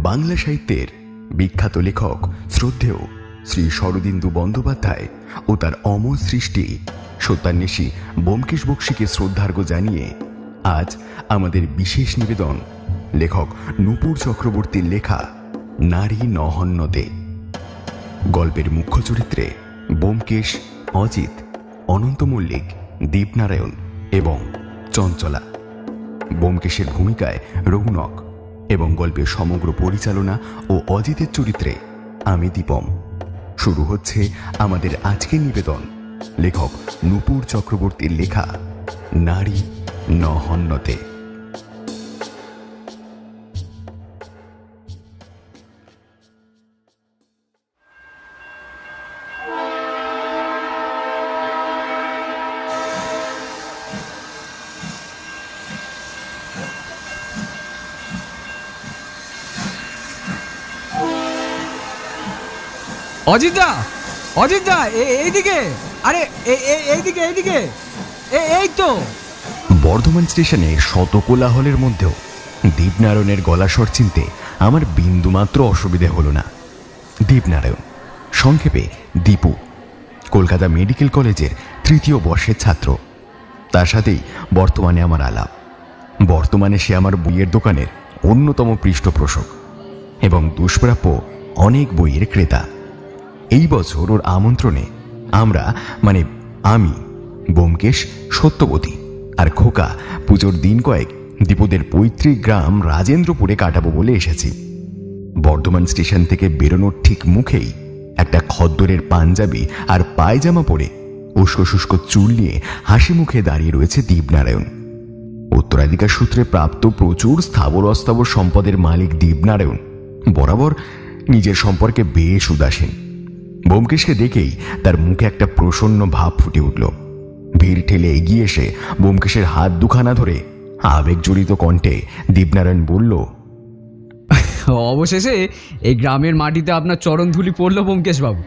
বাংলা সাহিত্যের বিখ্যাত লেখক শ্রদ্ধেয় শ্রী শরদিন্দু বন্দ্যোপাধ্যায় ও তার অমর সৃষ্টি সত্যান্বেষী ব্যোমকেশ বক্সীকে শ্রদ্ধার্ঘ্য জানিয়ে আজ আমাদের বিশেষ নিবেদন লেখক নূপুর চক্রবর্তীর লেখা নারী নহন্যতে। গল্পের মুখ্য চরিত্রে ব্যোমকেশ, অজিত, অনন্ত মল্লিক, দীপনারায়ণ এবং চঞ্চলা। ব্যোমকেশের ভূমিকায় রৌনক এবং গল্পের সমগ্র পরিচালনা ও অজিতের চরিত্রে আমি দীপম। শুরু হচ্ছে আমাদের আজকের নিবেদন লেখক নূপুর চক্রবর্তীর লেখা নারী নহন্যতে। অজিতদা, অজিতদা, এইদিকে, আরে এইদিকে এইদিকে, এই তো। বর্ধমান স্টেশনে শত কোলাহলের মধ্যেও দীপনারায়ণের গলা স্বর চিনতে আমার বিন্দুমাত্র অসুবিধে হলো না। দীপনারায়ণ, সংক্ষেপে দীপু, কলকাতা মেডিকেল কলেজের 3য় বর্ষের ছাত্র। তার সাথেই বর্তমানে আমার আলাপ। বর্তমানে সে আমার বইয়ের দোকানের অন্যতম পৃষ্ঠপোষক এবং দুষ্প্রাপ্য অনেক বইয়ের ক্রেতা। এই বছর ওর আমন্ত্রণে আমরা, মানে আমি, ব্যোমকেশ, সত্যবতী আর খোকা পুজোর দিন কয়েক দীপুদের পৈতৃক গ্রাম রাজেন্দ্রপুরে কাটাবো বলে এসেছি। বর্ধমান স্টেশন থেকে বেরোনোর ঠিক মুখেই একটা খদ্দরের পাঞ্জাবি আর পায়জামা পরে উস্কো শুষ্ক চুল নিয়ে হাসি মুখে দাঁড়িয়ে রয়েছে দীপনারায়ণ। উত্তরাধিকার সূত্রে প্রাপ্ত প্রচুর স্থাবর অস্থাবর সম্পদের মালিক দীপনারায়ণ বরাবর নিজের সম্পর্কে বেশ উদাসীন। ব্যোমকেশকে দেখেই তার মুখে একটা প্রসন্ন ভাব ফুটে উঠল। ভিড় ঠেলে এগিয়ে এসে ব্যোমকেশের হাত দুখানা ধরে আবেগজড়িত কণ্ঠে দীপনারায়ণ বলল, অবশেষে এই গ্রামের মাটিতে আপনার চরণধুলি পড়ল ব্যোমকেশ বাবু।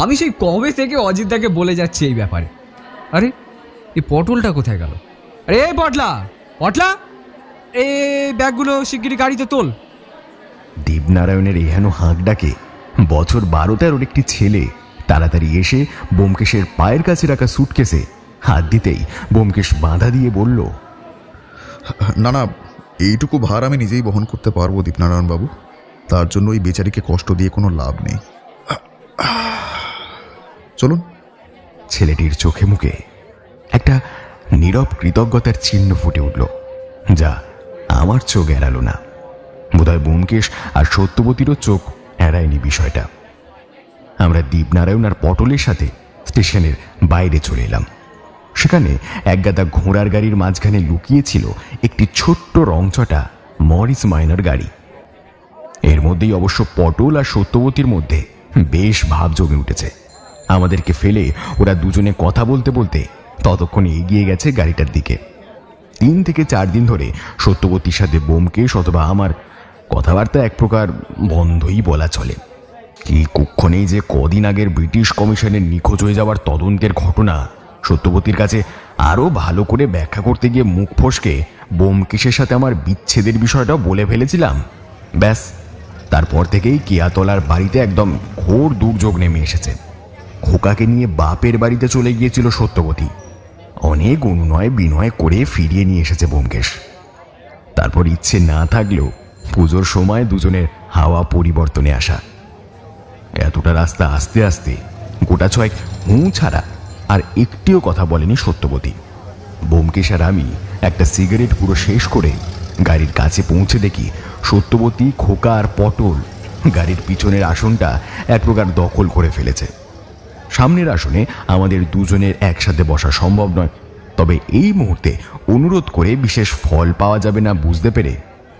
আমি সেই কবে থেকে অজিতদাকে বলে যাচ্ছি এই ব্যাপারে। আরে এই পটলটা কোথায় গেল? আরে এই পটলা, পটলা, এই ব্যাগগুলো শিগগিরই গাড়িতে তোল। দীপনারায়ণের এহেন হাঁক ডাকে বছর 12-13 একটি ছেলে তাড়াতাড়ি এসে ব্যোমকেশের পায়ের কাছে রাখা সুটকেসে হাত দিতেই ব্যোমকেশ বাধা দিয়ে বলল, না না, এইটুকু ভার আমি নিজেই বহন করতে পারবো দীপনারায়ণ বাবু। তার জন্য ওই বেচারিকে কষ্ট দিয়ে কোনো লাভ নেই। চলুন। ছেলেটির চোখে মুখে একটা নীরব কৃতজ্ঞতার চিহ্ন ফুটে উঠল, যা আমার চোখ এড়ালো না। বোধহয় ব্যোমকেশ আর সত্যবতীরও চোখ এড়ায়নি বিষয়টা। আমরা দীপনারায়ণ আর পটলের সাথে স্টেশনের বাইরে চলে এলাম। সেখানে একগাদা ঘোড়ার গাড়ির মাঝখানে লুকিয়েছিল একটি ছোট্ট রংচটা মরিস মাইনার গাড়ি। এর মধ্যেই অবশ্য পটল আর সত্যবতীর মধ্যে বেশ ভাব জমে উঠেছে। আমাদেরকে ফেলে ওরা দুজনে কথা বলতে বলতে ততক্ষণে এগিয়ে গেছে গাড়িটার দিকে। 3 থেকে 4 দিন ধরে সত্যবতীর সাথে ব্যোমকেশ অথবা আমার কথাবার্তা এক প্রকার বন্ধই বলা চলে। কি কুক্ষণেই যে কদিন আগের ব্রিটিশ কমিশনের নিখোঁজ হয়ে যাওয়ার তদন্তের ঘটনা সত্যবতীর কাছে আরো ভালো করে ব্যাখ্যা করতে গিয়ে মুখ ফসকে ব্যোমকেশের সাথে আমার বিচ্ছেদের বিষয়টাও বলে ফেলেছিলাম। ব্যাস, তারপর থেকেই কেয়াতলার বাড়িতে একদম ঘোর দুর্যোগ নেমে এসেছে। খোকাকে নিয়ে বাপের বাড়িতে চলে গিয়েছিল সত্যবতী। অনেক অনুনয় বিনয় করে ফিরিয়ে নিয়ে এসেছে ব্যোমকেশ। তারপর ইচ্ছে না থাকলেও পুজোর সময় দুজনের হাওয়া পরিবর্তনে আসা। এতটা রাস্তা আস্তে আস্তে গোটা 6 হুঁ ছাড়া আর একটিও কথা বলেনি সত্যবতী। ব্যোমকেশ আর আমি একটা সিগারেট পুরো শেষ করে গাড়ির কাছে পৌঁছে দেখি সত্যবতী, খোকা আর পটল গাড়ির পিছনের আসনটা এক প্রকার দখল করে ফেলেছে। সামনের আসনে আমাদের দুজনের একসাথে বসা সম্ভব নয়, তবে এই মুহূর্তে অনুরোধ করে বিশেষ ফল পাওয়া যাবে না বুঝতে পেরে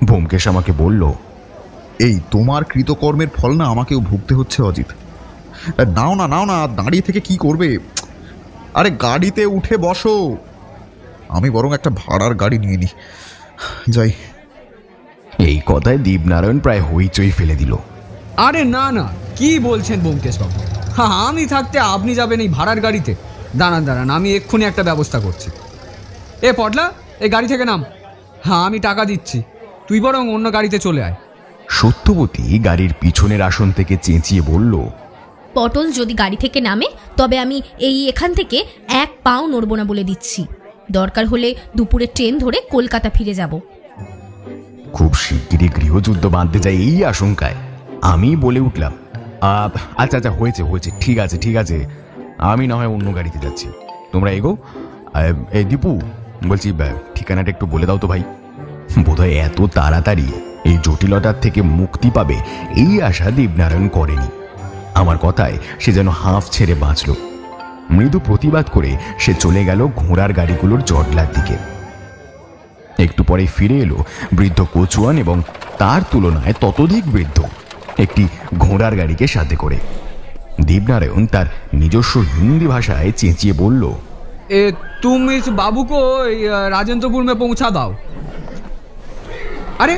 ব্যোমকেশ আমাকে বলল, এই তোমার কৃতকর্মের ফল না আমাকেও ভুগতে হচ্ছে অজিত। নাও না, নাও না, দাঁড়িয়ে থেকে কি করবে? আরে গাড়িতে উঠে বসো। আমি বরং একটা ভাড়ার গাড়ি নিয়ে নিই, যাই। এই কথায় দীপনারায়ণ প্রায় হইচই ফেলে দিল। আরে না না, কি বলছেন ব্যোমকেশ বাবু? হ্যাঁ, আমি থাকতে আপনি যাবেন এই ভাড়ার গাড়িতে? দাঁড়ান দাঁড়ান, আমি এক্ষুনি একটা ব্যবস্থা করছি। এ পটলা, এই গাড়ি থেকে নাম। হ্যাঁ, আমি টাকা দিচ্ছি, তুই বরং অন্য গাড়িতে চলে আয়। সত্যবতী গাড়ির পিছনের আসন থেকে চেঁচিয়ে বলল, পটল যদি গাড়ি থেকে নামে তবে আমি এখান থেকে 1 পাও নড়ব না বলে দিচ্ছি। দরকার হলে দুপুরে ট্রেন ধরে কলকাতা ফিরে যাব। খুব শিগগিরই গৃহযুদ্ধ বাঁধতে যায় এই আশঙ্কায় আমি বলে উঠলাম, আচ্ছা আচ্ছা, হয়েছে হয়েছে, ঠিক আছে ঠিক আছে, আমি না হয় অন্য গাড়িতে যাচ্ছি, তোমরা এগো। এই দীপু, বলছি ঠিকানাটা একটু বলে দাও তো ভাই। বোধহয় এত তাড়াতাড়ি এই জটিলতার থেকে মুক্তি পাবে এই আশা দেবনারায়ণ করেনি। আমার কথায় সে যেন হাঁফ ছেড়ে বাঁচল। মৃদু প্রতিবাদ করে সে চলে গেল ঘোড়ার গাড়িগুলোর জটলার দিকে। একটু পরে ফিরে এলো বৃদ্ধ কচুয়ান এবং তার তুলনায় ততোধিক বৃদ্ধ একটি ঘোড়ার গাড়িকে সাথে করে। দেবনারায়ণ তার নিজস্ব হিন্দি ভাষায় চেঁচিয়ে বলল, तुम इस बाबू को राजेंद्रपुर में पहुंचा दाओ। अरे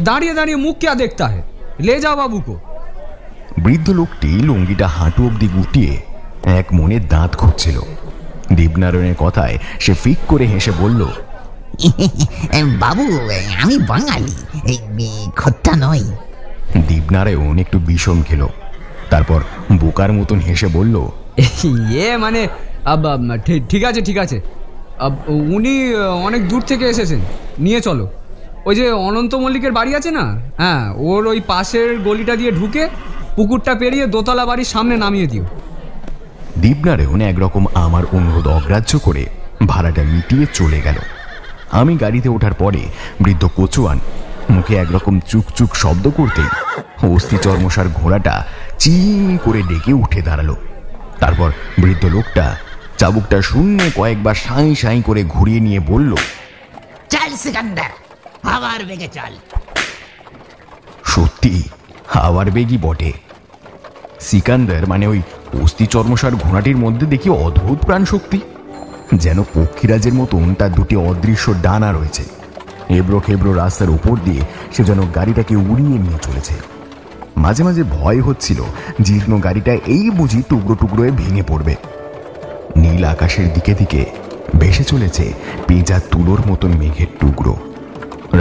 दाঁড়িয়ে দাঁড়িয়ে মুখ क्या देखता है, ले जाओ बाबू को। বৃদ্ধ লোকটি লুঙ্গিটা হাঁটু অব্দি গুটিয়ে এক মনে দাঁত খুঁজছিল। দেবনারায়ণের কথায় সে ফিক করে হেসে বলল, বাবু আমি বাঙালি, খোট্টা নই। দেবনারায়ণ একটু বিষম খেল, তারপর বোকার মতন হেসে বলল, মানে ঠিক আছে ঠিক আছে, উনি অনেক দূর থেকে এসেছেন, নিয়ে চলো। ওই যে অনন্ত মল্লিকের বাড়ি আছে না, হ্যাঁ, ওর ওই পাশের গলিটা দিয়ে ঢুকে পুকুরটা পেরিয়ে দোতলা বাড়ির সামনে নামিয়ে দিও। দেবনারায়ণ একরকম আমার অনুরোধ অগ্রাহ্য করে ভাড়াটা মিটিয়ে চলে গেল। আমি গাড়িতে ওঠার পরে বৃদ্ধ কচুয়ান মুখে একরকম চুকচুক শব্দ করতেই অস্থি চর্মসার ঘোড়াটা চি করে ডেকে উঠে দাঁড়ালো। তারপর বৃদ্ধ লোকটা চাবুকটা শূন্যে কয়েকবার সাঁই সাঁই করে ঘুরিয়ে নিয়ে বলল, চল সিকান্দার, আবার বেগে চল। সত্যি আবার বেগই বটে। সিকান্দার মানে ওই অস্থি চর্মসার ঘোড়াটির মধ্যে দেখি অদ্ভুত প্রাণ শক্তি, যেন পক্ষীরাজের মতন তার দুটি অদৃশ্য ডানা রয়েছে। এবড়ো খেবড়ো রাস্তার উপর দিয়ে সে যেন গাড়িটাকে উড়িয়ে নিয়ে চলেছে। মাঝে মাঝে ভয় হচ্ছিল জীর্ণ গাড়িটা এই বুঝি টুকরো টুকরো ভেঙে পড়বে। নীল আকাশের দিকে দিকে ভেসে চলেছে পেঁচা তুলোর মতন মেঘের টুকরো।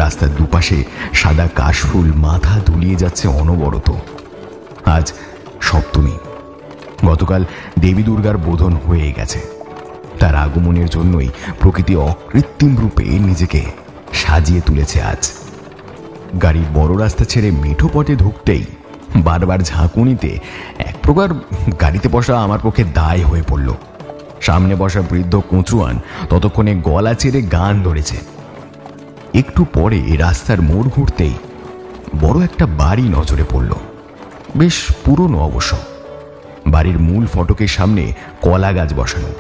রাস্তার দুপাশে সাদা কাশফুল মাথা দুলিয়ে যাচ্ছে অনবরত। আজ সপ্তমী, গতকাল দেবী দুর্গার বোধন হয়ে গেছে। তার আগমনের জন্যই প্রকৃতি অকৃত্রিম রূপে নিজেকে সাজিয়ে তুলেছে আজ। গাড়ি বড় রাস্তা ছেড়ে মেঠো পথে ঢুকতেই বারবার ঝাঁকুনিতে এক প্রকার গাড়িতে বসা আমার পক্ষে দায় হয়ে পড়ল। সামনে বসা বৃদ্ধ কচুয়ান ততক্ষণে গলা ছেড়ে গান ধরেছে। একটু পরে রাস্তার মোড় ঘুরতেই বড় একটা বাড়ি নজরে পড়ল, বেশ পুরনো অবশ্য। বাড়ির মূল ফটকের সামনে কলা গাছ বসানো,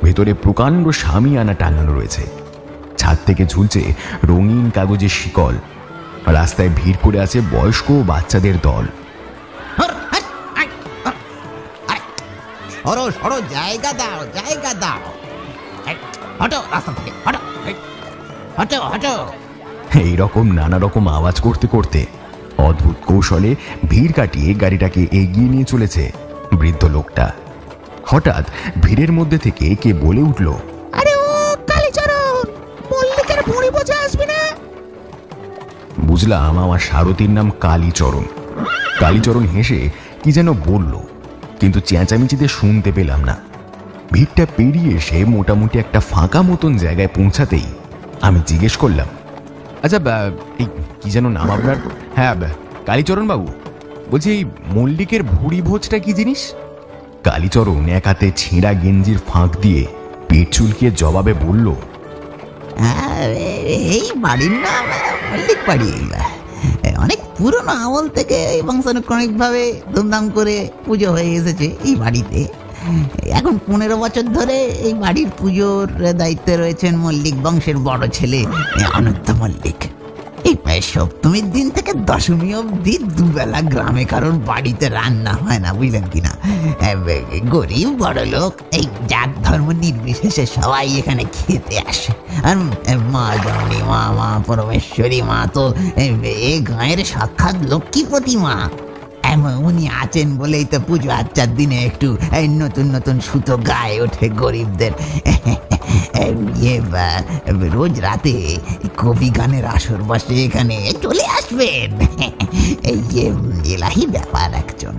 ভেতরে প্রকাণ্ড শামিয়ানা টাঙানো রয়েছে। ছাদ থেকে ঝুলছে রঙিন কাগজের শিকল। রাস্তায় ভিড় করে আছে বয়স্ক বাচ্চাদের দল। জায়গা দাও, জায়গা দাও, হটো রাস্তা থেকে, হটো হটো হটো। এইরকম নানা রকম আওয়াজ করতে করতে অদ্ভুত কৌশলে ভিড় কাটিয়ে গাড়িটাকে এগিয়ে নিয়ে চলেছে বৃদ্ধ লোকটা। হঠাৎ ভিড়ের মধ্যে থেকে কে বলে উঠল, আরে ও কালীচরণ, মল্লিকের বুড়ি বোঝা আসবি না? বুঝলাম আমার সারথীর নাম কালীচরণ। কালীচরণ হেসে কি যেন বলল, কিন্তু চেঁচামেচিতে শুনতে পেলাম না। ভিড়টা পেরিয়ে এসে মোটামুটি একটা ফাঁকা মতন জায়গায় পৌঁছাতেই আমি জিজ্ঞেস করলাম, আচ্ছা এই কি যেন নাম আপনার? হ্যাঁ কালীচরণ বাবু, বলছি এই মল্লিকের ভুড়ি ভোজটা কি জিনিস? কালীচরণ এক হাতে ছেঁড়া গেঞ্জির ফাঁক দিয়ে পেট চুলকিয়ে জবাবে বলল, এই বাড়ির নাম মল্লিক বাড়ি। অনেক পুরনো আমল থেকে বংশানুক্রমিক ভাবে ধুমধাম করে পুজো হয়ে এসেছে এই বাড়িতে। এখন 15 বছর ধরে এই বাড়ির পুজোর দায়িত্বে রয়েছেন মল্লিক বংশের বড় ছেলে অনন্ত মল্লিক। এই সপ্তমীর দিন থেকে দশমী অবধি দুবেলা গ্রামে কারোর বাড়িতে রান্না হয় না, বুঝলেন কিনা। গরিব বড় লোক এই জাত ধর্ম নির্বিশেষে সবাই এখানে খেতে আসে। আর মা জননী মা, মা পরমেশ্বরী মা তো এই গাঁয়ের সাক্ষাৎ লক্ষ্মী প্রতিমা। উনি আছেন বলেই তো পুজো আচ্চার দিনে একটু নতুন নতুন সুতো গায়ে ওঠে গরিবদের। রোজ রাতে কবি গানের আসর বসে, এখানে চলে আসে আসবেন। এই যে এলাহি ব্যাপার একজন,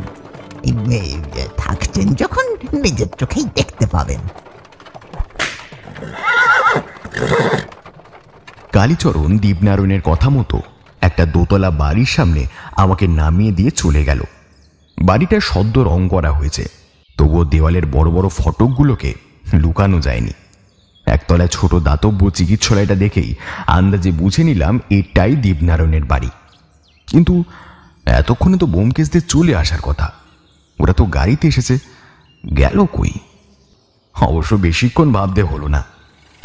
থাকছেন যখন নিজের চোখেই দেখতে পাবেন। কালীচরণ দীপনারায়ণের কথা মতো একটা দোতলা বাড়ির সামনে আমাকে নামিয়ে দিয়ে চলে গেল। বাড়িটা সদ্য রং করা হয়েছে, তবুও দেওয়ালের বড় বড় ফটকগুলোকে লুকানো যায়নি। একতলায় ছোট দাতব্য চিকিৎসালয়টা দেখেই আন্দাজে বুঝে নিলাম এটাই দীপনারায়ণের বাড়ি। কিন্তু এতক্ষণে তো ব্যোমকেশদের চলে আসার কথা, ওরা তো গাড়িতে এসেছে, গেল কই? অবশ্য বেশিক্ষণ ভাবতে হলো না,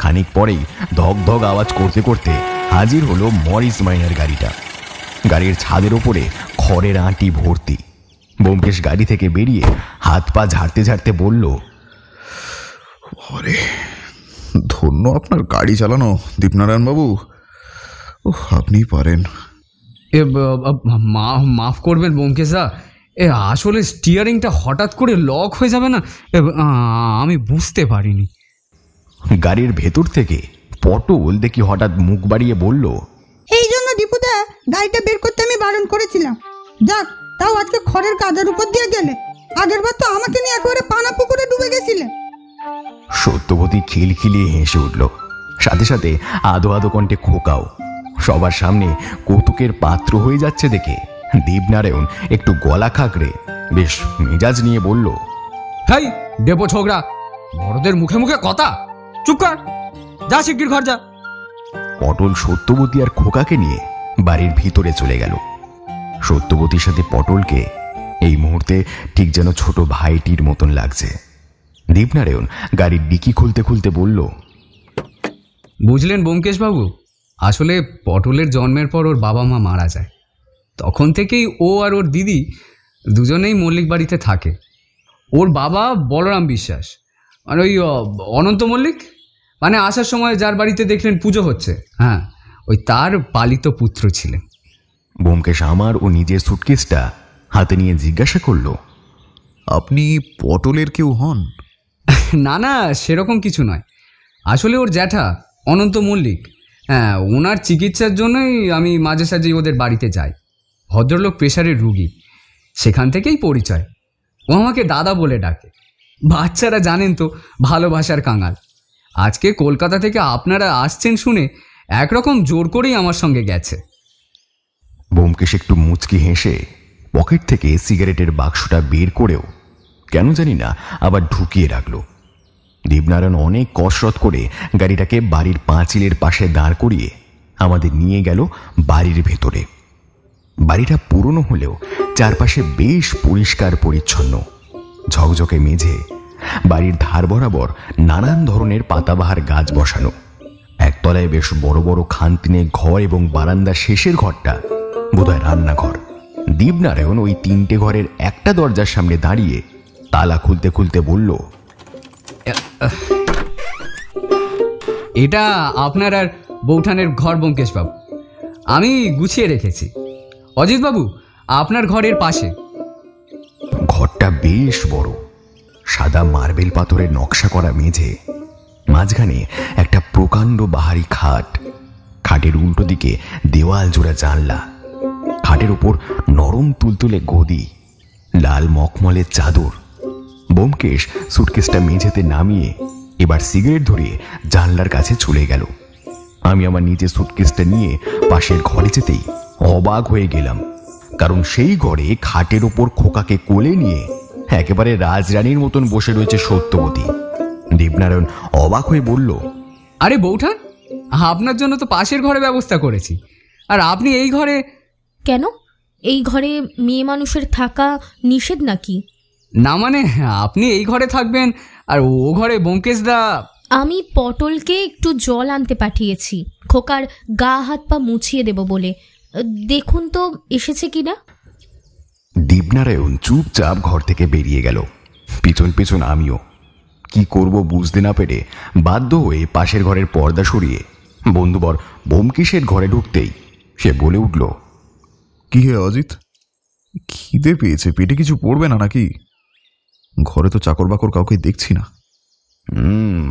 খানিক পরেই ধক ধক আওয়াজ করতে করতে হাজির হলো মরিস মাইনার গাড়িটা। গাড়ির ছাদের ওপরে খড়ের আঁটি ভর্তি। ব্যোমকেশ গাড়ি থেকে বেরিয়ে হাত পা ঝাড়তে ঝাড়তে বলল, আরে ধন্য আপনার গাড়ি চালানো দীপনারায়ণ বাবু, ও আপনিই পারেন। এ মাফ করবেন ব্যোমকেশদা, আসলে স্টিয়ারিংটা হঠাৎ করে লক হয়ে যাবে না, আমি বুঝতে পারিনি। গাড়ির ভেতর থেকে পটল দেখি হঠাৎ মুখ বাড়িয়ে বলল, এই জন্য দীপুদা গাড়িটা বের করতে আমি বারণ করেছিলাম। যাক, তাও আজকে খড়ের কাদার উপর দিয়ে গেলে, আগের বার তো আমাকে নিয়ে একেবারে পানা পুকুরে ডুবে গেছিলে। সত্যবতী খিলখিলিয়ে হেসে উঠল, সাথে সাথে আধো আধো কণ্ঠে খোকাও। সবার সামনে কৌতুকের পাত্র হয়ে যাচ্ছে দেখে দীপনারায়ণ একটু গলা খাকড়ে বেশ মেজাজ নিয়ে বলল, হাই ডেপো ছোকরা, বড়দের মুখে মুখে কথা, চুপ কর, যা শিগগির ঘর যা। পটল সত্যবতী আর খোকাকে নিয়ে বাড়ির ভিতরে চলে গেল। সত্যবতীর সাথে পটলকে এই মুহূর্তে ঠিক যেন ছোট ভাইটির মতন লাগছে। দীপনারায়ণ গাড়ির ডিকি খুলতে খুলতে বলল, বুঝলেন ব্যোমকেশবাবু, আসলে পটলের জন্মের পর ওর বাবা মা মারা যায়। তখন থেকেই ও আর ওর দিদি দুজনেই মল্লিক বাড়িতে থাকে। ওর বাবা বলরাম বিশ্বাস, মানে ওই অনন্ত মল্লিক, মানে আসার সময় যার বাড়িতে দেখলেন পুজো হচ্ছে, হ্যাঁ ওই তার পালিত পুত্র ছিলেন। ব্যোমকেশ আমার ও নিজের সুটকেসটা হাতে নিয়ে জিজ্ঞাসা করল, আপনি পটলের কেউ হন? না না, সেরকম কিছু নয়। আসলে ওর জ্যাঠা অনন্ত মল্লিক, হ্যাঁ ওনার চিকিৎসার জন্যই আমি মাঝে সাঝে ওদের বাড়িতে যাই। ভদ্রলোক প্রেশারের রুগী, সেখান থেকেই পরিচয়। ও আমাকে দাদা বলে ডাকে। বাচ্চারা জানেন তো ভালোবাসার কাঙাল। আজকে কলকাতা থেকে আপনারা আসছেন শুনে একরকম জোর করেই আমার সঙ্গে গেছে। ব্যোমকেশ একটু মুচকি হেসে পকেট থেকে সিগারেটের বাক্সটা বের করেও কেন জানি না আবার ঢুকিয়ে রাখল। দীপনারায়ণ অনেক কসরত করে গাড়িটাকে বাড়ির পাঁচিলের পাশে দাঁড় করিয়ে আমাদের নিয়ে গেল বাড়ির ভেতরে। বাড়িটা পুরনো হলেও চারপাশে বেশ পরিষ্কার পরিচ্ছন্ন, ঝকঝকে মেঝে, বাড়ির ধার বরাবর নানান ধরনের পাতাবাহার গাছ বসানো। একতলায় বেশ বড় বড় খানতিনে ঘর এবং বারান্দার শেষের ঘরটা বোধহয় রান্নাঘর। দীপনারায়ণ ওই তিনটে ঘরের একটা দরজার সামনে দাঁড়িয়ে তালা খুলতে খুলতে বলল, এটা আপনার আর বৌঠানের ঘর ব্যোমকেশবাবু, আমি গুছিয়ে রেখেছি। অজিতবাবু, আপনার ঘরের পাশে। ঘরটা বেশ বড়, সাদা মার্বেল পাথরের নকশা করা মেঝে, মাঝখানে একটা প্রকাণ্ড বাহারি খাট, খাটের উল্টো দিকে দেওয়াল জোড়া জানলা, খাটের উপর নরম তুলতুলে গদি, লাল মখমলের চাদর। ব্যোমকেশ সুটকেসটা মেঝেতে নামিয়ে এবার সিগারেট ধরিয়ে জানলার কাছে চলে গেল। আমি আমার নিজের সুটকেসটা নিয়ে পাশের ঘরে যেতেই অবাক হয়ে গেলাম, কারণ সেই ঘরে খাটের ওপর খোকাকে কোলে নিয়ে একেবারে রাজরানীর মতন বসে রয়েছে সত্যবতী। দীপনারায়ণ অবাক হয়ে বলল, আরে বৌঠান, আপনার জন্য তো পাশের ঘরে ব্যবস্থা করেছি, আর আপনি এই ঘরে কেন? এই ঘরে মেয়ে মানুষের থাকা নিষেধ নাকি? না মানে আপনি এই ঘরে থাকবেন আর ও ঘরে ব্যোমকেশদা। আমি পটলকে একটু জল আনতে পাঠিয়েছি, খোকার গা হাত পা মুছিয়ে দেব বলে। দেখুন তো এসেছে কিনা। দীপনারায়ণ চুপচাপ ঘর থেকে বেরিয়ে গেল, পিছন পিছন আমিও। কি করব বুঝতে না পেরে বাধ্য হয়ে পাশের ঘরের পর্দা সরিয়ে বন্ধুবর ব্যোমকেশের ঘরে ঢুকতেই সে বলে উঠল, কি হে অজিত, খিদে পেয়েছে, পেটে কিছু পড়বে না নাকি? ঘরে তো চাকর বাকর কাউকে দেখছি না।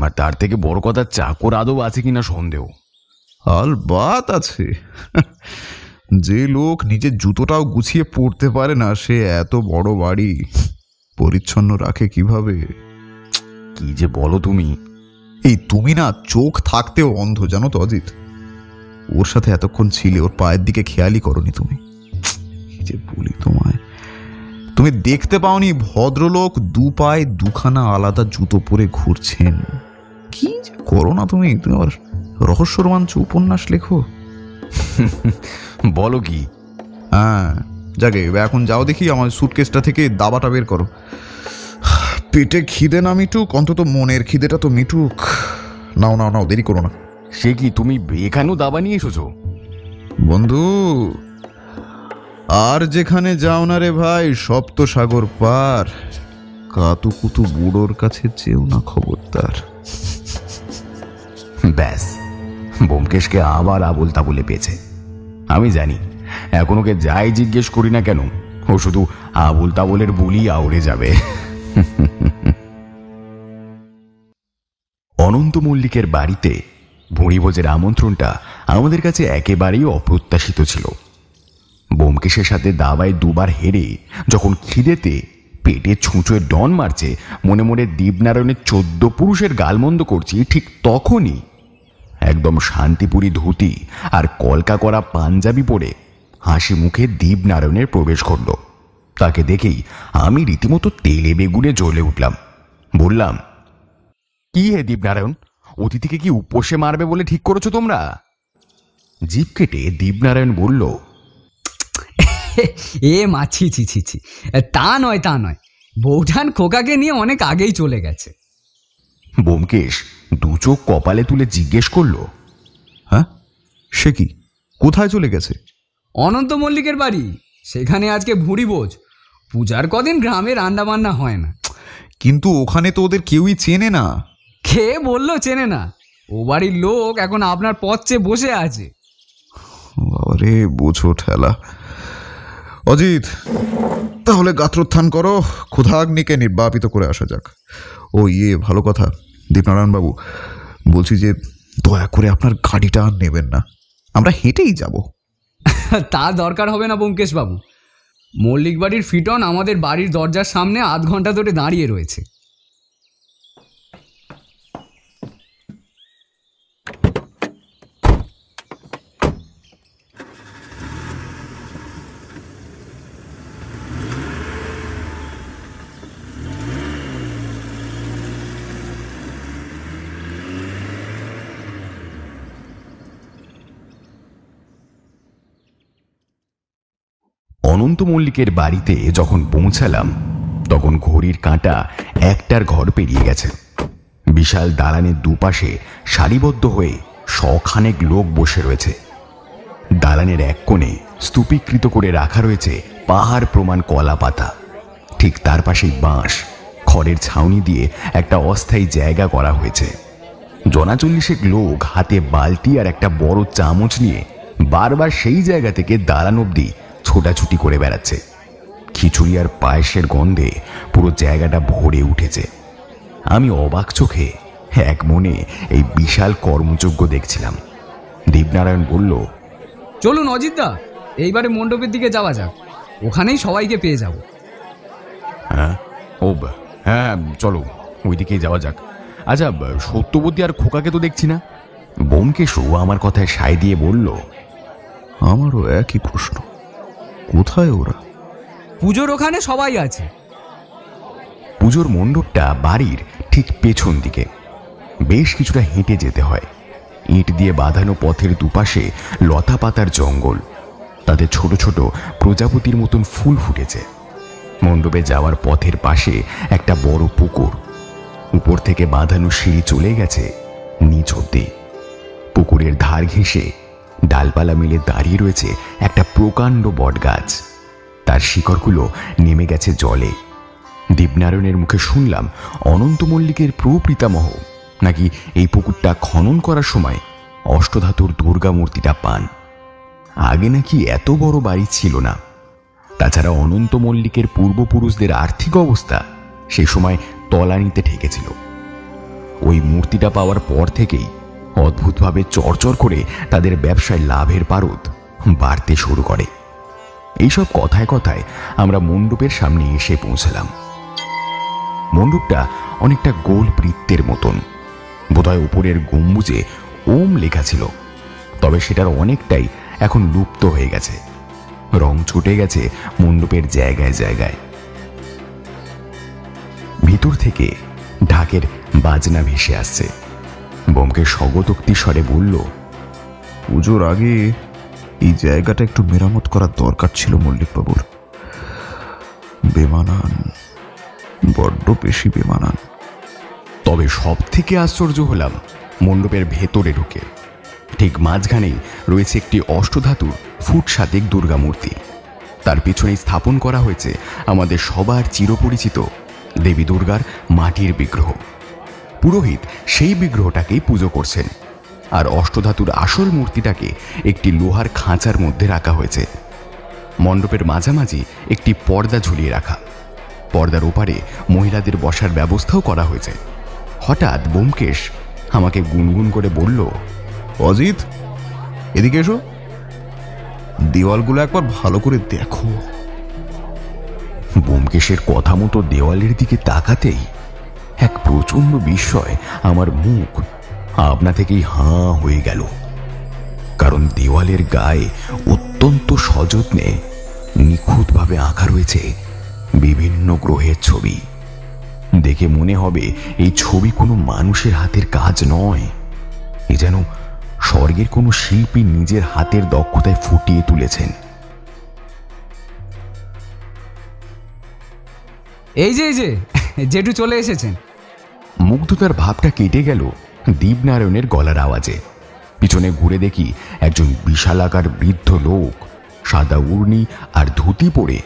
আর তার থেকে বড় কথা চাকর আদৌ আছে কিনা সন্দেহ। আলবাত আছে, যে লোক নিজের জুতোটাও গুছিয়ে পড়তে পারে না, সে এত বড় বাড়ি পরিচ্ছন্ন রাখে কিভাবে? কি যে বলো তুমি! এই তুমি না চোখ থাকতেও অন্ধ, জানো তো অজিত। ওর সাথে এতক্ষণ ছিলে, ওর পায়ের দিকে খেয়ালই করনি তুমি। কি যে বলি তোমায়, তুমি দেখতে পাওনি ভদ্রলোক দু পায়ে দুখানা আলাদা জুতো পরে ঘুরছেন? কি যে করো না তুমি! তুমি আবার রহস্য রোমাঞ্চ উপন্যাস লেখো। বলো কি? হ্যাঁ, যাকে এখন যাও দেখি, আমার সুটকেসটা থেকে দাবাটা বের করো। পেটে খিদে না মিটুক, অন্তত মনের খিদেটা তো মিটুক। নাও নাও নাও, দেরি করো না। সে কি, তুমি এখানেও দাবা নিয়ে এসেছো? বন্ধু, আর যেখানে যাও না রে ভাই, সপ্ত সাগর পার, কাতুকুতু বুড়োর কাছে যেও না খবরদার। ব্যাস, ব্যোমকেশকে আবার আবোল তাবোলে পেয়েছে। আমি জানি এখন ওকে যাই জিজ্ঞেস করি না কেন, ও শুধু আবোল তাবোলের বুলি আউড়ে যাবে। অনন্ত মল্লিকের বাড়িতে ভুঁড়িভোজের আমন্ত্রণটা আমাদের কাছে একেবারেই অপ্রত্যাশিত ছিল। ব্যোমকেশের সাথে দাবায় দুবার হেরে যখন খিদেতে পেটে ছুঁচোয় ডন মারছে, মনে মনে দীপনারায়ণের 14 পুরুষের গালমন্দ করছি, ঠিক তখনই একদম শান্তিপুরি ধুতি আর কলকা করা পাঞ্জাবি পরে হাসি মুখে দীপনারায়ণের প্রবেশ ঘটল। তাকে দেখেই আমি রীতিমতো তেলে বেগুনে জ্বলে উঠলাম। বললাম, কি হে দীপনারায়ণ, অতিথিকে কি উপসে মারবে বলে ঠিক করেছো তোমরা? জিভ কেটে দীপনারায়ণ বলল, এ মাছি, ছি ছি ছি, তা নয় তা নয়, বৌঠান খোকাকে নিয়ে অনেক আগেই চলে গেছে। ব্যোমকেশ দু চোখ কপালে তুলে জিজ্ঞেস করলো, হ্যাঁ, সে কি? কোথায় চলে গেছে? অনন্ত মল্লিকের বাড়ি, সেখানে আজকে ভুঁড়িভোজ। পূজার কদিন গ্রামে রান্না বান্না হয় না। কিন্তু ওখানে তো ওদের কেউই চেনে না। কে বললো চেনে না? ও বাড়ির লোক এখন আপনার পথ চেয়ে বসে আছে। আরে বোঝো ঠেলা। অজিত, তাহলে গাত্রোত্থান করো, ক্ষুধাগ্নিকে নির্বাপিত করে আসা যাক। ও ভালো কথা দীপনারায়ণ বাবু, বলছি যে দয়া করে আপনার গাড়িটা আর নেবেন না, আমরা হেঁটেই যাব। তা দরকার হবে না ব্যোমকেশ বাবু, মল্লিক বাড়ির ফিটন আমাদের বাড়ির দরজার সামনে আধ ঘন্টা ধরে দাঁড়িয়ে রয়েছে। অনন্ত মল্লিকের বাড়িতে যখন পৌঁছালাম তখন ঘড়ির কাঁটা 1টার ঘর পেরিয়ে গেছে। বিশাল দালানের দুপাশে সারিবদ্ধ হয়ে শখানেক লোক বসে রয়েছে। দালানের এক কোণে স্তূপীকৃত করে রাখা রয়েছে পাহাড় প্রমাণ কলা পাতা। ঠিক তার পাশেই বাঁশ খড়ের ছাউনি দিয়ে একটা অস্থায়ী জায়গা করা হয়েছে। 40 লোক হাতে বালতি আর একটা বড় চামচ নিয়ে বারবার সেই জায়গা থেকে দালান অব্দি ছোটাছুটি করে বেড়াচ্ছে। খিচুড়ি আর পায়েসের গন্ধে পুরো জায়গাটা ভরে উঠেছে। আমি অবাক চোখে এক মনে এই বিশাল কর্মযজ্ঞ দেখছিলাম। দীপনারায়ণ বলল, চলুন অজিতদা, এইবারে মণ্ডপের দিকে যাওয়া যাক, ওখানেই সবাইকে পেয়ে যাব। হ্যাঁ চলো, ওইদিকেই যাওয়া যাক। আচ্ছা, সত্যবতী আর খোকাকে তো দেখছি না। ব্যোমকেশও আমার কথায় সায় দিয়ে বলল, আমারও একই প্রশ্ন, কোথায় ওরা? পুজোর ওখানে সবাই আছে। পুজোর মণ্ডপটা বাড়ির ঠিক পেছন দিকে, বেশ কিছুটা হেঁটে যেতে হয়। ইট দিয়ে বাঁধানো পথের দুপাশে লতা পাতার জঙ্গল, তাতে ছোট ছোট প্রজাপতির মতন ফুল ফুটেছে। মণ্ডপে যাওয়ার পথের পাশে একটা বড় পুকুর, উপর থেকে বাঁধানো সিঁড়ি চলে গেছে নিচ অব্দি। পুকুরের ধার ঘেঁষে ডালপালা মিলে দাঁড়িয়ে রয়েছে একটা প্রকাণ্ড বটগাছ, তার শিকড়গুলো নেমে গেছে জলে। দীপনারায়ণের মুখে শুনলাম অনন্ত মল্লিকের প্রপিতামহ নাকি এই পুকুরটা খনন করার সময় অষ্টধাতুর দুর্গা মূর্তিটা পান। আগে নাকি এত বড় বাড়ি ছিল না। তাছাড়া অনন্ত মল্লিকের পূর্বপুরুষদের আর্থিক অবস্থা সে সময় তলানিতে ঠেকেছিল। ওই মূর্তিটা পাওয়ার পর থেকেই অদ্ভুতভাবে চরচর করে তাদের ব্যবসায় লাভের পারদ বাড়তে শুরু করে। এইসব কথায় কথায় আমরা মণ্ডপের সামনে এসে পৌঁছলাম। মণ্ডপটা অনেকটা গোল বৃত্তের মতন, বোধহয় উপরের গম্বুজে ওম লেখা ছিল, তবে সেটার অনেকটাই এখন লুপ্ত হয়ে গেছে। রং ছুটে গেছে মণ্ডপের জায়গায় জায়গায়। ভিতর থেকে ঢাকের বাজনা ভেসে আসছে। বোমকেশ স্বগতোক্তি স্বরে বলল, পুজোর আগে এই জায়গাটা একটু মেরামত করার দরকার ছিল মল্লিকবাবুর। বেমানান, বড্ড বেশি বেমানান। তবে সব থেকে আশ্চর্য হলাম মণ্ডপের ভেতরে ঢুকে। ঠিক মাঝখানেই রয়েছে একটি অষ্টধাতুর ফুট 7 দুর্গা মূর্তি। তার পিছনেই স্থাপন করা হয়েছে আমাদের সবার চিরপরিচিত দেবী দুর্গার মাটির বিগ্রহ। পুরোহিত সেই বিগ্রহটাকেই পুজো করছেন, আর অষ্টধাতুর আসল মূর্তিটাকে একটি লোহার খাঁচার মধ্যে রাখা হয়েছে। মণ্ডপের মাঝামাঝি একটি পর্দা ঝুলিয়ে রাখা। পর্দার ওপারে মহিলাদের বসার ব্যবস্থাও করা হয়েছে। হঠাৎ বোমকেশ আমাকে গুনগুন করে বলল, অজিত, এদিকে এসো, দেওয়ালগুলো একবার ভালো করে দেখো। বোমকেশের কথা মতো দেওয়ালের দিকে তাকাতেই এক প্রচন্ড বিস্ময় আমার মুখ আপনা থেকেই হাঁ হয়ে গেল। কারণ দেওয়ালের গায়ে অত্যন্ত সযত্নে নিখুঁতভাবে আঁকা রয়েছে বিভিন্ন গ্রহের ছবি। দেখে মনে হবে এই ছবি কোনো মানুষের হাতের কাজ নয়, এ যেন স্বর্গের কোনো শিল্পী নিজের হাতের দক্ষতায় ফুটিয়ে তুলেছেন। এই যে জেঠু চলে এসেছেন। মুগ্ধতার ভাবটা কেটে গেল দীপনারায়ণের গলার আওয়াজে। পিছনে ঘুরে দেখি একজন বিশালাকার বৃদ্ধ লোক সাদা উড়নি আর ধুতি পরে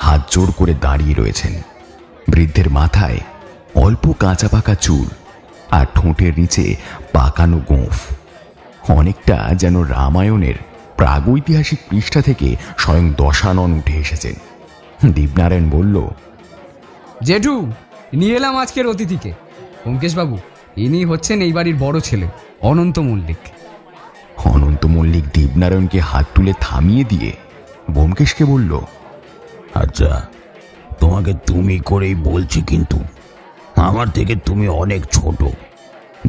হাত জোর করে দাঁড়িয়ে রয়েছেন। বৃদ্ধের মাথায় অল্প কাঁচা পাকা চুল আর ঠোঁটের নিচে পাকানো গোঁফ, অনেকটা যেন রামায়ণের প্রাগৈতিহাসিক পৃষ্ঠা থেকে স্বয়ং দশানন উঠে এসেছেন। দীপনারায়ণ বলল, জেঠু, নিয়ে এলাম আজকের অতিথিকে। বোমকেশবাবু, ইনি হচ্ছেন এই বাড়ির বড় ছেলে অনন্ত মল্লিক। অনন্ত মল্লিক দীপনারায়ণকে হাত তুলে থামিয়ে দিয়ে বোমকেশকে বলল, আচ্ছা, তোমাকে তুমি করেই বলছি, কিন্তু আমার থেকে তুমি অনেক ছোট।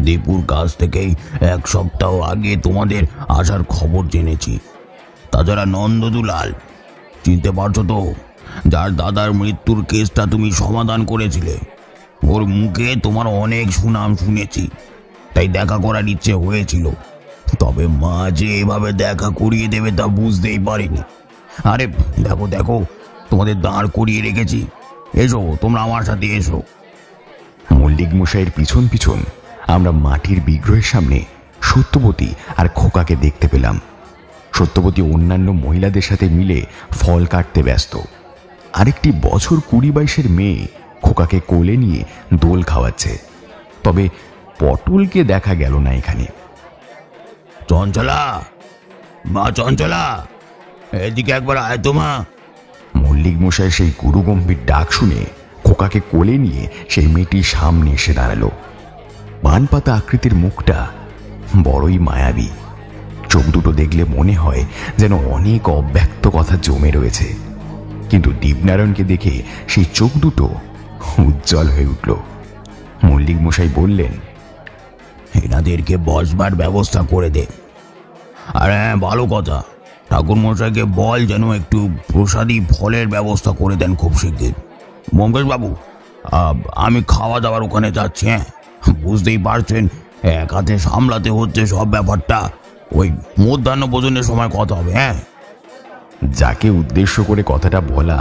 দীপুর কাছ থেকেই 1 সপ্তাহ আগে তোমাদের আসার খবর জেনেছি। তাছাড়া নন্দদুলাল, চিনতে পারছো তো, যার দাদার মৃত্যুর কেসটা তুমি সমাধান করেছিলে, ওর মুখে তোমার অনেক সুনাম শুনেছি, তাই দেখা করার ইচ্ছে হয়েছিল। তবে মা যে এভাবে দেখা করিয়ে দেবে তা বুঝতেই পারিনি। আরে দেখো দেখো, তোমাদের দাঁড় করিয়ে রেখেছি, এসো, তোমরা আমার সাথে এসো। মল্লিক মশাইয়ের পিছন পিছন আমরা মাটির বিগ্রহের সামনে সত্যবতী আর খোকাকে দেখতে পেলাম। সত্যবতী অন্যান্য মহিলাদের সাথে মিলে ফল কাটতে ব্যস্ত। আরেকটি বছর 20-22 মেয়ে খোকাকে কোলে নিয়ে দোল খাওয়াচ্ছে। তবে পটলকে দেখা গেল না এখানে। চঞ্চলা, মা চঞ্চলা, এদিকে একবার আয় তো মা। মল্লিক মশাই সেই গুরুগম্ভীর ডাক শুনে খোকাকে কোলে নিয়ে সেই মেয়েটির সামনে এসে দাঁড়ালো। পানপাতা আকৃতির মুখটা বড়ই মায়াবী। চোখ দুটো দেখলে মনে হয় যেন অনেক অব্যক্ত কথা জমে রয়েছে, কিন্তু দীপনারায়ণকে দেখে সেই চোখ দুটো উজ্জ্বল হয়ে উঠল। মল্লিক মশাই বললেন, এনাদেরকে বসবার ব্যবস্থা করে দে। আর হ্যাঁ, ভালো কথা, ঠাকুর মশাইকে বল যেন একটু প্রসাদী ফলের ব্যবস্থা করে দেন খুব শিগগির। বোমকেশ বাবু, আমি খাওয়া দাওয়ার ওখানে যাচ্ছি। হ্যাঁ, বুঝতেই পারছেন, এক হাতে সামলাতে হচ্ছে সব ব্যাপারটা। ওই মধ্যাহ্ন ভোজনের সময় কথা হবে। হ্যাঁ। যাকে উদ্দেশ্য করে কথাটা বলা,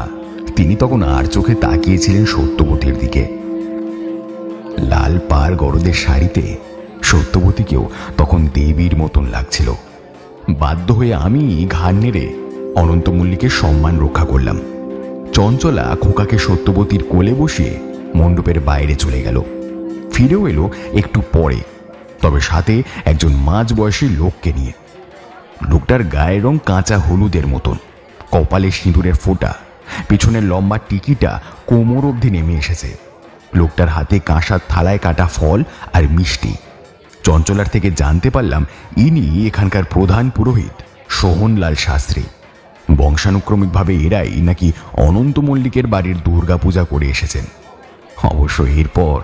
তিনি তখন আর চোখে তাকিয়েছিলেন সত্যবতীর দিকে। লাল পাড় গরদের শাড়িতে সত্যবতীকেও তখন দেবীর মতন লাগছিল। বাধ্য হয়ে আমি ঘাড় নেড়ে অনন্ত মল্লিকের সম্মান রক্ষা করলাম। চঞ্চলা খোকাকে সত্যবতীর কোলে বসিয়ে মণ্ডপের বাইরে চলে গেল। ফিরেও এলো একটু পরে, তবে সাথে একজন মাঝবয়সী লোককে নিয়ে। লোকটার গায়ের রং কাঁচা হলুদের মতন, কপালে সিঁদুরের ফোঁটা, পিছনের লম্বা টিকিটা কোমর অবধি নেমে এসেছে। লোকটার হাতে কাঁসার থালায় কাটা ফল আর মিষ্টি। চঞ্চলার থেকে জানতে পারলাম ইনি এখানকার প্রধান পুরোহিত সোহনলাল শাস্ত্রী। বংশানুক্রমিকভাবে এরাই নাকি অনন্ত মল্লিকের বাড়ির দুর্গাপূজা করে এসেছেন। অবশ্য এরপর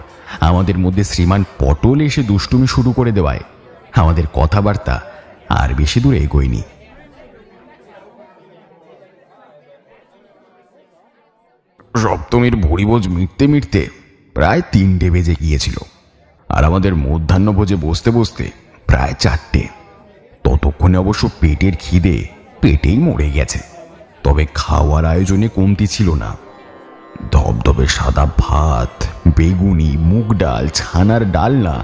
আমাদের মধ্যে শ্রীমান পটল এসে দুষ্টুমি শুরু করে দেওয়ায় আমাদের কথাবার্তা আর বেশি দূরে এগোয়নি। সপ্তমীর ভুরিভোজ মিটতে মিটতে প্রায় 3টে বেজে গিয়েছিল, আর আমাদের মধ্যাহ্নভোজে বসতে বসতে প্রায় 4টে। ততক্ষণে অবশ্য পেটের খিদে পেটেই মরে গেছে, তবে খাওয়ার আয়োজনে কমতি ছিল না। ধবধবে সাদা ভাত, বেগুনি, মুগ ডাল, ছানার ডালনা,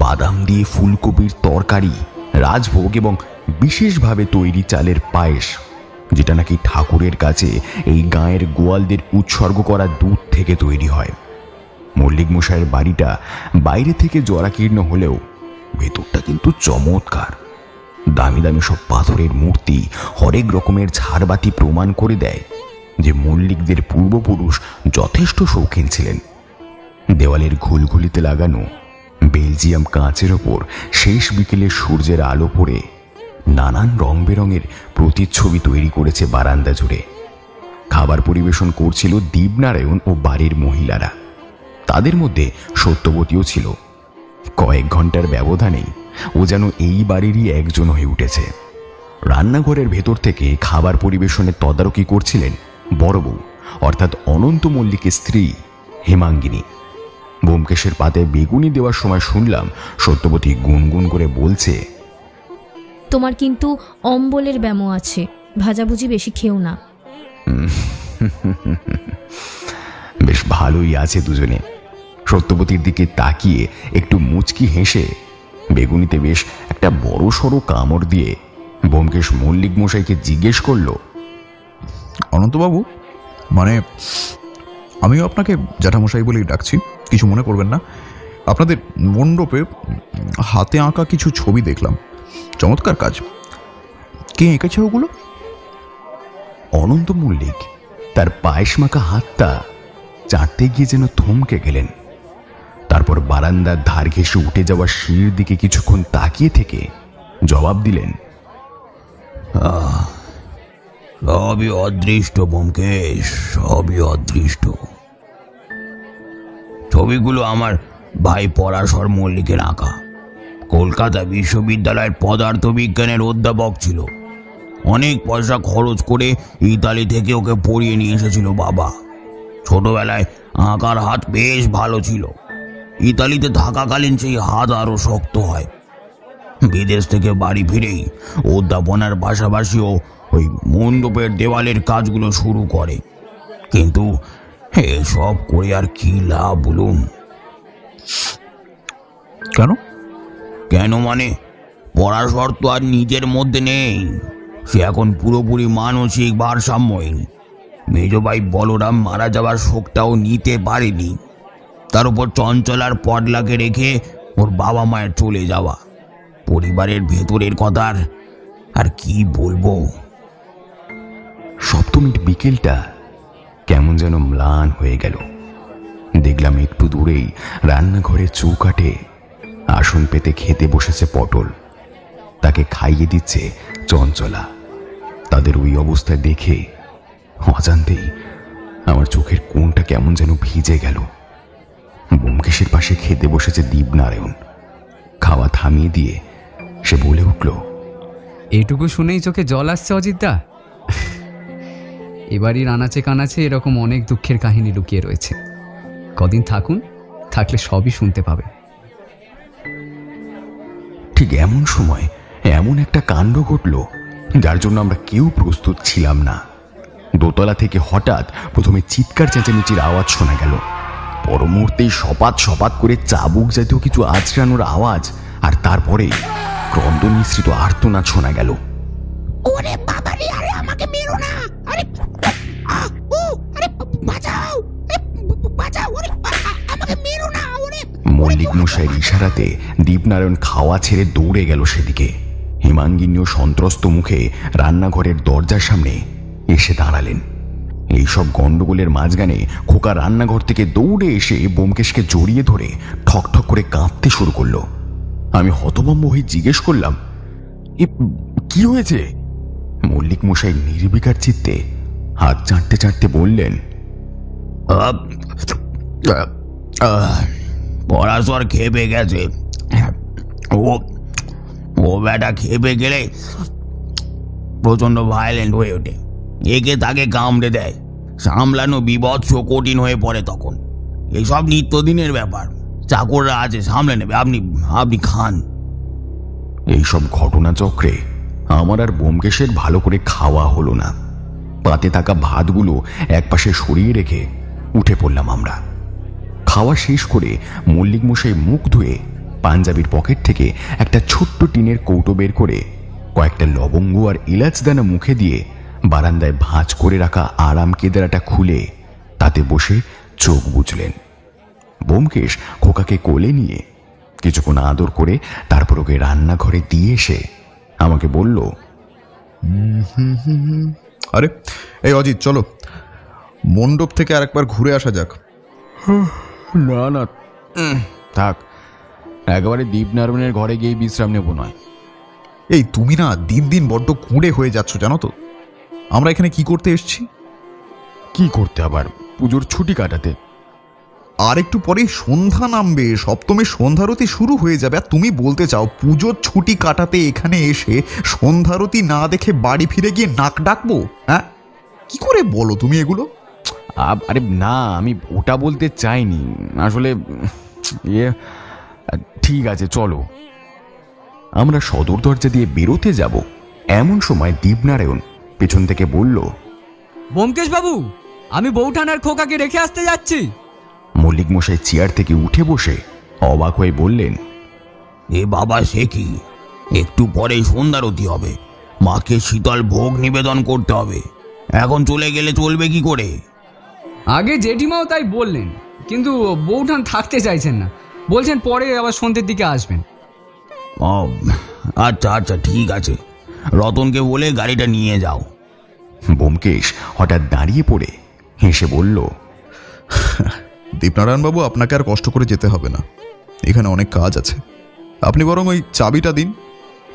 বাদাম দিয়ে ফুলকপির তরকারি, রাজভোগ এবং বিশেষভাবে তৈরি চালের পায়েস, যেটা নাকি ঠাকুরের কাছে এই গাঁয়ের গোয়ালদের উৎসর্গ করা দুধ থেকে তৈরি হয়। মল্লিক মশাইয়ের বাড়িটা বাইরে থেকে জরাকীর্ণ হলেও ভেতরটা কিন্তু চমৎকার। দামি দামি সব পাথরের মূর্তি, হরেক রকমের ঝাড়বাতি প্রমাণ করে দেয় যে মল্লিকদের পূর্বপুরুষ যথেষ্ট শৌখিন ছিলেন। দেওয়ালের ঘুলঘুলিতে লাগানো বেলজিয়াম কাঁচের ওপর শেষ বিকেলে সূর্যের আলো পড়ে নানান রং বেরঙের প্রতিচ্ছবি তৈরি করেছে বারান্দা জুড়ে। খাবার পরিবেশন করছিল দীপনারায়ণ ও বাড়ির মহিলারা। তাদের মধ্যে সত্যবতীও ছিল। কয়েক ঘন্টার ব্যবধানেই ও যেন এই বাড়িরই একজন হয়ে উঠেছে। রান্নাঘরের ভেতর থেকে খাবার পরিবেশনের তদারকি করছিলেন বড় বউ, অর্থাৎ অনন্ত মল্লিকের স্ত্রী হেমাঙ্গিনী। ব্যোমকেশের পাতে বেগুনি দেওয়ার সময় শুনলাম সত্যবতী গুনগুন করে বলছে, তোমার কিন্তু অম্বলের ব্যামো আছে, ভাজাভুজি বেশি খেও না। বেশ ভালোই আছে দুজনে। সত্যবতীর দিকে তাকিয়ে একটু মুচকি হেসে বেগুনিতে বেশ একটা বড় সড়ো কামড় দিয়ে ব্যোমকেশ মল্লিক মশাইকে জিজ্ঞেস করল, অনন্তবাবু, মানে আমিও আপনাকে জ্যাঠামশাই বলেই ডাকছি, কিছু মনে করবেন না। আপনাদের মণ্ডপে হাতে আঁকা কিছু ছবি দেখলাম, চমৎকার কাজ। কে এঁকেছে ওগুলো? অনন্ত মল্লিক তার পায়েস মাখা হাতটা চাটতে গিয়ে যেন থমকে গেলেন। তারপর বারান্দার ধার ঘেঁষে উঠে যাওয়া সিঁড়ির দিকে কিছুক্ষণ তাকিয়ে থেকে জবাব দিলেন, সবই অদৃষ্ট ব্যোমকেশ, সবই অদৃষ্ট। ছবিগুলো আমার ভাই পরাশর মল্লিকের আঁকা। কলকাতা বিশ্ববিদ্যালয়ের পদার্থবিজ্ঞানের অধ্যাপক ছিল। অনেক পয়সা খরচ করে ইতালি থেকে ওকে পড়িয়ে নিয়ে এসেছিল বাবা। ছোটবেলায় আঁকার হাত বেশ ভালো ছিল। ইতালিতে থাকাকালীন সেই হাত আরো শক্ত হয়। বিদেশ থেকে বাড়ি ফিরেই অধ্যাপনার পাশাপাশিও ওই মণ্ডপের দেওয়ালের কাজগুলো শুরু করে। কিন্তু এসব করে আর কি লাভ বলুন? কেন? কেন মানে, পরাশর তো আর নিজের মধ্যে নেই। সে এখন পুরোপুরি মানসিক ভারসাম্যহীন। মেজ ভাই বলরাম মারা যাওয়ার শোকটাও নিতে পারেনি। তার উপর চঞ্চলার পডলাকে রেখে ওর বাবা মায়ের চলে যাওয়া। পরিবারের ভেতরের কথা আর কি বলবো। সপ্তমীর বিকেলটা কেমন যেন ম্লান হয়ে গেল। দেখলাম একটু দূরেই রান্নাঘরের চৌকাঠে আসন পেতে খেতে বসেছে পটল। তাকে খাইয়ে দিচ্ছে চঞ্চলা। তাদের ওই অবস্থায় দেখে অজান্তেই আমার চোখের কোণটা কেমন যেন ভিজে গেল। ব্যোমকেশের পাশে খেতে বসেছে দীপনারায়ণ। খাওয়া থামিয়ে দিয়ে সে বলে উঠল, এটুকু শুনেই চোখে জল আসছে অজিতদা। এবারই আনাচে কানাচে এরকম অনেক দুঃখের কাহিনী লুকিয়ে রয়েছে। কদিন থাকুন, থাকলে সবই শুনতে পাবে। ঠিক এমন সময় এমন একটা কাণ্ড ঘটল যার জন্য আমরা কেউ প্রস্তুত ছিলাম না। দোতলা থেকে হঠাৎ প্রথমে চিৎকার চেঁচামেচির আওয়াজ শোনা গেল। পর মুহূর্তেই সপাত সপাত করে চাবুক জাতীয় কিছু আঁচড়ানোর আওয়াজ, আর তারপরে ক্রন্দন মিশ্রিত আর্তনাদ শোনা গেল। ওরে বাবারে, আরে আমাকে মেরো না, আরে আরে বাঁচাও, বাঁচাও, ওরে আমাকে মেরো না, ওরে। মল্লিক মশাইয়ের ইশারাতে দীপনারায়ণ খাওয়া ছেড়ে দৌড়ে গেল সেদিকে। হেমাঙ্গিনীও সন্ত্রস্ত মুখে রান্নাঘরের দরজার সামনে এসে দাঁড়ালেন। এইসব গন্ডগোলের মাঝখানে খোকা রান্নাঘর থেকে দৌড়ে এসে ব্যোমকেশকে জড়িয়ে ধরে ঠক ঠক করে কাঁপতে শুরু করলো। আমি হতভম্ব হয়ে জিজ্ঞেস করলাম, কি হয়েছে? মল্লিক মশাই নির্বিকার চিত্তে হাত চাটতে চাটতে বললেন, পরাশর খেপে গেছে। ও ও বেটা খেপে গেলে প্রচন্ড ভায়োলেন্ট হয়ে ওঠে, একে তাকে কামড়ে দেয়, সামলানো বিভৎস কঠিন হয়ে পড়ে। তখন এইসব নিত্যদিনের ব্যাপার, চাকররা আছে সামলে নেবে, আপনি আপনি খান। এইসব ঘটনাচক্রে আমার আর ব্যোমকেশের ভালো করে খাওয়া হলো না। পাতে থাকা ভাতগুলো একপাশে সরিয়ে রেখে উঠে পড়লাম আমরা। খাওয়া শেষ করে মল্লিক মশাই মুখ ধুয়ে পাঞ্জাবির পকেট থেকে একটা ছোট্ট টিনের কৌটো বের করে কয়েকটা লবঙ্গ আর এলাচ দানা মুখে দিয়ে বারান্দায় ভাঁজ করে রাখা আরাম কেদারাটা খুলে তাতে বসে চোখ বুঝলেন। ব্যোমকেশ খোকাকে কোলে নিয়ে কিছুক্ষণ আদর করে তারপর ওকে রান্নাঘরে দিয়ে এসে আমাকে বলল, আরে এই অজিত, চলো মণ্ডপ থেকে আরেকবার ঘুরে আসা যাক। না না থাক, একেবারে দীপনারায়ণের ঘরে গিয়ে বিশ্রাম নেব নয়। এই তুমি না দিন দিন বড্ড কুঁড়ে হয়ে যাচ্ছ, জানো তো? আমরা এখানে কি করতে এসেছি? কি করতে আবার? পুজোর ছুটি কাটাতে। আর একটু পরেই সন্ধ্যা নামবে, সপ্তমীর সন্ধ্যারতি শুরু হয়ে যাবে, আর তুমি বলতে চাও পুজোর ছুটি কাটাতে এখানে এসে সন্ধ্যারতি না দেখে বাড়ি ফিরে গিয়ে নাক ডাকবো? হ্যাঁ, কি করে বলো তুমি এগুলো? আরে না, আমি ওটা বলতে চাইনি আসলে। ঠিক আছে চলো। আমরা সদর দরজা দিয়ে বেরোতে যাব এমন সময় দীপনারায়ণ পেছন থেকে বলল, ব্যোমকেশ বাবু, আমি বৌঠানার খোকাকে রেখে আসতে যাচ্ছি। মল্লিক মশাই চেয়ার থেকে উঠে বসে অবাক হয়ে বললেন, এ বাবা, সে কি? একটু পরেই সন্ধ্যারতি হবে, মাকে শীতল ভোগ নিবেদন করতে হবে, এখন চলে গেলে চলবে কি করে? আগে জেঠিমাও তাই বললেন, কিন্তু বৌঠান থাকতে চাইছেন না, বলছেন পরে আবার সন্ধ্যের দিকে আসবেন। ও আচ্ছা আচ্ছা, ঠিক আছে, রতনকে বলে গাড়িটা নিয়ে যাও। ব্যোমকেশ হঠাৎ দাঁড়িয়ে পড়ে হেসে বলল, দীপনারায়ণবাবু, আপনাকে আর কষ্ট করে যেতে হবে না, এখানে অনেক কাজ আছে। আপনি বরং ওই চাবিটা দিন,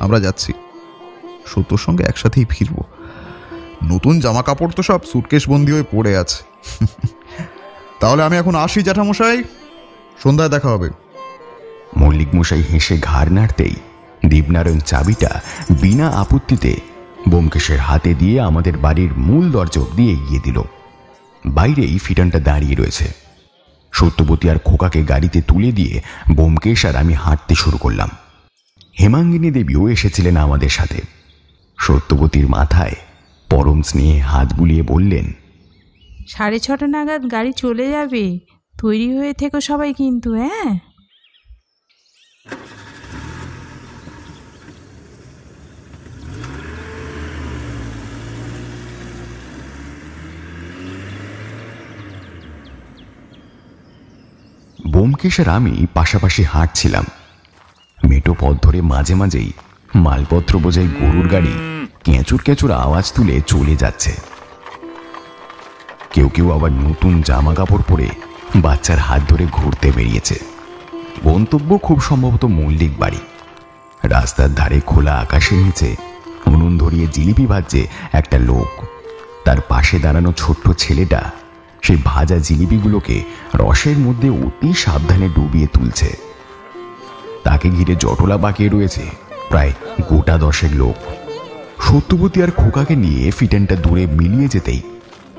আমরা যাচ্ছি। সত্যর সঙ্গে একসাথেই ফিরব। নতুন জামা কাপড় তো সব সুটকেশ বন্দি হয়ে পড়ে আছে। তাহলে আমি এখন আসি জ্যাঠামশাই, সন্ধ্যায় দেখা হবে। মল্লিক মশাই হেসে ঘাড় নাড়তেই দীপনারায়ণ চাবিটা বিনা আপত্তিতে ব্যোমকেশের হাতে দিয়ে আমাদের বাড়ির মূল দরজা অব্দি এগিয়ে দিল। বাইরেই ফিটানটা দাঁড়িয়ে রয়েছে। সত্যবতী আর খোকাকে গাড়িতে তুলে দিয়ে ব্যোমকেশ আর আমি হাঁটতে শুরু করলাম। হেমাঙ্গিনী দেবীও এসেছিলেন আমাদের সাথে। সত্যবতীর মাথায় পরম স্নেহে হাত বুলিয়ে বললেন, 6:30 নাগাদ গাড়ি চলে যাবে, তৈরি হয়ে থেকো সবাই কিন্তু। হ্যাঁ, ব্যোমকেশ আর আমি পাশাপাশি হাঁটছিলাম। মেটো পথ ধরে মাঝে মাঝেই মালপত্র বোঝাই গরুর গাড়ি কেঁচুর কেঁচুর আওয়াজ তুলে চলে যাচ্ছে। কেউ কেউ আবার নতুন জামা কাপড় পরে বাচ্চার হাত ধরে ঘুরতে বেরিয়েছে। গন্তব্য খুব সম্ভবত মল্লিক বাড়ি। রাস্তার ধারে খোলা আকাশের নিচে উনুন ধরিয়ে জিলিপি ভাজছে একটা লোক। তার পাশে দাঁড়ানো ছোট্ট ছেলেটা সেই ভাজা জিলিপিগুলোকে রসের মধ্যে অতি সাবধানে ডুবিয়ে তুলছে। তাকে ঘিরে জটলা বাঁকিয়ে রয়েছে প্রায় গোটা 10 লোক। সত্যবতী আর খোকাকে নিয়ে ফিটেনটা দূরে মিলিয়ে যেতেই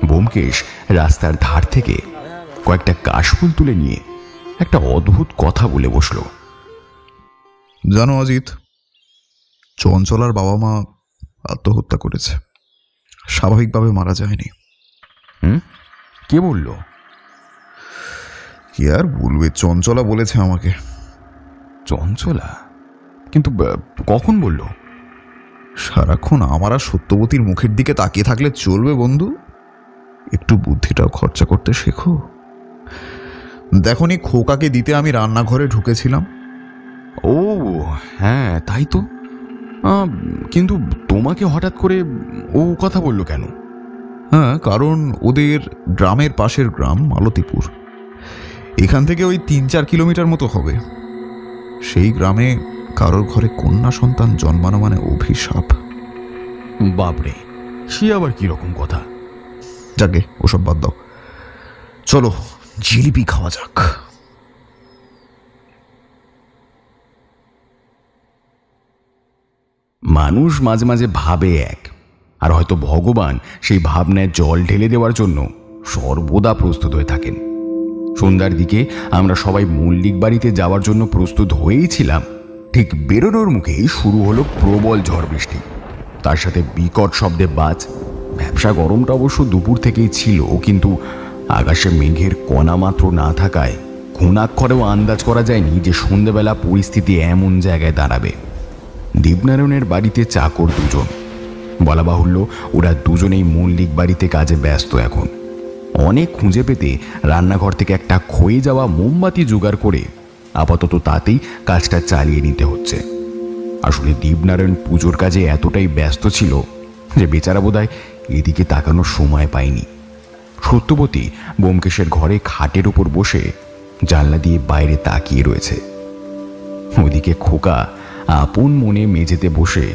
ব্যোমকেশ রাস্তার ধার থেকে কয়েকটা কাশফুল তুলে নিয়ে একটা অদ্ভুত কথা বলে বসল। জানো অজিত, চঞ্চলার বাবা মা আত্মহত্যা করেছে, স্বাভাবিকভাবে মারা যায়নি। কে বলল? কি আর বলবে, চঞ্চলা বলেছে আমাকে। চঞ্চলা? কিন্তু কখন বলল? সারাক্ষণ আমার আর সত্যবতীর মুখের দিকে তাকিয়ে থাকলে চলবে বন্ধু? একটু বুদ্ধিটাও খরচা করতে শেখো। দেখনি, খোকাকে দিতে আমি রান্নাঘরে ঢুকেছিলাম। ও হ্যাঁ, তাই তো। কিন্তু তোমাকে হঠাৎ করে ও কথা বললো কেন? হ্যাঁ, কারণ ওদের গ্রামের পাশের গ্রাম মালতীপুর, এখান থেকে ওই 3-4 কিলোমিটার মতো হবে। সেই গ্রামে কারোর ঘরে কন্যা সন্তান জন্মানো মানে অভিশাপ। বাপরে, সে আবার কিরকম কথা? যাকে ওসব বাদ দাও, চলো জিলিপি খাওয়া যাক। মানুষ মাঝে মাঝে ভাবে এক, আর হয়তো ভগবান সেই ভাবনায় জল ঢেলে দেওয়ার জন্য সর্বদা প্রস্তুত হয়ে থাকেন। সন্ধ্যার দিকে আমরা সবাই মল্লিক বাড়িতে যাওয়ার জন্য প্রস্তুত হয়েই ছিলাম। ঠিক বেরোনোর মুখেই শুরু হলো প্রবল ঝড় বৃষ্টি, তার সাথে বিকট শব্দে বাজ। ব্যবসা গরমটা অবশ্য দুপুর থেকেই ছিল, কিন্তু আকাশে মেঘের কণা মাত্র না থাকায় ঘুণাক্ষরেও আন্দাজ করা যায়নি যে সন্ধ্যাবেলা পরিস্থিতি এমন জায়গায় দাঁড়াবে। দীপনারায়ণের বাড়িতে চাকর দুজন, বলা বাহুল্য ওরা দুজনেই মল্লিক বাড়িতে কাজে ব্যস্ত। এখন অনেক খুঁজে পেতে রান্নাঘর থেকে একটা ক্ষয়ে যাওয়া মোমবাতি জোগাড় করে আপাতত তাতেই কাজটা চালিয়ে নিতে হচ্ছে। আসলে দীপনারায়ণ পুজোর কাজে এতটাই ব্যস্ত ছিল যে বেচারা বোধহয় এদিকে তাকানোর সময় পায়নি। সত্যবতী ব্যোমকেশের ঘরে খাটের উপর বসে জানলা দিয়ে বাইরে তাকিয়ে রয়েছে। ওদিকে খোকা আপন মনে মেঝেতে বসে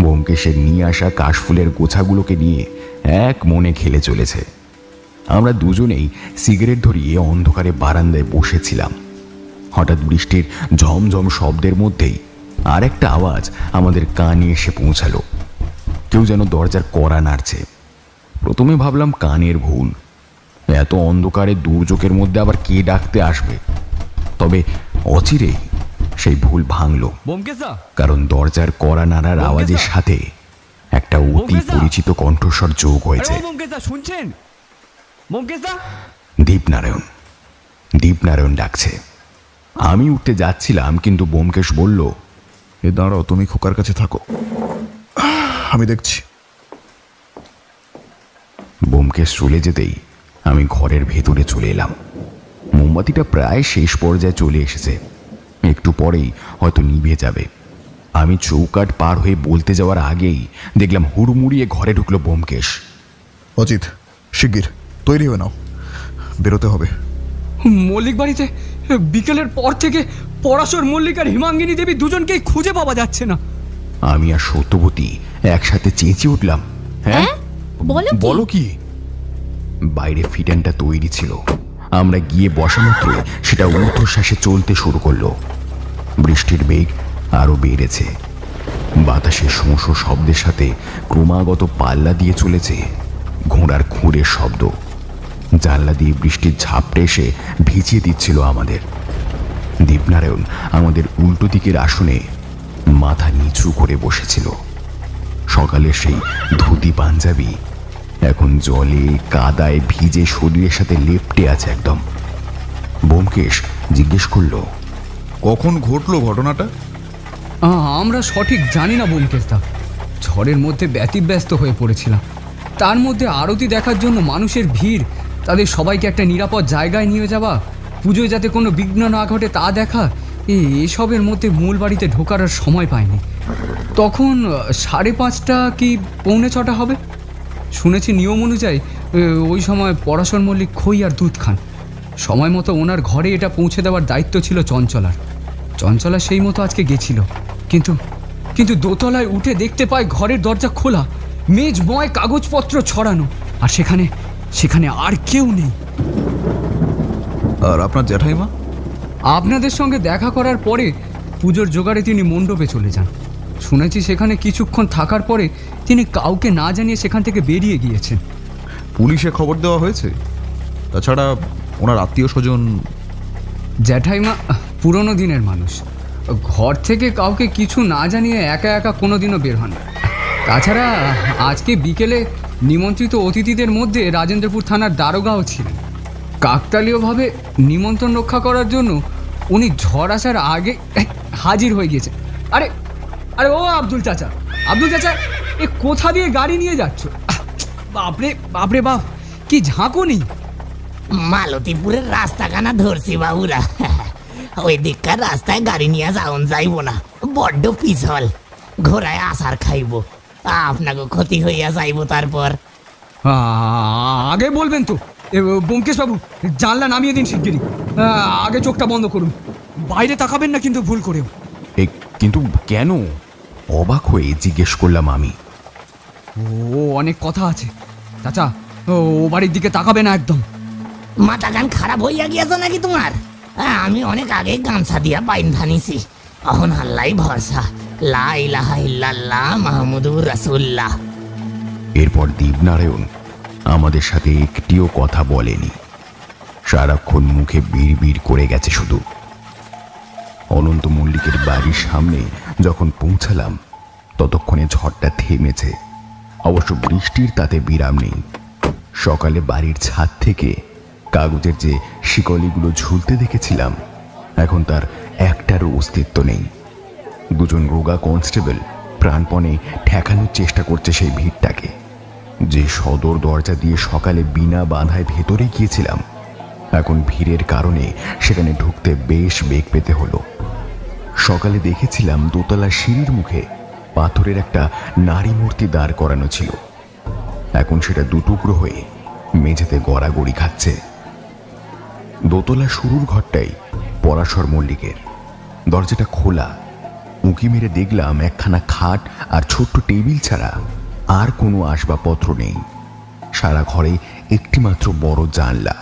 ব্যোমকেশের নিয়ে আসা কাশফুলের গোছাগুলোকে নিয়ে এক মনে খেলে চলেছে। আমরা দুজনেই সিগারেট ধরিয়ে অন্ধকারে বারান্দায় বসেছিলাম। হঠাৎ বৃষ্টির ঝমঝম শব্দের মধ্যেই আর একটা আওয়াজ আমাদের কানে এসে পৌঁছালো। কেউ যেন দরজার কড়া নাড়ছে। প্রথমে ভাবলাম কানের ভুল, এত অন্ধকারে দুর্যোগের মধ্যে আবার কে ডাকতে আসবে। তবে অচিরেই সেই ভুল ভাঙল, কারণ দরজার কড়া নাড়ার আওয়াজের সাথে একটা অতি পরিচিত কণ্ঠস্বর যোগ হয়েছে। দীপনারায়ণ, দীপনারায়ণ ডাকছে। আমি উঠতে যাচ্ছিলাম, কিন্তু ব্যোমকেশ বলল, এ দাঁড়াও, তুমি খোকার কাছে থাকো, আমি দেখছি। ব্যোমকেশ চলে যেতেই আমি ঘরের ভেতরে চলে এলাম। মোমবাতিটা প্রায় শেষ পর্যায়ে চলে এসেছে, একটু পরেই হয়তো নিভে যাবে। আমি চৌকাঠ পার হয়ে বলতে যাওয়ার আগেই দেখলাম হুড়মুড়িয়ে ঘরে ঢুকলো ব্যোমকেশ। অজিত, শিগগির তৈরি হয়ে নাও, বেরোতে হবে। মল্লিক বাড়িতে বিকেলের পর থেকে পরাশর মল্লিক আর হিমাঙ্গিনী দেবী দুজনকেই খুঁজে পাওয়া যাচ্ছে না। আমি আর সত্যবতী একসাথে চেঁচিয়ে উঠলাম, হ্যাঁ বলো কি? বাইরে ফিটানটা তৈরি ছিল, আমরা গিয়ে বসা মাত্রই সেটা ঊর্ধ্বশ্বাসে চলতে শুরু করলো। বৃষ্টির বেগ আরো বেড়েছে, বাতাসের শোঁ শোঁ শব্দের সাথে ক্রমাগত পাল্লা দিয়ে চলেছে ঘোড়ার খুঁড়ের শব্দ। জানলা দিয়ে বৃষ্টির ঝাপটে এসে ভিজিয়ে দিচ্ছিল আমাদের। দীপনারায়ণ আমাদের উল্টো দিকের আসনে মাথা নিচু করে বসেছিল। সকালের সেই ধুতি পাঞ্জাবি এখন জলে কাদায় ভিজে শরীরের সাথে লেপ্টে আছে একদম। ব্যোমকেশ জিজ্ঞেস করলো, কখন ঘটলো ঘটনাটা? আমরা সঠিক জানি না ব্যোমকেশদা। ঝড়ের মধ্যে ব্যতিব্যস্ত হয়ে পড়েছিলাম। তার মধ্যে আরতি দেখার জন্য মানুষের ভিড়, তাদের সবাইকে একটা নিরাপদ জায়গায় নিয়ে যাওয়া, পুজোয় যাতে কোনো বিঘ্ন না ঘটে তা দেখা, এসবের মধ্যে মূল বাড়িতে ঢোকার আর সময় পায়নি। তখন 5:30 কি 6:45 হবে। শুনেছি নিয়ম অনুযায়ী ওই সময় পরাশর মল্লিক খই আর দুধ খান। সময় মতো ওনার ঘরে এটা পৌঁছে দেওয়ার দায়িত্ব ছিল চঞ্চলার। চঞ্চলা সেই মতো আজকে গেছিল, কিন্তু দোতলায় উঠে দেখতে পায় ঘরের দরজা খোলা, মেজময় কাগজপত্র ছড়ানো, আর সেখানে আর কেউ নেই। আর আপনার জ্যাঠাইমা? আপনাদের সঙ্গে দেখা করার পরে পুজোর জোগাড়ে তিনি মণ্ডপে চলে যান। শুনেছি সেখানে কিছুক্ষণ থাকার পরে তিনি কাউকে না জানিয়ে সেখান থেকে বেরিয়ে গিয়েছেন। পুলিশে খবর দেওয়া হয়েছে? তাছাড়া ওনার আত্মীয় স্বজন? জ্যাঠাইমা পুরনো দিনের মানুষ, ঘর থেকে কাউকে কিছু না জানিয়ে একা একা কোনোদিনও বের হন। তাছাড়া আজকে বিকেলে নিমন্ত্রিত অতিথিদের মধ্যে রাজেন্দ্রপুর থানার দারোগাও ছিলেন। কাকতালীয়ভাবে নিমন্ত্রণ রক্ষা করার জন্য উনি ঝড় আসার আগে হাজির হয়ে গিয়েছেন। আরে ও আব্দুল চাচা, এ কোথা দিয়ে গাড়ি নিয়ে যাচ্ছ? বাপরে বাপ, কি ঝাঁকুনি! মালতীপুরের রাস্তাখানা ধরছি বাবুরা। ওই দিককার রাস্তায় গাড়ি নিয়ে যাওন যাইব না, বড্ড পিছল, ঘোড়ায় আসার খাইব, আপনাকে ক্ষতি হইয়া যাইব। তারপর আগে বলবেন তো ব্যোমকেশ বাবু, জানলা নামিয়ে দিন শিগগিরই। আগে চোখটা বন্ধ করুন, বাইরে তাকাবেন না কিন্তু ভুল করেও। কিন্তু কেন? অবাক হয়ে জিজ্ঞেস করলাম আমি। ও অনেক কথা আছে চাচা, ও বাড়ির দিকে তাকাবে না একদম। মাথা গান খারাপ হইয়া গিয়েছে নাকি তোমার? আমি অনেক আগে গামছা দিয়া বাইন ধানিছি, এখন আল্লাহ ভরসা, লা ইলাহা ইল্লাল্লাহ মুহাম্মাদুর রাসূলুল্লাহ। এরপর দীপনারায়ণ আমাদের সাথে একটিও কথা বলেনি, সারাক্ষণ মুখে বিড় করে গেছে শুধু। অনন্ত মল্লিকের বাড়ির সামনে যখন পৌঁছালাম ততক্ষণে ঝড়টা থেমেছে, অবশ্য বৃষ্টির তাতে বিরাম নেই। সকালে বাড়ির ছাদ থেকে কাগজের যে শিকলিগুলো ঝুলতে দেখেছিলাম এখন তার একটারও অস্তিত্ব নেই। দুজন রোগা কনস্টেবল প্রাণপণে ঠেকানোর চেষ্টা করছে সেই ভিড়টাকে। যে সদর দরজা দিয়ে সকালে বিনা বাধায় ভেতরে গিয়েছিলাম, এখন ভিড়ের কারণে সেখানে ঢুকতে বেশ বেগ পেতে হলো। সকালে দেখেছিলাম দোতলা সিঁড়ির মুখে পাথরের একটা নারী মূর্তি দাঁড় করানো ছিল, এখন সেটা দুটুকরো হয়ে মেঝেতে গড়াগড়ি খাচ্ছে। দোতলা শুরুর ঘরটাই পরাশর মল্লিকের। দরজাটা খোলা, উঁকি মেরে দেখলাম একখানা খাট আর ছোট্ট টেবিল ছাড়া আর কোনো আসবাবপত্র নেই। সারা ঘরে একটি মাত্র বড় জানলা,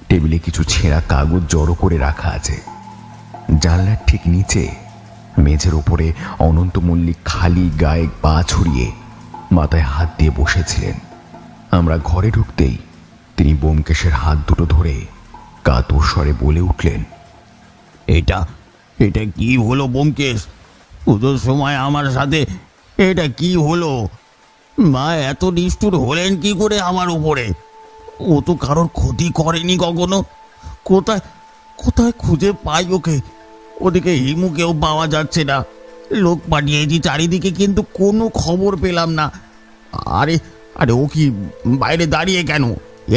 টেবিলে কিছু ছেঁড়া কাগজ জড়ো করে রাখা আছে। জানলার ঠিক নিচে মেঝের ওপরে অনন্ত মল্লিক খালি গায়ে পা ছড়িয়ে মাথায় হাত দিয়ে বসেছিলেন। আমরা ঘরে ঢুকতেই তিনি ব্যোমকেশের হাত দুটো ধরে কাতর স্বরে বলে উঠলেন, এটা এটা কি হলো ব্যোমকেশ? পুজোর সময় আমার সাথে এটা কি হলো? মা এত নিষ্ঠুর হলেন কি করে আমার উপরে? ও তো কারোর ক্ষতি করেনি কখনো। কোথায় কোথায় খুঁজে পাই ওকে? ওদিকে হিমুকেও পাওয়া যাচ্ছে না, লোক পাঠিয়েছি চারিদিকে কিন্তু কোনো খবর পেলাম না। আরে আরে ও কি বাইরে দাঁড়িয়ে কেন?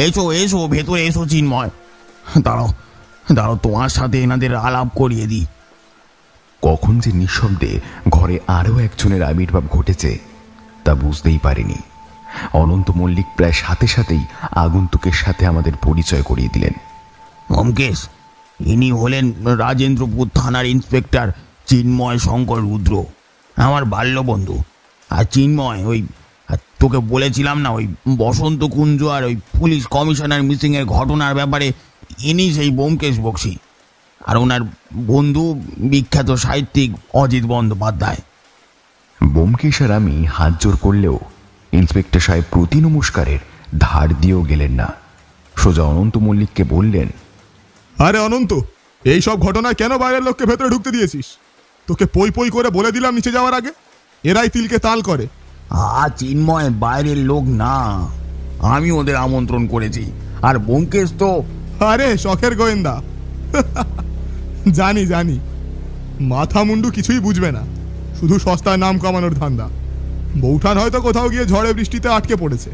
এসো এসো, ভেতরে এসো চিন্ময়। দাঁড়াও দাঁড়াও, তোমার সাথে এনাদের আলাপ করিয়ে দিই। কখন যে নিঃশব্দে ঘরে আরও একজনের আবির্ভাব ঘটেছে তা বুঝতেই পারিনি। অনন্ত মল্লিক প্রায় সাথে সাথেই আগন্তুকের সাথে আমাদের পরিচয় করিয়ে দিলেন। ব্যোমকেশ, ইনি হলেন রাজেন্দ্রপুর থানার ইন্সপেক্টর চিন্ময় শঙ্কর রুদ্র, আমার বাল্যবন্ধু। আর চিন্ময়, ওই তোকে বলেছিলাম না ওই বসন্ত কুঞ্জ আর ওই পুলিশ কমিশনার মিসিংয়ের ঘটনার ব্যাপারে, ইনি সেই ব্যোমকেশ বক্সী। আর ওনার বন্ধু বিখ্যাত সাহিত্যিক অজিত বন্দ্যোপাধ্যায়। ব্যোমকেশ আর আমি হাত জোর করলেও ইন্সপেক্টর সাহেব প্রতি নমস্কারের ধার দিয়েও গেলেন না। সোজা অনন্ত মল্লিককে বললেন, আরে অনন্ত, এই সব ঘটনায় কেন বাইরের লোককে ভেতরে ঢুকতে দিয়েছিস? তোকে পই পই করে বলে দিলাম নিচে যাওয়ার আগে, এরাই তিলকে তাল করে। চিন্ময় বাইরের লোক না, আমি ওদের আমন্ত্রণ করেছি। আর ব্যোমকেশ তো আরে শখের গোয়েন্দা। জানি জানি, মাথা মুন্ডু কিছুই বুঝবে না, শুধু সস্তায় নাম কামানোর ধান্দা। বৌঠান হয়তো কোথাও গিয়ে ঝড়ে বৃষ্টিতে আটকে পড়েছে,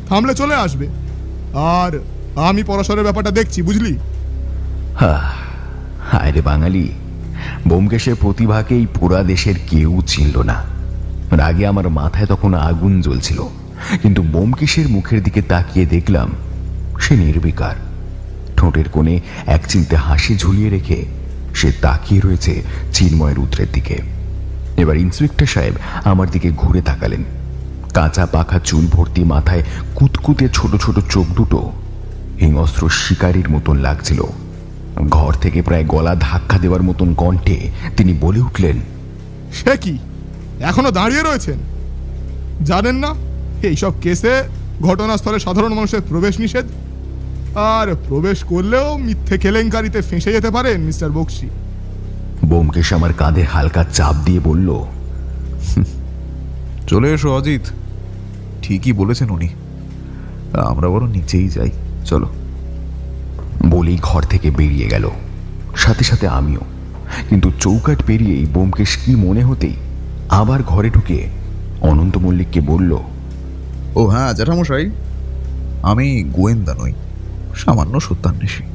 থামলে চলে আসবে। আর আমি পরস্পরের ব্যাপারটা দেখছি, বুঝলি? হায় রে বাঙালি, ব্যোমকেশের প্রতিভাকেই পুরা দেশের কেউ চিনল না। রাগে আমার মাথায় তখন আগুন জ্বলছিল, কিন্তু ব্যোমকেশের মুখের দিকে তাকিয়ে দেখলাম সে নির্বিকার। ঠোঁটের কোণে এক চিলতে হাসি ঝুলিয়ে রেখে সে তাকিয়ে রয়েছে চিন্ময় রুদ্রের দিকে। এবার ইন্সপেক্টর সাহেব আমার দিকে ঘুরে তাকালেন। কাঁচা পাখা চুল ভর্তি, মাথায় কুতকুতে ছোট ছোট চোখ দুটো হিংস্র শিকারীর মতন লাগছিল। ঘর থেকে প্রায় গলা ধাক্কা দেওয়ার মতন কণ্ঠে তিনি বলে উঠলেন, সে কি, এখনো দাঁড়িয়ে রয়েছেন? জানেন না এইসব কেসে ঘটনাস্থলে সাধারণ মানুষের প্রবেশ নিষেধ? আর প্রবেশ করলেও মিথ্যে কেলেঙ্কারিতে ফেঁসে যেতে পারেন মিস্টার বক্সী। ব্যোমকেশ আমার কাঁধে হালকা চাপ দিয়ে বলল, চলে এসো অজিত, ঠিকই বলেছেন উনি। আমরা বরং নিচেই যাই, চলো। বলেই ঘর থেকে বেরিয়ে গেল, সাথে সাথে আমিও। কিন্তু চৌকাঠ পেরিয়েই ব্যোমকেশ কি মনে হতেই আবার ঘরে ঢুকে অনন্ত মল্লিককে বলল, ও হ্যাঁ জ্যাঠামশাই, আমি গোয়েন্দা নই, সামান্য সত্যান্বেষী।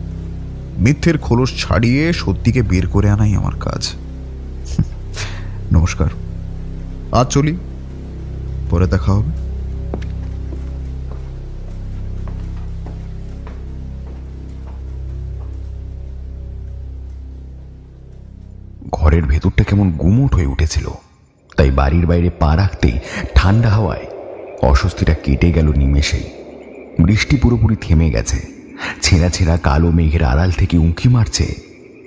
মিথ্যের খোলস ছাড়িয়ে সত্যিকে বের করে আনাই আমার কাজ। নমস্কার, আজ চলি, পরে দেখা হবে। ঘরের ভেতরটা কেমন গুমোট হয়ে উঠেছিল, তাই বাড়ির বাইরে পা রাখতেই ঠান্ডা হাওয়ায় অস্বস্তিটা কেটে গেল নিমেষেই। বৃষ্টি পুরোপুরি থেমে গেছে। ছেঁড়া ছেঁড়া কালো মেঘের আড়াল থেকে উঁকি মারছে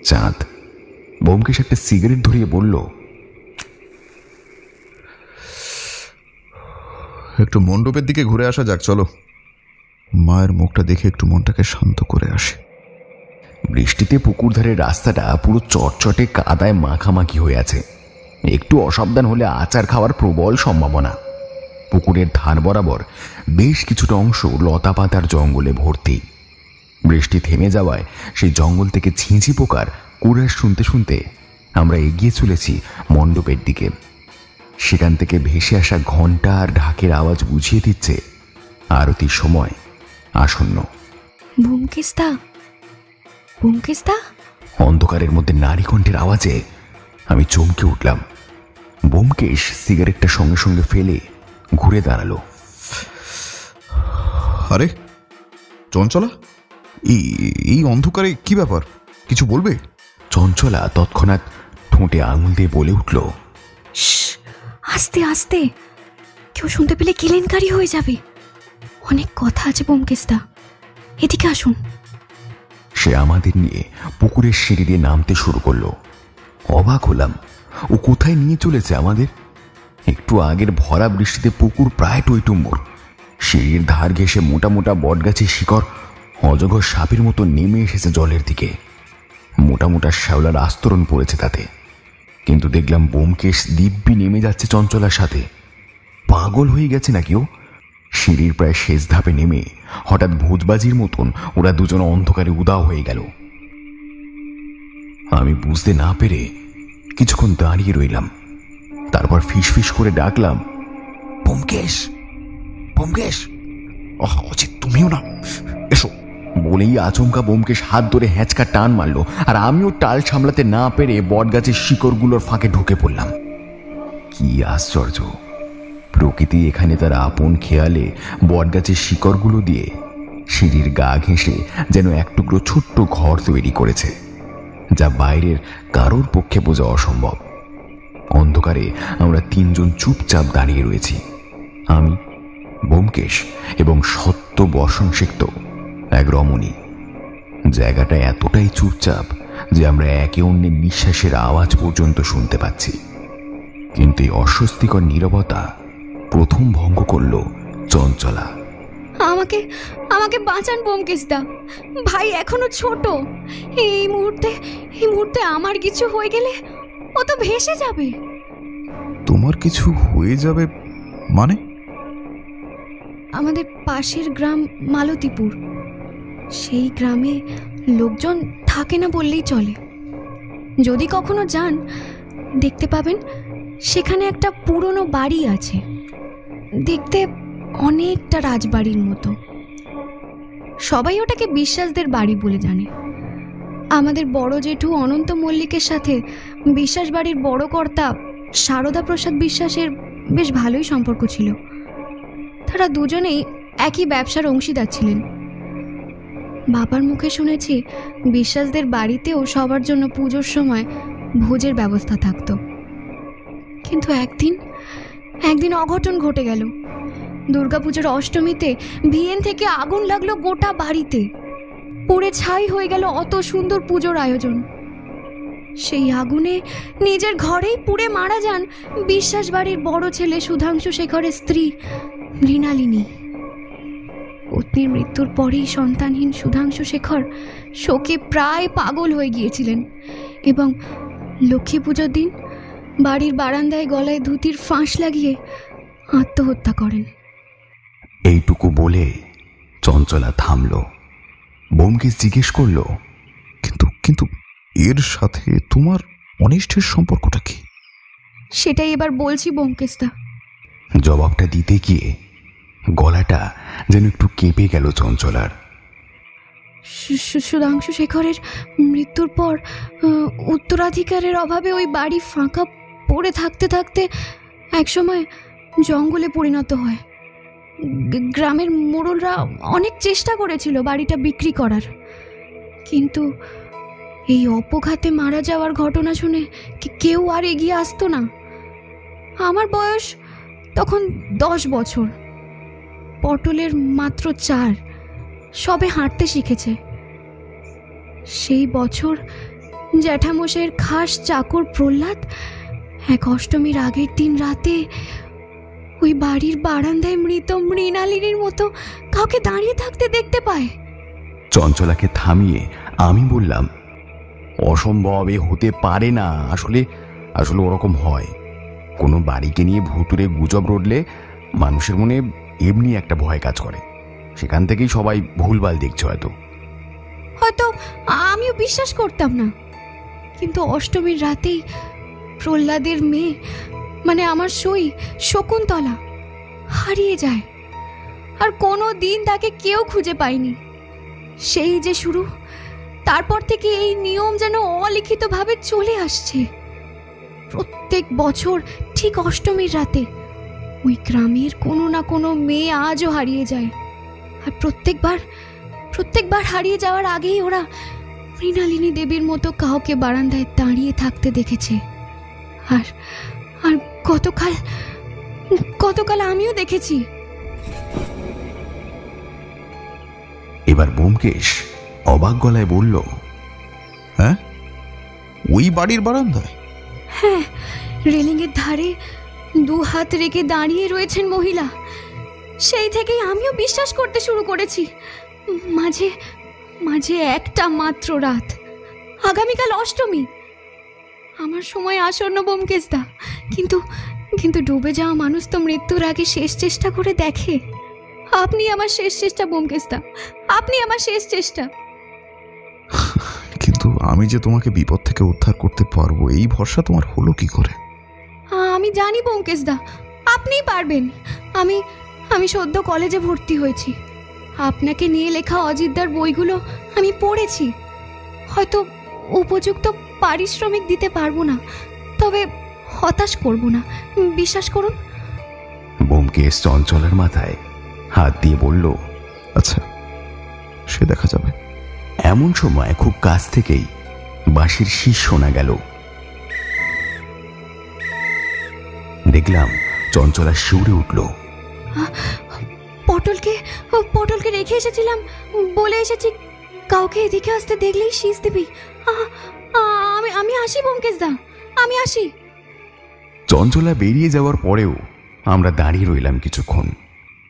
চাঁদ। ব্যোমকেশ একটা সিগারেট ধরিয়ে বলল, একটু মণ্ডপের দিকে ঘুরে আসা যাক, চলো। মায়ের মুখটা দেখে একটু মনটাকে শান্ত করে আসে। বৃষ্টিতে পুকুর ধারের রাস্তাটা পুরো চটচটে কাদায় মাখামাখি হয়ে আছে। একটু অসাবধান হলে আচার খাওয়ার প্রবল সম্ভাবনা। পুকুরের ধার বরাবর বেশ কিছুটা অংশ লতা পাতার জঙ্গলে ভর্তি। বৃষ্টি থেমে যাওয়ায় সেই জঙ্গল থেকে ছিঁচি পোকার কুড়াস শুনতে শুনতে আমরা এগিয়ে চলেছি মণ্ডপের দিকে। সেখান থেকে ভেসে আসা ঘণ্টা আর ঢাকের আওয়াজ বুঝিয়ে দিচ্ছে আরতির সময় আসন্ন। অন্ধকারের মধ্যে নারী কণ্ঠের আওয়াজে আমি চমকে উঠলাম। ব্যোমকেশ সিগারেটটা সঙ্গে সঙ্গে ফেলে ঘুরে দাঁড়ালো। আরে চঞ্চলা, এই অন্ধকারে কি ব্যাপার, কিছু বলবে? চঞ্চলা তৎক্ষণাৎ ঠোঁটে আঙুল দিয়ে বলে উঠল, আস্তে আস্তে, কেউ শুনতে পেলে কেলেঙ্কারি হয়ে যাবে। অনেক কথা আছে ব্যোমকেশদা, এদিকে আসুন। সে আমাদের নিয়ে পুকুরের সিঁড়ি দিয়ে নামতে শুরু করলো। অবাক হলাম, ও কোথায় নিয়ে চলেছে আমাদের। একটু আগের ভরা বৃষ্টিতে পুকুর প্রায় টইটুম্বর। সিঁড়ির ধার ঘেঁষে মোটা মোটা বটগাছের শিকড় অজগর সাপের মতো নেমে এসেছে জলের দিকে। মোটা মোটা শ্যাওলার আস্তরণ পড়েছে তাতে। কিন্তু দেখলাম ব্যোমকেশ দিব্যি নেমে যাচ্ছে চঞ্চলার সাথে। পাগল হয়ে গেছে নাকি ও? সিঁড়ির প্রায় শেষ ধাপে নেমে হঠাৎ ভোজবাজির মতন ওরা দুজন অন্ধকারে উদাও হয়ে গেল। আমি বুঝতে না পেরে কিছুক্ষণ দাঁড়িয়ে রইলাম। তারপর ফিসফিস করে ডাকলাম, ব্যোমকেশ, ব্যোমকেশ। অজিত, তুমিও না, এসো। বলেই আচমকা ব্যোমকেশ হাত ধরে হ্যাঁচকা টান মারলো, আর আমিও টাল সামলাতে না পেরে বটগাছের শিকড়গুলোর ফাঁকে ঢুকে পড়লাম। কি আশ্চর্য! প্রকৃতি এখানে তার আপন খেয়ালে বটগাছের শিকড়গুলো দিয়ে সিঁড়ির গা ঘেঁষে যেন এক টুকরো ছোট্ট ঘর তৈরি করেছে, যা বাইরের কারোর পক্ষে বোঝা অসম্ভব। অন্ধকারে আমরা তিনজন চুপচাপ দাঁড়িয়ে রয়েছি, আমি, ব্যোমকেশ এবং সত্য বসনসিক্ত এক রমণী। জায়গাটা এতটাই চুপচাপ যে আমরা একে অন্যের নিঃশ্বাসের আওয়াজ পর্যন্ত শুনতে পাচ্ছি। কিন্তু এই অস্বস্তিকর নীরবতা প্রথম ভঙ্গ করল চঞ্চলা। আমাকে আমাকে বাঁচান ব্যোমকেশদা, ভাই এখনো ছোট। এই মুহূর্তে আমার কিছু হয়ে গেলে ও তো ভেসে যাবে। তোমার কিছু হয়ে যাবে মানে? আমাদের পাশের গ্রাম মালতীপুর, সেই গ্রামে লোকজন থাকে না বললেই চলে। যদি কখনো যান, দেখতে পাবেন সেখানে একটা পুরনো বাড়ি আছে, দেখতে অনেকটা রাজবাড়ির মতো। সবাই ওটাকে বিশ্বাসদের বাড়ি বলে জানে। আমাদের বড় জেঠু অনন্ত মল্লিকের সাথে বিশ্বাস বাড়ির বড় কর্তা সারদা প্রসাদ বিশ্বাসের বেশ ভালোই সম্পর্ক ছিল। তারা দুজনেই একই ব্যবসার অংশীদার ছিলেন। বাবার মুখে শুনেছি বিশ্বাসদের বাড়িতেও সবার জন্য পুজোর সময় ভোজের ব্যবস্থা থাকতো। কিন্তু একদিন অঘটন ঘটে গেল। দুর্গাপুজোর অষ্টমীতে ভিয়েন থেকে আগুন লাগলো গোটা বাড়িতে। পুড়ে ছাই হয়ে গেল অত সুন্দর পুজোর আয়োজন। সেই আগুনে নিজের ঘরেই পুড়ে মারা যান বিশ্বাস বাড়ির বড় ছেলে সুধাংশু শেখরের স্ত্রী মৃণালিনী। পত্নীর মৃত্যুর পরেই সন্তানহীন সুধাংশু শেখর শোকে প্রায় পাগল হয়ে গিয়েছিলেন এবং লক্ষ্মী পুজোর দিন বাড়ির বারান্দায় গলায় ধুতির ফাঁস লাগিয়ে আত্মহত্যা করেন। এইটুকু বলে চঞ্চলা থামল। ব্যোমকেশ জিজ্ঞেস করল, কিন্তু এর সাথে তোমার অনিষ্টের সম্পর্কটা কি? সেটাই এবার বলছি ব্যোমকেশদা। জবাবটা দিতে গিয়ে গলাটা যেন একটু কেঁপে গেল চঞ্চলার। সুধাংশু শেখরের মৃত্যুর পর উত্তরাধিকারের অভাবে ওই বাড়ি ফাঁকা পড়ে থাকতে থাকতে একসময় জঙ্গলে পরিণত হয়। গ্রামের মোড়লরা অনেক চেষ্টা করেছিল বাড়িটা বিক্রি করার, কিন্তু এই অপঘাতে মারা যাওয়ার ঘটনা শুনে কেউ আর এগিয়ে আসতো না। আমার বয়স তখন 10 বছর। পটলের মাত্র 4, সবে হাঁটতে শিখেছে। সেই বছর জ্যাঠামশাইয়ের খাস চাকর প্রহ্লাদ এক অষ্টমীর আগের দিন রাতে ওই বাড়ির বারান্দায় মৃত মৃণালিনীর মতো কাউকে দাঁড়িয়ে থাকতে দেখতে পায়। চঞ্চলাকে থামিয়ে আমি বললাম, অসম্ভব, এ হতে পারে না। আসলে আসলে ওরকম হয়। কোনো বাড়িকে নিয়ে ভুতুরে গুজব রটলে মানুষের মনে এমনি একটা ভয় কাজ করে। সেখান থেকেই সবাই ভুলভাল দেখছে। হয়তো আমিও বিশ্বাস করতাম না, কিন্তু অষ্টমীর রাতেই প্রহ্লাদের মেয়ে, মানে আমার সই শকুন্তলা, হারিয়ে যায়। আর কোনো দিন তাকে কেউ খুঁজে পায়নি। সেই যে শুরু, তারপর থেকে এই নিয়ম যেন অলিখিতভাবে চলে আসছে। প্রত্যেক বছর ঠিক অষ্টমীর রাতে ওই গ্রামের কোনো না কোনো মেয়ে আজও হারিয়ে যায়। আর প্রত্যেকবার হারিয়ে যাওয়ার আগেই ওরা মৃণালিনী দেবীর মতো কাউকে বারান্দায় দাঁড়িয়ে থাকতে দেখেছে। আর আর গতকাল আমিও দেখেছি। এবার ব্যোমকেশ অবাক গলায় বলল, হ্যাঁ, ওই বাড়ির বারান্দায়? হ্যাঁ, রেলিংয়ের ধারে 2 হাত রেখে দাঁড়িয়ে রয়েছেন মহিলা। সেই থেকেই আমিও বিশ্বাস করতে শুরু করেছি। মাঝে একটা মাত্র রাত, আগামীকাল অষ্টমী। আমার সময় আসন্ন ব্যোমকেশদা, কিন্তু ডুবে যাওয়া মানুষ তো মৃত্যুর আগে শেষ চেষ্টা করে দেখে। আপনি আমার শেষ চেষ্টা ব্যোমকেশদা, আপনি আমার শেষ চেষ্টা। কিন্তু আমি যে তোমাকে বিপদ থেকে উদ্ধার করতে পারবো, এই ভরসা তোমার হলো কি করে? আমি জানি ব্যোমকেশদা, আপনিই পারবেন। আমি সদ্য কলেজে ভর্তি হয়েছি। আপনাকে নিয়ে লেখা অজিতদার বইগুলো আমি পড়েছি। হয়তো উপযুক্ত পারিশ্রমিক দিতে পারবো না, তবে হতাশ করব না, বিশ্বাস করুন। ব্যোমকেশ চঞ্চলার মাথায় হাত দিয়ে বলল, আচ্ছা, সে দেখা যাবে। এমন সময় খুব কাছ থেকেই বাঁশির শীষ শোনা গেল। দেখলাম চঞ্চলা শিউরে উঠল। পটলকে রেখে এসেছিলাম, বলে এসেছি কাউকে এদিকে আসতে দেখলেই শীষ দিবি। আমি আসি ব্যোমকেশদা, আমি আসি। চঞ্চলা বেরিয়ে যাওয়ার পরেও আমরা দাঁড়িয়ে রইলাম কিছুক্ষণ।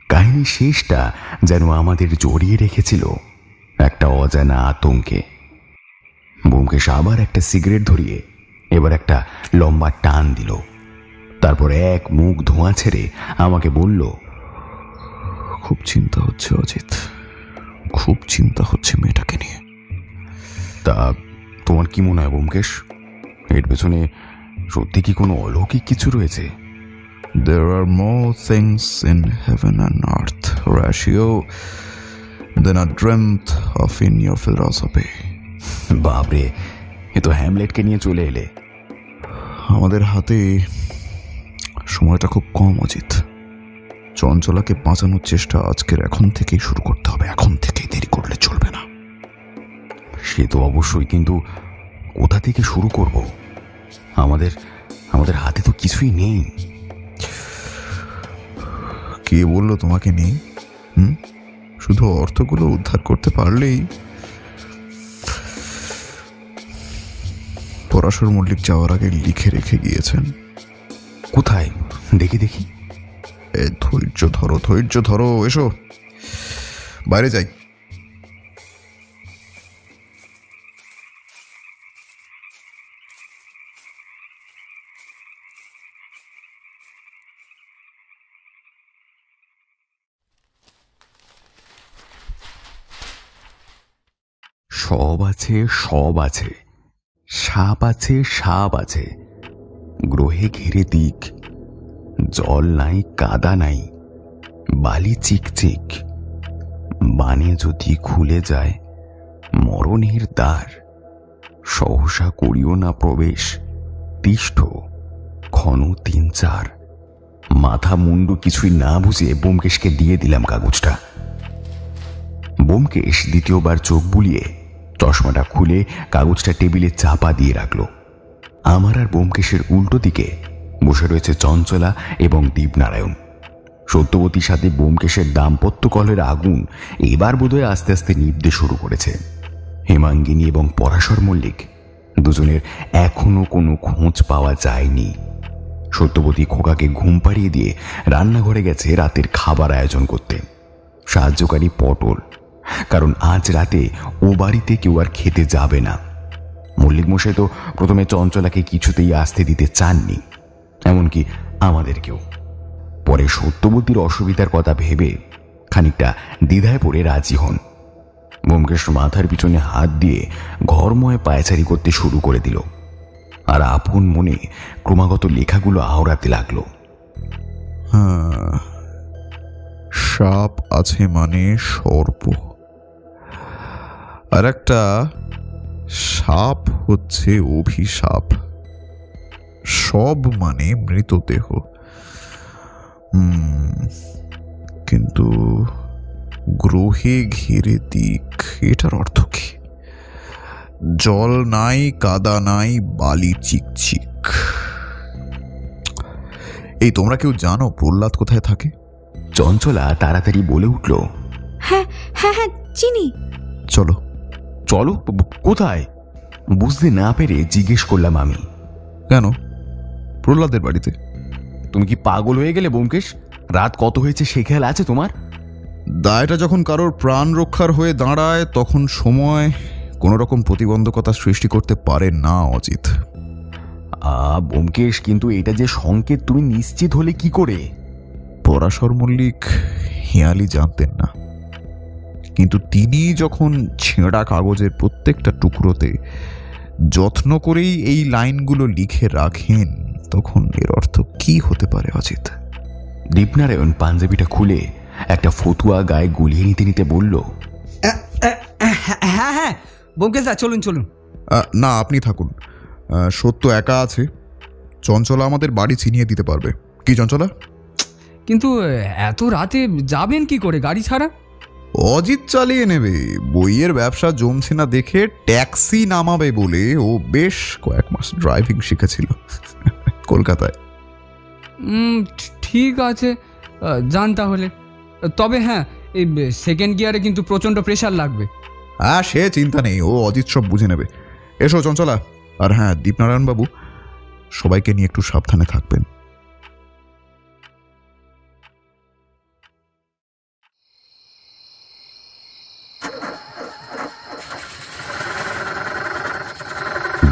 কাহিনীর শেষটা যেন আমাদের জড়িয়ে রেখেছিল একটা অজানা আতঙ্কে। ব্যোমকেশ আবার একটা সিগারেট ধরিয়ে এবার একটা লম্বা টান দিল। তারপর এক মুখ ধোঁয়া ছেড়ে আমাকে বলল, খুব চিন্তা হচ্ছে অজিত, খুব চিন্তা হচ্ছে মেয়েটাকে নিয়ে। তা তোমার কি মনে হয় ব্যোমকেশ, এর পেছনে সত্যি কি কোনো অলৌকিক কিছু রয়েছে? There are more things in heaven and earth, Horatio, than are dreamt of in your philosophy. বাপরে, এ তো হ্যামলেটকে নিয়ে চলে এলে। আমাদের হাতে সময়টা খুব কম অজিত। চঞ্চলাকে বাঁচানোর চেষ্টা আজকের এখন থেকেই শুরু করতে হবে, এখন থেকেই, দেরি করলে চলবে না। সে তো অবশ্যই, কিন্তু কোথা থেকে শুরু করব? আমাদের হাতে তো কিছুই নেই। কে বললো তোমাকে নেই? শুধু অর্থগুলো উদ্ধার করতে পারলেই। পরাশর মল্লিক যাওয়ার আগে লিখে রেখে গিয়েছেন। কোথায়? দেখি। ধৈর্য ধরো, এসো বাইরে যাই। সব আছে, সাপ আছে, সাপ আছে, গ্রহে ঘিরে দিক, জল নাই, কাদা নাই, বালি চিকচিক, বানে যদি খুলে যায় মরণের দ্বার, সহসা করিও না প্রবেশ, তিষ্ঠ ক্ষণ 3-4। মাথা মুন্ডু কিছুই না বুঝে ব্যোমকেশকে দিয়ে দিলাম কাগজটা। ব্যোমকেশ দ্বিতীয়বার চোখ বুলিয়ে চশমাটা খুলে কাগজটা টেবিলে চাপা দিয়ে রাখল। আমার আর ব্যোমকেশের উল্টো দিকে বসে রয়েছে চঞ্চলা এবং দীপনারায়ণ। সত্যবতীর সাথে ব্যোমকেশের দাম্পত্য কলের আগুন এবার বোধহয় আস্তে আস্তে নিভতে শুরু করেছে। হেমাঙ্গিনী এবং পরাশর মল্লিক দুজনের এখনো কোনো খোঁজ পাওয়া যায়নি। সত্যবতী খোকাকে ঘুম পাড়িয়ে দিয়ে রান্নাঘরে গেছে রাতের খাবার আয়োজন করতে। সাহায্যকারী পটল, কারণ আজ রাতে ও বাড়িতে কেউ আর খেতে যাবে না। মল্লিক মশাই তো প্রথমে চঞ্চলাকে কিছুতেই আসতে দিতে চাননি, এমনকি আমাদেরকেও। পরে সত্যবতীর অসুবিধার কথা ভেবে খানিকটা দ্বিধায় পড়ে রাজি হন। ব্যোমকেশ মাথার পিছনে হাত দিয়ে ঘরময় পায়চারি করতে শুরু করে দিল, আর আপন মনে ক্রমাগত লেখাগুলো আওড়াতে লাগলো। হ্যাঁ, সাপ আছে মানে সর্প, আর একটা সাপ হচ্ছে অভিশাপ, সব মানে মৃতদেহ। কিন্তু গ্রহে ঘিরে দিক, এটার অর্থ কি? জল নাই, কাদা নাই, বালি চিকচিক। এই তোমরা কেউ জানো প্রহ্লাদ কোথায় থাকে? চঞ্চলা তাড়াতাড়ি বলে উঠল, হ্যাঁ হ্যাঁ হ্যাঁ, চিনি। চলো চলো। কোথায়? বুঝতে না পেরে জিজ্ঞেস করলাম আমি। কেন? প্রহ্লাদের বাড়িতে। তুমি কি পাগল হয়ে গেলে ব্যোমকেশ? রাত কত হয়েছে সে খেয়াল আছে তোমার? দায়টা যখন কারোর প্রাণ রক্ষার হয়ে দাঁড়ায় তখন সময় কোন রকম প্রতিবন্ধকতা সৃষ্টি করতে পারে না অজিত। ব্যোমকেশ, কিন্তু এটা যে সংকেত তুমি নিশ্চিত হলে কি করে? পরাশর মল্লিক হেয়ালি জানতেন না, কিন্তু তিনি যখন ছেঁড়া কাগজের প্রত্যেকটা টুকরোতে যত্ন করেই এই লাইনগুলো লিখে রাখেন, তখন এর অর্থ কি হতে পারে অজিত? দীপনারায়ণ পাঞ্জাবিটা খুলে একটা ফতুয়া গায়ে গুলিয়ে নিতে নিতে বলল, হ্যাঁ হ্যাঁ ব্যোমকেশ দা, চলুন চলুন। না, আপনি থাকুন। সত্য একা আছে, চঞ্চলা আমাদের বাড়ি চিনিয়ে দিতে পারবে। কি চঞ্চলা? কিন্তু এত রাতে যাবেন কি করে গাড়ি ছাড়া? অজিত চালিয়ে নেবে। বইয়ের ব্যবসা জমছে না দেখে ট্যাক্সি নামাবে বলে ও বেশ কয়েক মাস ড্রাইভিং শিখেছিল কলকাতায়। ঠিক আছে, যান তাহলে। তবে হ্যাঁ, এই সেকেন্ড গিয়ারে কিন্তু প্রচণ্ড প্রেশার লাগবে। হ্যাঁ, সে চিন্তা নেই, ও অজিত সব বুঝে নেবে। এসো চঞ্চলা। আর হ্যাঁ, দীপনারায়ণ বাবু, সবাইকে নিয়ে একটু সাবধানে থাকবেন।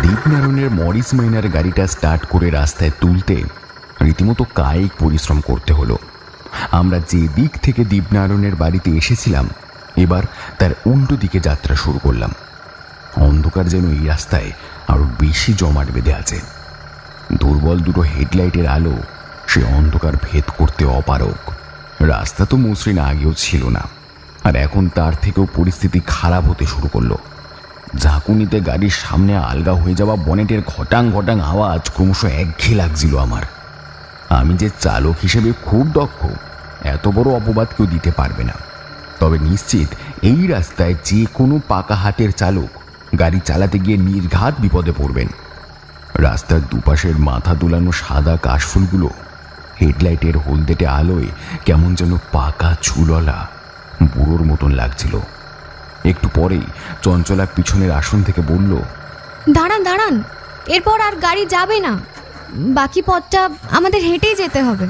দীপনারায়ণের মরিস মাইনার গাড়িটা স্টার্ট করে রাস্তায় তুলতে রীতিমতো কায়িক পরিশ্রম করতে হলো। আমরা যে দিক থেকে দীপনারায়ণের বাড়িতে এসেছিলাম, এবার তার উল্টো দিকে যাত্রা শুরু করলাম। অন্ধকার যেন এই রাস্তায় আরো বেশি জমাট বেঁধে আছে। দুর্বল দুটো হেডলাইটের আলো সে অন্ধকার ভেদ করতে অপারগ। রাস্তা তো মসৃণ আগেও ছিল না, আর এখন তার থেকেও পরিস্থিতি খারাপ হতে শুরু করলো। ঝাঁকুনিতে গাড়ির সামনে আলগা হয়ে যাওয়া বনেটের ঘটাং ঘটাং আওয়াজ ক্রমশ একঘেয়ে লাগছিল আমার। আমি যে চালক হিসেবে খুব দক্ষ, এত বড় অপবাদ কেউ দিতে পারবে না। তবে নিশ্চিত এই রাস্তায় যে কোনো পাকা হাতের চালক গাড়ি চালাতে গিয়ে নির্ঘাত বিপদে পড়বেন। রাস্তার দুপাশের মাথা দুলানো সাদা কাশফুলগুলো হেডলাইটের হলদেটে আলোয় কেমন যেন পাকা চুলওয়ালা বুড়োর মতন লাগছিল। একটু পরেই চঞ্চলা পিছনের আসন থেকে বলল, দাঁড়ান দাঁড়ান, এরপর আর গাড়ি যাবে না, বাকি পথটা আমাদের হেঁটেই যেতে হবে।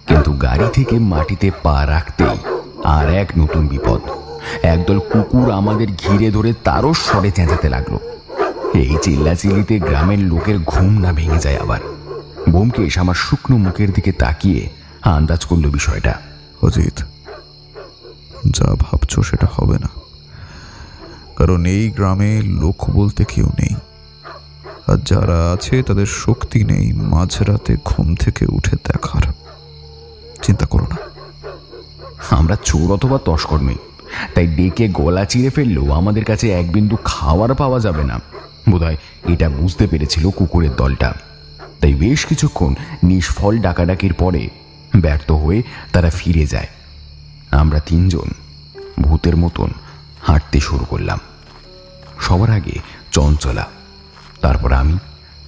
কিন্তু গাড়ি থেকে মাটিতে পা রাখতেই আর এক নতুন বিপদ। একদল কুকুর আমাদের ঘিরে ধরে তারও স্বরে চেঁচাতে লাগলো। এই চিল্লাচিল্লিতে গ্রামের লোকের ঘুম না ভেঙে যায় আবার। ব্যোমকেশ আমার শুকনো মুখের দিকে তাকিয়ে আন্দাজ করলো বিষয়টা। অজিত, যা ভাবছো সেটা হবে না, কারণ এই গ্রামে লোক বলতে কেউ নেই, আর যারা আছে তাদের শক্তি নেই মাঝরাতে ঘুম থেকে উঠে দেখার। চিন্তা করো না। আমরা চোর অথবা তস্কর নই, তাই ডেকে গলা চিরে ফেললেও আমাদের কাছে এক বিন্দু খাবার পাওয়া যাবে না। বোধহয় এটা বুঝতে পেরেছিল কুকুরের দলটা, তাই বেশ কিছুক্ষণ নিষ্ফল ডাকাডাকির পরে ব্যর্থ হয়ে তারা ফিরে যায়। আমরা তিনজন ভূতের মতন হাঁটতে শুরু করলাম। সবার আগে চঞ্চলা, তারপর আমি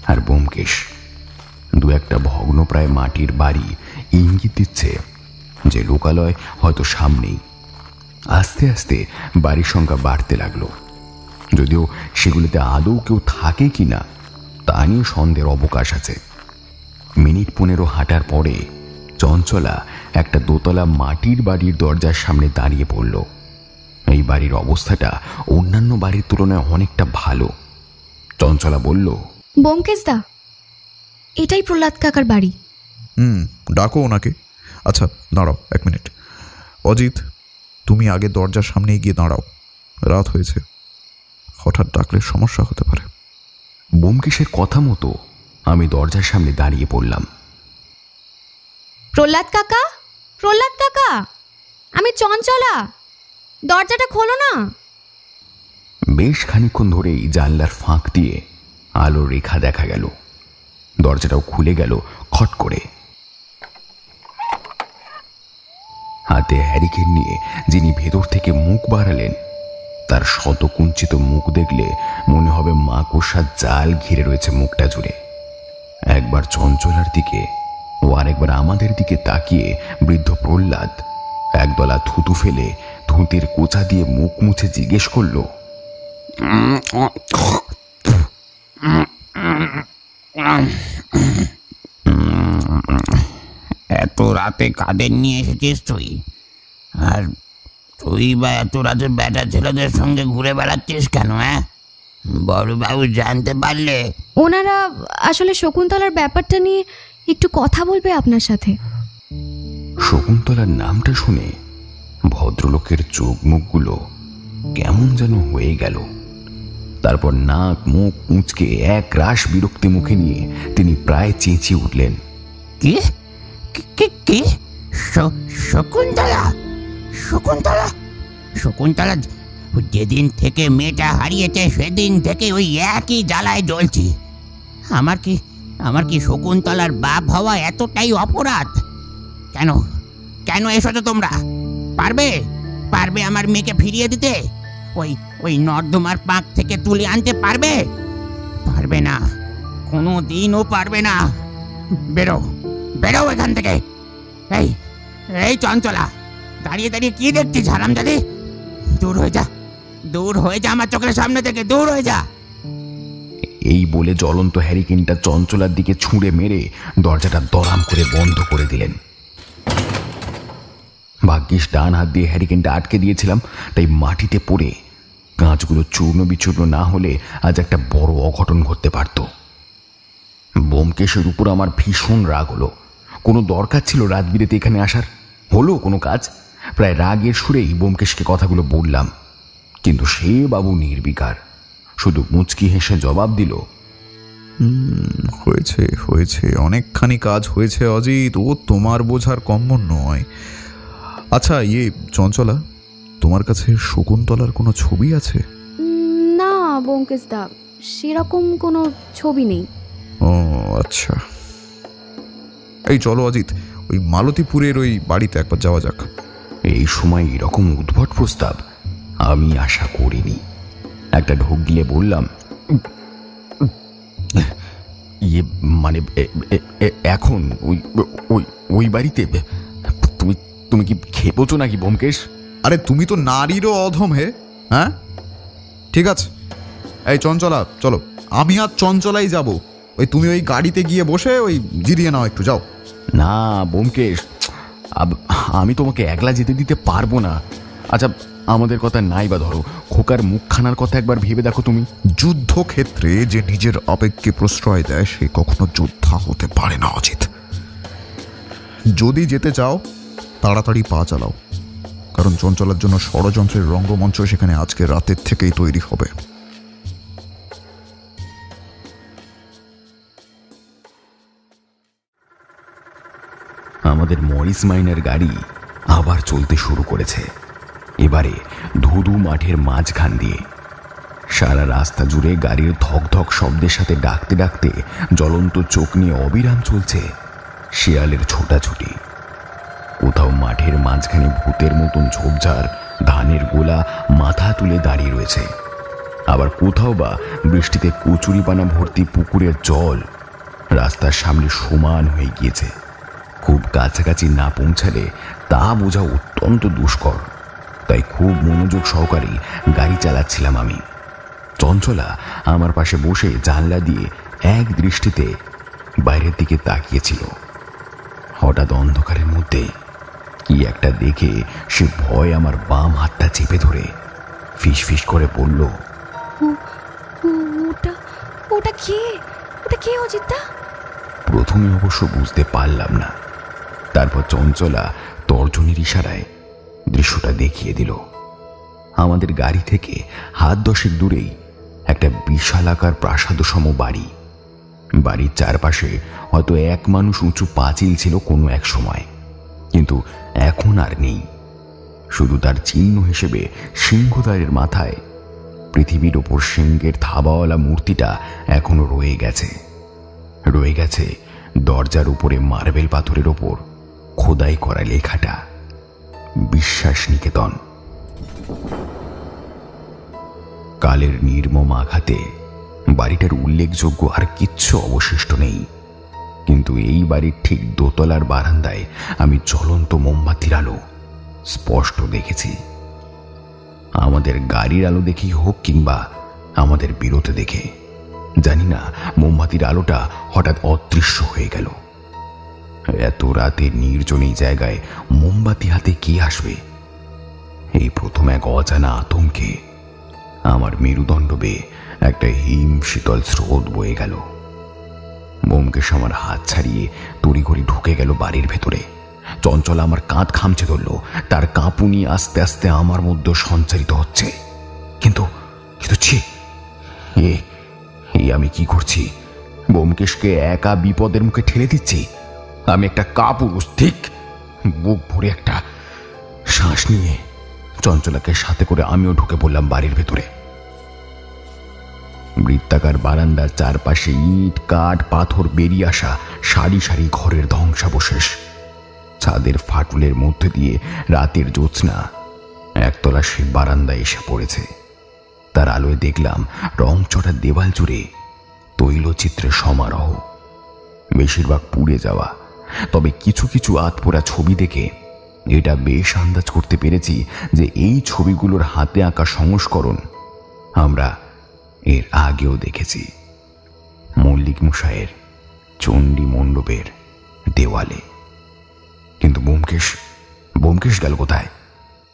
আর ব্যোমকেশ। দু একটা ভগ্নপ্রায় মাটির বাড়ি ইঙ্গিত দিচ্ছে যে লোকালয় হয়তো সামনেই। আস্তে আস্তে বাড়ির সংখ্যা বাড়তে লাগলো, যদিও সেগুলিতে আদৌ কেউ থাকে কিনা তা নিয়ে সন্দেহের অবকাশ আছে। মিনিট 15 হাঁটার পরে চঞ্চলা একটা দোতলা মাটির বাড়ির দরজার সামনে দাঁড়িয়ে পড়ল। এই বাড়ির অবস্থাটা অন্যান্য বাড়ির তুলনায় অনেকটা ভালো। চঞ্চলা বলল, ব্যোমকেশ দা, এটাই প্রহ্লাদ কাকার বাড়ি। ডাকো ওনাকে। আচ্ছা দাঁড়াও 1 মিনিট। অজিত, তুমি আগে দরজার সামনে গিয়ে দাঁড়াও, রাত হয়েছে, হঠাৎ ডাকলে সমস্যা হতে পারে। ব্যোমকেশের কথা মতো আমি দরজার সামনে দাঁড়িয়ে পড়লাম। প্রহ্লাদ কাকা, প্রহ্লাদ কাকা, আমি চঞ্চলা, দরজাটা খোলো না। বেশ খানিকক্ষণ ধরেই জানলার ফাঁক দিয়ে আলোর রেখা দেখা গেল। দরজাটাও খুলে গেল খট করে। হাতে হ্যারিকেন নিয়ে যিনি ভেতর থেকে মুখ বাড়ালেন, তার শতকুঞ্চিত মুখ দেখলে মনে হবে মাকড়সার জাল ঘিরে রয়েছে মুখটা জুড়ে। একবার চঞ্চলার দিকে ও আরেকবার আমাদের দিকে তাকিয়ে বৃদ্ধ প্রহ্লাদ একদলা থুতু ফেলে ধুতির কোচা দিয়ে মুখ মুছে জিজ্ঞেস করল, এত রাতে কাদের নিয়ে এসেছিস তুই? আর তুই বা এত রাতে বেটা ছেলেদের সঙ্গে ঘুরে বেড়াচ্ছিস কেন? বড়বাবু জানতে পারলে? ওনারা আসলে শকুন্তলার ব্যাপারটা নিয়ে একটু কথা বলবে আপনার সাথে। শকুন্তলার নামটা শুনে ভদ্রলোকের চোখ মুখগুলো কেমন যেন হয়ে গেল। তারপর নাক মুখ মুচকে এক রাশ বিরক্তি মুখে নিয়ে তিনি প্রায় চেঁচিয়ে উঠলেন, কি কি শকুন্তলা? শকুন্তলা? শকুন্তলা যেদিন থেকে মেয়েটা হারিয়েছে সেদিন থেকে ওই একই জ্বালায় জ্বলছি। আমার কি শকুন্তলার বাপ হওয়া এতটাই অপরাধ? কেন কেন এসেছো তোমরা? পারবে আমার মেয়েকে ফিরিয়ে দিতে? ওই নর্দমার পাক থেকে তুলে আনতে পারবে না, কোনো দিনও পারবে না। বেরো এখান থেকে। এই চঞ্চলা, দাঁড়িয়ে দাঁড়িয়ে কি দেখছিস হারামজাদি? দূর হয়ে যা আমার চোখের সামনে থেকে, দূর হয়ে যা। এই বলে জ্বলন্ত হ্যারিকেনটা চঞ্চলার দিকে ছুঁড়ে মেরে দরজাটা দরাম করে বন্ধ করে দিলেন। ভাগ্যিস ডান হাত দিয়ে হ্যারিকেনটা আটকে দিয়েছিলাম, তাই মাটিতে পড়ে কাঁচগুলো চূর্ণ বিচূর্ণ না হলে আজ একটা বড় অঘটন ঘটতে পারত। ব্যোমকেশের উপর আমার ভীষণ রাগ হলো। কোনো দরকার ছিল রাত বিরেতে এখানে আসার? হলো কোনো কাজ? প্রায় রাগের সুরেই ব্যোমকেশকে কথাগুলো বললাম, কিন্তু সে বাবু নির্বিকার, শুধু মুচকি হেসে জবাব দিল, হয়েছে অনেকখানি কাজ হয়েছে অজিত, ও তোমার বোঝার কম্য নয়। আচ্ছা চঞ্চলা, তোমার কাছে শকুন্তলার কোনো ছবি আছে? না ব্যোমকেশ দা, সেরকম কোনো ছবি নেই। ও আচ্ছা, এই চলো অজিত, ওই মালতীপুরের ওই বাড়িতে একবার যাওয়া যাক। এই সময় এরকম উদ্ভট প্রস্তাব আমি আশা করিনি। একটা ঢোক গিলে বললাম, মানে এখন ওই বাড়িতে? তুমি কি খেপেছো নাকি ব্যোমকেশ? আরে তুমি তো নারীরও অধম হে। হ্যাঁ ঠিক আছে, এই চঞ্চলা চলো, আমি আর চঞ্চলাই যাব। তুমি ওই গাড়িতে গিয়ে বসে জিরিয়ে নাও একটু, যাও। না ব্যোমকেশ, আমি তোমাকে একলা যেতে দিতে পারবো না। আচ্ছা আমাদের কথা নাই বা ধরো, খোকার মুখখানার কথা একবার ভেবে দেখো তুমি। যুদ্ধক্ষেত্রে যে নিজের আবেগকে প্রশ্রয় দেয় সে কখনো যোদ্ধা হতে পারে না অজিত। যদি যেতে চাও তাড়াতাড়ি পা চালাও, কারণ চঞ্চলার জন্য ষড়যন্ত্রের রঙ্গমঞ্চ সেখানে আজকে রাতের থেকেই তৈরি হবে। আমাদের মরিস মাইনের গাড়ি আবার চলতে শুরু করেছে। এবারে ধুধু মাঠের মাঝখান দিয়ে। সারা রাস্তা জুড়ে গাড়ির ধকধক শব্দের সাথে ডাকতে ডাকতে জ্বলন্ত চোখ নিয়ে অবিরাম চলছে শিয়ালের ছোটাছুটি। কোথাও মাঠের মাঝখানে ভূতের মতন ঝোপঝাড় ধানের গোলা মাথা তুলে দাঁড়িয়ে রয়েছে, আবার কোথাও বা বৃষ্টিতে কচুরিপানা ভর্তি পুকুরের জল রাস্তার সামনে সমান হয়ে গিয়েছে। খুব কাছাকাছি না পৌঁছালে তা বোঝা অত্যন্ত দুষ্কর, তাই খুব মনোযোগ সহকারে গাড়ি চালাচ্ছিলাম আমি। চঞ্চলা আমার পাশে বসে জানলা দিয়ে এক দৃষ্টিতে বাইরের দিকে তাকিয়েছিল। হঠাৎ অন্ধকারের মধ্যে কি একটা দেখে সে ভয় আমার বাম হাতটা চেপে ধরে ফিস ফিস করে বলল, ওটা কে অজিতদা? প্রথমে অবশ্য বুঝতে পারলাম না, তারপর চঞ্চলা তর্জনীর ইশারায় দৃশ্যটা দেখিয়ে দিল। আমাদের গাড়ি থেকে হাত 10 দূরেই একটা বিশালাকার প্রাসাদসম বাড়ি। বাড়ির চারপাশে হয়তো এক মানুষ উঁচু পাঁচিল ছিল কোনো এক সময়, কিন্তু এখন আর নেই। শুধু তার চিহ্ন হিসেবে সিংহদ্বারের মাথায় পৃথিবীর ওপর সিংহের থাবাওয়ালা মূর্তিটা এখনো রয়ে গেছে দরজার উপরে মার্বেল পাথরের ওপর খোদাই করা লেখাটা, বিশ্বাস নিকেতন। কালের নির্মম আঘাতে বাড়িটার উল্লেখযোগ্য আর কিচ্ছু অবশিষ্ট নেই, কিন্তু এই বাড়ির ঠিক দোতলার বারান্দায় আমি জ্বলন্ত মোমবাতির আলো স্পষ্ট দেখেছি। আমাদের গাড়ির আলো দেখেই হোক কিংবা আমাদের বিরতে দেখে, জানি না মোমবাতির আলোটা হঠাৎ অদৃশ্য হয়ে গেল। এত রাতে নির্জন এই জায়গায় মোমবাতি হাতে কে আসবে? এই প্রথম এক অজানা আতঙ্কে আমার মেরুদণ্ড বেয়ে একটা হিম শীতল স্রোত বয়ে গেল। ব্যোমকেশ আমার হাত ছাড়িয়ে তড়িঘড়ি ঢুকে গেল বাড়ির ভেতরে। চঞ্চলা আমার কাঁধ খামচে ধরল, তার কাঁপুনি আস্তে আস্তে আমার মধ্যে সঞ্চারিত হচ্ছে। কিন্তু ছি, আমি কি করছি? ব্যোমকেশকে একা বিপদের মুখে ঠেলে দিচ্ছি। আমি একটা কাপুরুষ, ঠিক? বুক ভরে একটা শ্বাস নিয়ে চঞ্চলাকে সাথে করে আমিও ঢুকে পড়লাম বাড়ির ভেতরে। বৃত্তাকার বারান্দার চারপাশে ইট কাঠ পাথর বেরিয়ে আসা সারি সারি ঘরের ধ্বংসাবশেষ। ছাদের ফাটলের মধ্যে দিয়ে রাতের জ্যোৎস্না একতলা সে বারান্দায় এসে পড়েছে। তার আলোয় দেখলাম রংচটা দেওয়াল জুড়ে তৈলচিত্রের সমারোহ, বেশিরভাগ পুড়ে যাওয়া। তবে কিছু কিছু আতপোড়া ছবি দেখে এটা বেশ আন্দাজ করতে পেরেছি যে এই ছবিগুলোর হাতে আঁকা সংস্করণ আমরা এর আগেও দেখেছি মল্লিক মশাইয়ের চণ্ডী মণ্ডপের দেওয়ালে। কিন্তু ব্যোমকেশ গেল কোথায়?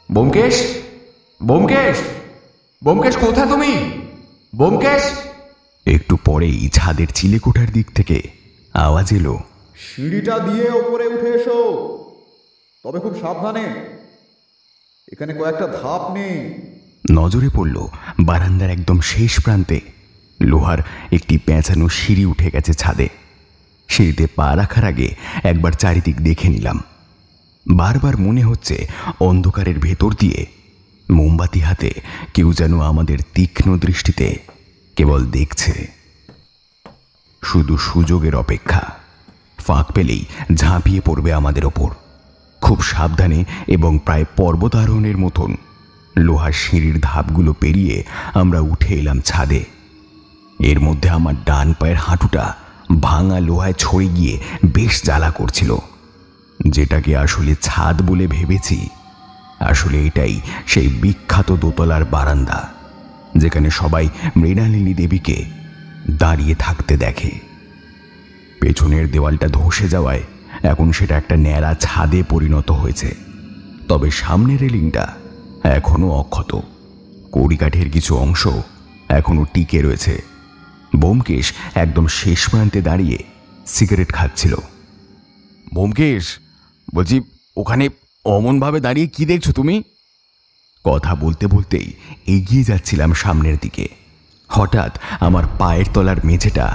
ব্যোমকেশ কোথায় তুমি? ব্যোমকেশ! একটু পরেই ছাদের চিলেকোঠার দিক থেকে আওয়াজ এলো, সিঁড়িটা দিয়ে ওপরে উঠে এসো, তবে খুব সাবধানে, এখানে কয়েকটা ধাপ নেই। নজরে পড়ল বারান্দার একদম শেষ প্রান্তে লোহার একটি পেঁচানো সিঁড়ি উঠে গেছে ছাদে। সিঁড়িতে পা রাখার আগে একবার চারিদিক দেখে নিলাম। বারবার মনে হচ্ছে অন্ধকারের ভেতর দিয়ে মোমবাতি হাতে কেউ যেন আমাদের তীক্ষ্ণ দৃষ্টিতে কেবল দেখছে, শুধু সুযোগের অপেক্ষা। ফাঁক পেলেই ঝাঁপিয়ে পড়বে আমাদের ওপর। খুব সাবধানে এবং প্রায় পর্বতারোহণের মতন লোহার সিঁড়ির ধাপগুলো পেরিয়ে আমরা উঠে এলাম ছাদে। এর মধ্যে আমার ডান পায়ের হাঁটুটা ভাঙা লোহায় ছড়ে গিয়ে বেশ জ্বালা করছিল। যেটাকে আসলে ছাদ বলে ভেবেছি, আসলে এটাই সেই বিখ্যাত দোতলার বারান্দা যেখানে সবাই মৃণালিনী দেবীকে দাঁড়িয়ে থাকতে দেখে। পেছনের দেওয়ালটা ধসে যাওয়ায় এখন সেটা একটা ন্যাড়া ছাদে পরিণত হয়েছে, তবে সামনের রেলিংটা এখনো অক্ষত। কড়িকাঠের কিছু অংশ এখনো টিকে রয়েছে। ব্যোমকেশ একদম শেষ প্রান্তে দাঁড়িয়ে সিগারেট খাচ্ছিল। ব্যোমকেশ, বলছি ওখানে অমনভাবে দাঁড়িয়ে কি দেখছো তুমি? কথা বলতে বলতেই এগিয়ে যাচ্ছিলাম সামনের দিকে। হঠাৎ আমার পায়ের তলার মেঝেটা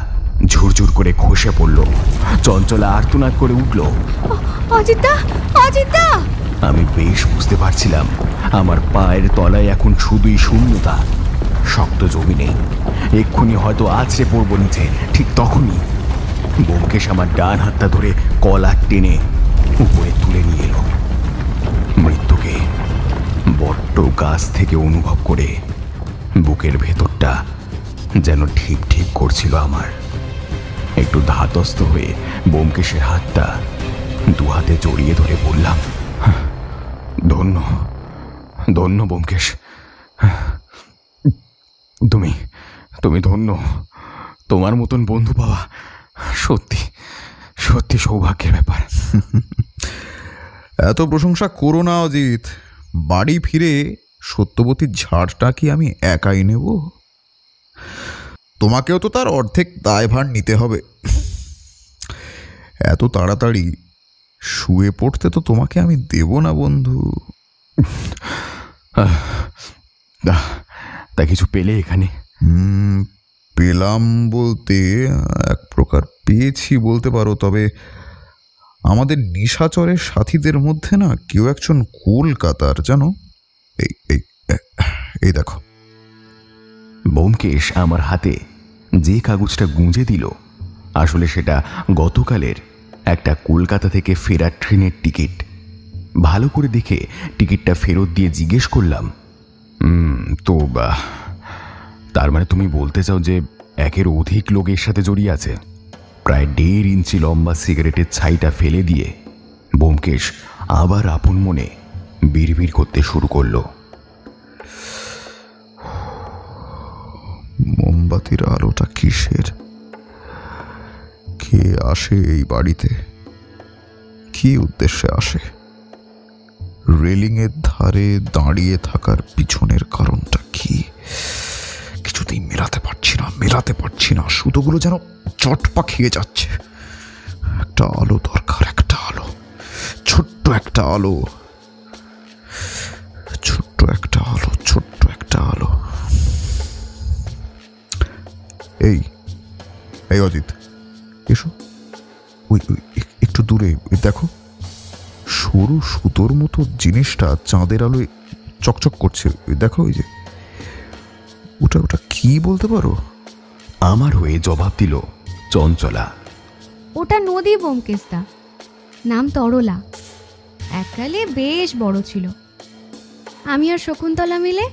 ঝুরঝুর করে খসে পড়ল। চঞ্চলা আর্তনাদ করে উঠল, অজিতদা! আমি বেশ বুঝতে পারছিলাম আমার পায়ের তলায় এখন শুধুই শূন্যতা, শক্ত জমি নেই। এক্ষুনি হয়তো আছড়ে পড়ব নিচে। ঠিক তখনই ব্যোমকেশ আমার ডান হাতটা ধরে কলার টেনে উপরে তুলে নিয়ে এলো। মৃত্যুকে বড্ড কাছ থেকে অনুভব করে বুকের ভেতরটা যেন ঠিক ঠিক করছিল আমার। একটু ধাতস্থ হয়ে ব্যোমকেশের হাতটা দু হাতে জড়িয়ে ধরে বললাম, ধন্য ধন্য ব্যোমকেশ, তুমি তুমি ধন্য। তোমার মতন বন্ধু পাওয়া সত্যি সত্যি সৌভাগ্যের ব্যাপার। এত প্রশংসা করো না অজিত। বাড়ি ফিরে সত্যবতীর ঝাড়টা কি আমি একাই নেব? তোমাকেও তো তার অর্ধেক দায়ভার নিতে হবে। এত তাড়াতাড়ি শুয়ে পড়তে তো তোমাকে আমি দেব না বন্ধু। তা কিছু পেলে এখানে? পেলাম বলতে এক প্রকার পেয়েছি বলতে পারো। তবে আমাদের নিশাচরের সাথীদের মধ্যে না কেউ একজন কলকাতার, জানো? এই এই এই দেখো। ব্যোমকেশ আমার হাতে যে কাগজটা গুঁজে দিল, আসলে সেটা গতকালের একটা কলকাতা থেকে ফেরার ট্রেনের টিকিট। ভালো করে দেখে টিকিটটা ফেরত দিয়ে জিজ্ঞেস করলাম, তো তার মানে তুমি বলতে চাও যে একের অধিক লোক এর সাথে জড়িয়ে আছে? প্রায় 1.5 ইঞ্চি লম্বা সিগারেটের ছাইটা ফেলে দিয়ে ব্যোমকেশ আবার আপন মনে বিড়বিড় করতে শুরু করলো। মোমবাতির আলোটা কিসের? কে আসে এই বাড়িতে? কি উদ্দেশ্যে আসে? রেলিংয়ের ধারে দাঁড়িয়ে থাকার পিছনের কারণটা কি? কিছুতেই মেলাতে পারছি না। সুতোগুলো যেন চটপা খেয়ে যাচ্ছে। একটা আলো দরকার, একটা আলো, ছোট্ট একটা আলো। এই অজিত, এসো। ওই একটু দূরে দেখো, সরু সুতোর মতো জিনিসটা চাঁদের আলোয় চকচক করছে। দেখো, ওই যে ওটা কি বলতে পারো? আমার হয়ে জবাব দিল চঞ্চলা। ওটা নদী ব্যোমকেশদা, নাম তরলা। এককালে বেশ বড় ছিল। আমি আর শকুন্তলা মিলে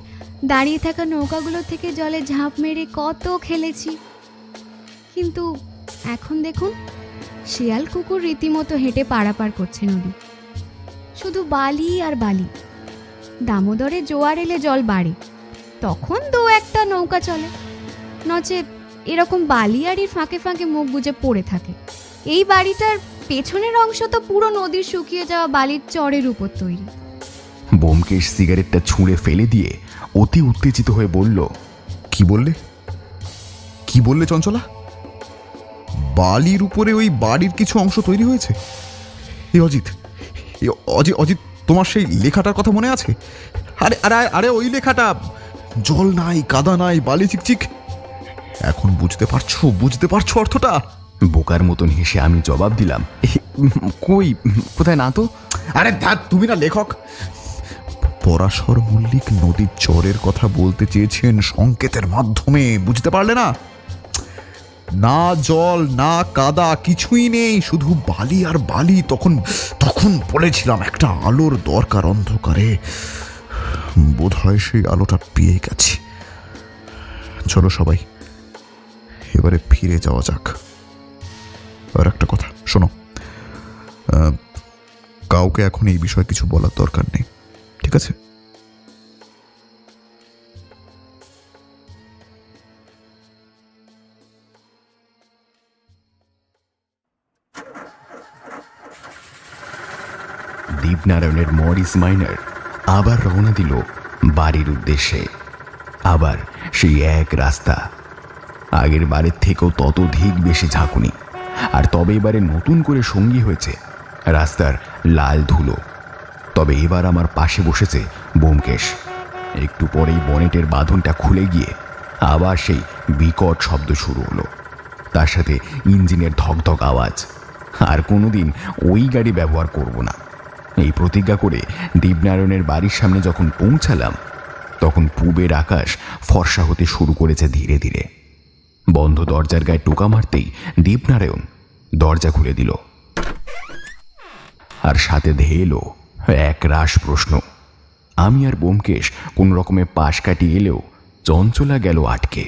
দাঁড়িয়ে থাকা নৌকাগুলো থেকে জলে ঝাঁপ মেরে কত খেলেছি। কিন্তু এখন দেখুন, শিয়াল কুকুর রীতিমতো হেঁটে পারাপার করছে নদী। শুধু বালি আর বালি। দামোদরে জোয়ার এলে জল বাড়ে, তখন 2-1টা নৌকা চলে, নচেত এরকম বালিয়াড়ির ফাঁকে ফাঁকে মুখ গুজে পড়ে থাকে। এই বাড়িটার পেছনের অংশ তো পুরো নদীর শুকিয়ে যাওয়া বালির চরের উপর তৈরি। ব্যোমকেশ সিগারেটটা ছুঁড়ে ফেলে দিয়ে অতি উত্তেজিত হয়ে বলল, কি বললে চঞ্চলা? বালির উপরে ওই বাড়ির কিছু অংশ তৈরি হয়েছে? অজিত, তোমার সেই লেখাটার কথা মনে আছে? আরে ওই লেখাটা, জল নাই, কাদা নাই, বালি চিকচিক। এখন বুঝতে পারছো অর্থটা? বোকার মতন হেসে আমি জবাব দিলাম, কোথায় না তো। আরে ধ্যাৎ, তুমি না লেখক। পরাশর মল্লিক নদীর চরের কথা বলতে চেয়েছেন সংকেতের মাধ্যমে, বুঝতে পারলে না? না জল না কাদা, কিছুই নেই, শুধু বালি আর বালি। তখন বলেছিলাম একটা আলোর দরকার অন্ধকারে। বোধহয় সেই আলোটা পেয়ে গেছি। চলো সবাই, এবারে ফিরে যাওয়া যাক। আর একটা কথা শোনো, কাউকে এখন এই বিষয়ে কিছু বলার দরকার নেই, ঠিক আছে? দীপনারায়ণের মরিস মাইনার আবার রওনা দিল বাড়ির উদ্দেশ্যে। আবার সেই এক রাস্তা, আগের বারের থেকেও ততোধিক বেশি ঝাঁকুনি। আর তবে এবারে নতুন করে সঙ্গী হয়েছে রাস্তার লাল ধুলো। তবে এবার আমার পাশে বসেছে ব্যোমকেশ। একটু পরেই বনেটের বাঁধনটা খুলে গিয়ে আবার সেই বিকট শব্দ শুরু হলো, তার সাথে ইঞ্জিনের ধকধক আওয়াজ। আর কোনোদিন ওই গাড়ি ব্যবহার করব না, এই প্রতিজ্ঞা করে দীপনারায়ণের বাড়ির সামনে যখন পৌঁছালাম, তখন পূবের আকাশ ফর্সা হতে শুরু করেছে ধীরে ধীরে। বন্ধ দরজার গায়ে টোকা মারতেই দীপনারায়ণ দরজা খুলে দিল, আর সাথে ধেয়ে এলো এক রাশ প্রশ্ন। আমি আর ব্যোমকেশ কোন রকমে পাশ কাটিয়ে এলেও চঞ্চলা গেল আটকে।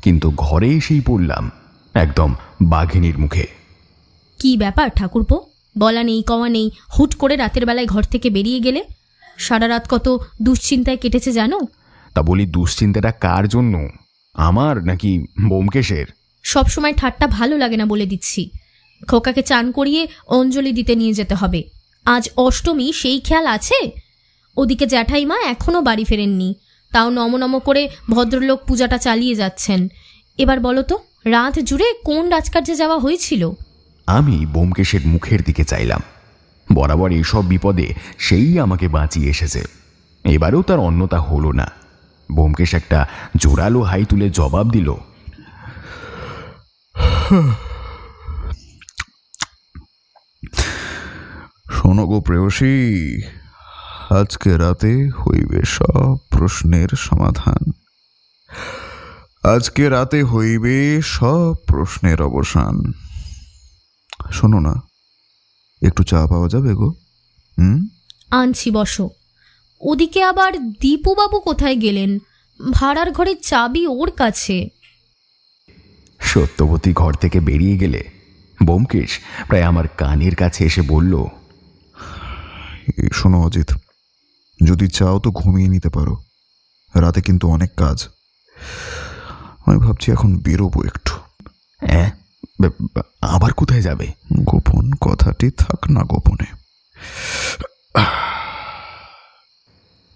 কিন্তু ঘরে এসেই পড়লাম একদম বাঘিনীর মুখে। কি ব্যাপার ঠাকুরপো? বলা নেই কওয়া নেই, হুট করে রাতের বেলায় ঘর থেকে বেরিয়ে গেলে। সারা রাত কত দুশ্চিন্তায় কেটেছে জানো? তা বলি, দুশ্চিন্তাটা কার জন্য, আমার নাকি ব্যোমকেশের? সবসময় ঠাট্টা ভালো লাগে না বলে দিচ্ছি। খোকাকে চান করিয়ে অঞ্জলি দিতে নিয়ে যেতে হবে। আজ অষ্টমী, সেই খেয়াল আছে? ওদিকে জ্যাঠাইমা এখনও বাড়ি ফেরেননি, তাও নম করে ভদ্রলোক পূজাটা চালিয়ে যাচ্ছেন। এবার বলো তো, রাত জুড়ে কোন রাজকার্যে যাওয়া হয়েছিল? আমি ব্যোমকেশের মুখের দিকে চাইলাম। বরাবর এইসব বিপদে সেই আমাকে বাঁচিয়ে এসেছে, এবারেও তার অন্যতা হলো না। ব্যোমকেশ একটা জোরালো হাই তুলে জবাব দিল, শোনো গো প্রেয়সী, আজকে রাতে হইবে সব প্রশ্নের সমাধান। আজকে রাতে হইবে সব প্রশ্নের অবসান। শোনো না, একটু চা পাওয়া যাবে গো? আনছি, বসো। ওদিকে আবার দীপুবাবু কোথায় গেলেন? ভাড়ার ঘরের চাবি ওর কাছে। সত্যবতী ঘর থেকে বেরিয়ে গেলে ব্যোমকেশ প্রায় আমার কানের কাছে এসে বলল, শোনো অজিত, যদি চাও তো ঘুমিয়ে নিতে পারো, রাতে কিন্তু অনেক কাজ। আমি ভাবছি এখন বেরোবো একটু। হ্যাঁ, আবার কোথায় যাবে? গোপন কথাটি থাক না গোপনে।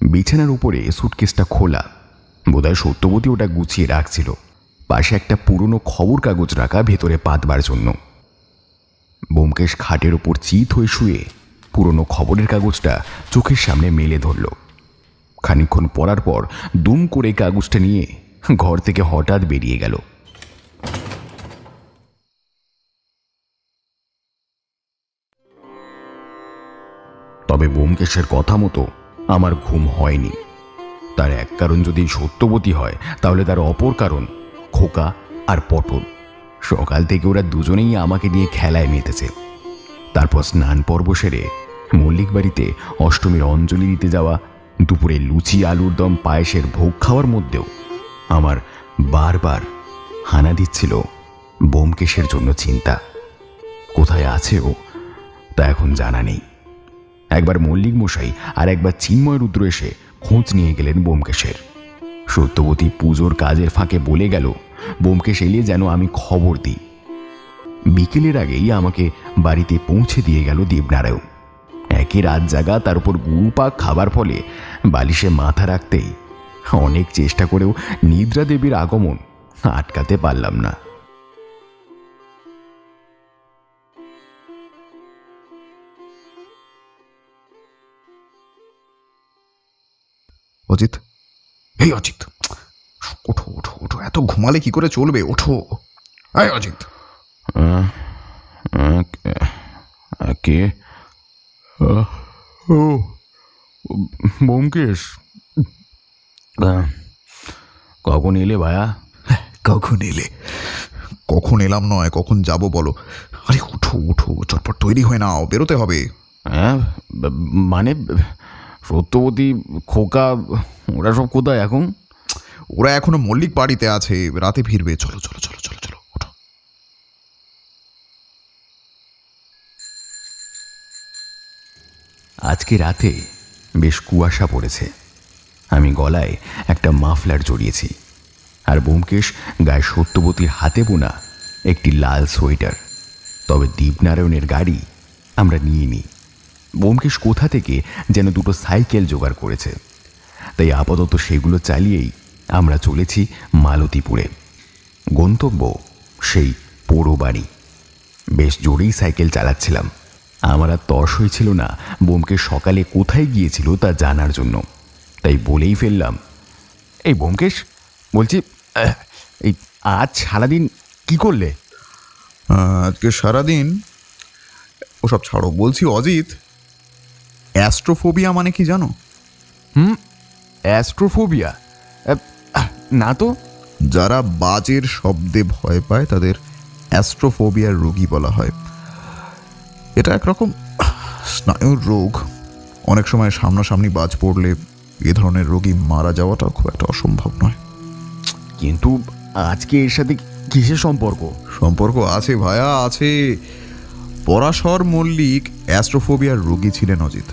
বিছানার উপরে সুটকেসটা খোলা, বোধহয় সত্যবতী ওটা গুছিয়ে রাখছিল। পাশে একটা পুরনো খবর কাগজ রাখা, ভেতরে পাতবার জন্য। ব্যোমকেশ খাটের ওপর চিত হয়ে শুয়ে পুরনো খবরের কাগজটা চোখের সামনে মেলে ধরল। খানিকক্ষণ পড়ার পর দুম করে কাগজটা নিয়ে ঘর থেকে হঠাৎ বেরিয়ে গেল। তবে ব্যোমকেশের কথা মতো আমার ঘুম হয়নি। তার এক কারণ যদি সত্যবতী হয়, তাহলে তার অপর কারণ খোকা আর পটল। সকাল থেকে ওরা দুজনেই আমাকে নিয়ে খেলায় মেতেছে। তারপর স্নান পর্ব সেরে মল্লিক বাড়িতে অষ্টমীর অঞ্জলি দিতে যাওয়া, দুপুরে লুচি আলুর দম পায়েসের ভোগ খাওয়ার মধ্যেও আমার বারবার হানা দিচ্ছিল ব্যোমকেশের জন্য চিন্তা। কোথায় আছে ও, তা এখন জানা নেই। একবার মল্লিক মশাই আর একবার চিন্ময় রুদ্র এসে খোঁজ নিয়ে গেলেন ব্যোমকেশের। সত্যবতী পুজোর কাজের ফাঁকে বলে গেল ব্যোমকেশ এলে যেন আমি খবর দিই। বিকেলের আগেই আমাকে বাড়িতে পৌঁছে দিয়ে গেল দেবনারায়ণ। একই রাত জাগা, তার উপর গুরুপাক খাবার ফলে বালিশে মাথা রাখতেই অনেক চেষ্টা করেও নিদ্রা দেবীর আগমন আটকাতে পারলাম না। অজিত, এই অজিত, ওঠো ওঠো ওঠো, এত ঘুমালে কি করে চলবে? ওঠো। এই অজিত। কে? ও ব্যোমকেশ, কখন এলে ভায়া? কখন এলে? কখন এলাম নয়, কখন যাব বলো। আরে ওঠো ওঠো, চটপট তৈরি হয়ে নাও, বেরোতে হবে। হ্যাঁ, মানে সত্যবতী, খোকা, ওরা সব কোথায় এখন? ওরা এখনো মল্লিক বাড়িতে আছে, রাতে ফিরবে। চলো চলো চলো চলো চলো, ওঠো। আজকে রাতে বেশ কুয়াশা পড়েছে। আমি গলায় একটা মাফলার জড়িয়েছি, আর ব্যোমকেশ গায়ে সত্যবতীর হাতে বোনা একটি লাল সোয়েটার। তবে দীপনারায়ণের গাড়ি আমরা নিয়ে নিই। ব্যোমকেশ কোথা থেকে যেন দুটো সাইকেল জোগাড় করেছে, তাই আপাতত সেগুলো চালিয়েই আমরা চলেছি মালতীপুরে। গন্তব্য সেই পোড়ো বাড়ি। বেশ জোরেই সাইকেল চালাচ্ছিলাম। আমার আর তর্স হয়েছিল না ব্যোমকেশ সকালে কোথায় গিয়েছিল তা জানার জন্য, তাই বলেই ফেললাম, এই ব্যোমকেশ, বলছি এই আজ সারাদিন কি করলে? আজকে সারাদিন ওসব ছাড়ো, বলছি অজিত, অ্যাস্ট্রোফোবিয়া মানে কি জানো? অ্যাস্ট্রোফোবিয়া? না তো। যারা বাজের শব্দে ভয় পায় তাদের অ্যাস্ট্রোফোবিয়ার রোগী বলা হয়। এটা একরকম স্নায়ুর রোগ। অনেক সময় সামনাসামনি বাজ পড়লে এ ধরনের রোগী মারা যাওয়াটা খুব একটা অসম্ভব নয়। কিন্তু আজকে এর সাথে কিসের সম্পর্ক? সম্পর্ক আছে ভায়া, আছে। পরাশর মল্লিক অ্যাস্ট্রোফোবিয়ার রোগী ছিলেন অজিত।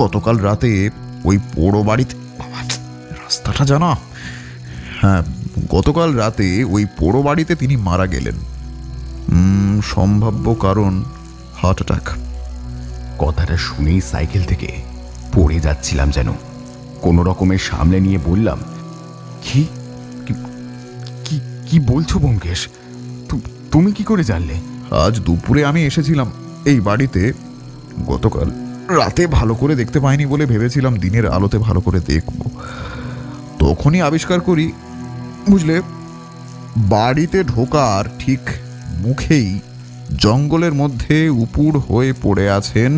গতকাল রাতে ওই পোড়ো বাড়িতে, রাস্তাটা জানা, হ্যাঁ, গতকাল রাতে ওই পোড়ো বাড়িতে তিনি মারা গেলেন। সম্ভাব্য কারণ হার্ট অ্যাটাক। কথাটা শুনেই সাইকেল থেকে পড়ে যাচ্ছিলাম যেন। কোনো রকমের সামলে নিয়ে বললাম, কি কি বলছো ব্যোমকেশ? তুমি কি করে জানলে? আজ দুপুরে আমি এসেছিলাম এই বাড়িতে। গতকাল রাতে ভালো করে দেখতে পাইনি বলে ভেবেছিলাম দিনের আলোতে ভালো করে দেখব। তখনই আবিষ্কার করি, বুঝলে, বাড়িতে ঢোকার ঠিক মুখেই জঙ্গলের মধ্যে উপুড় হয়ে পড়ে আছেন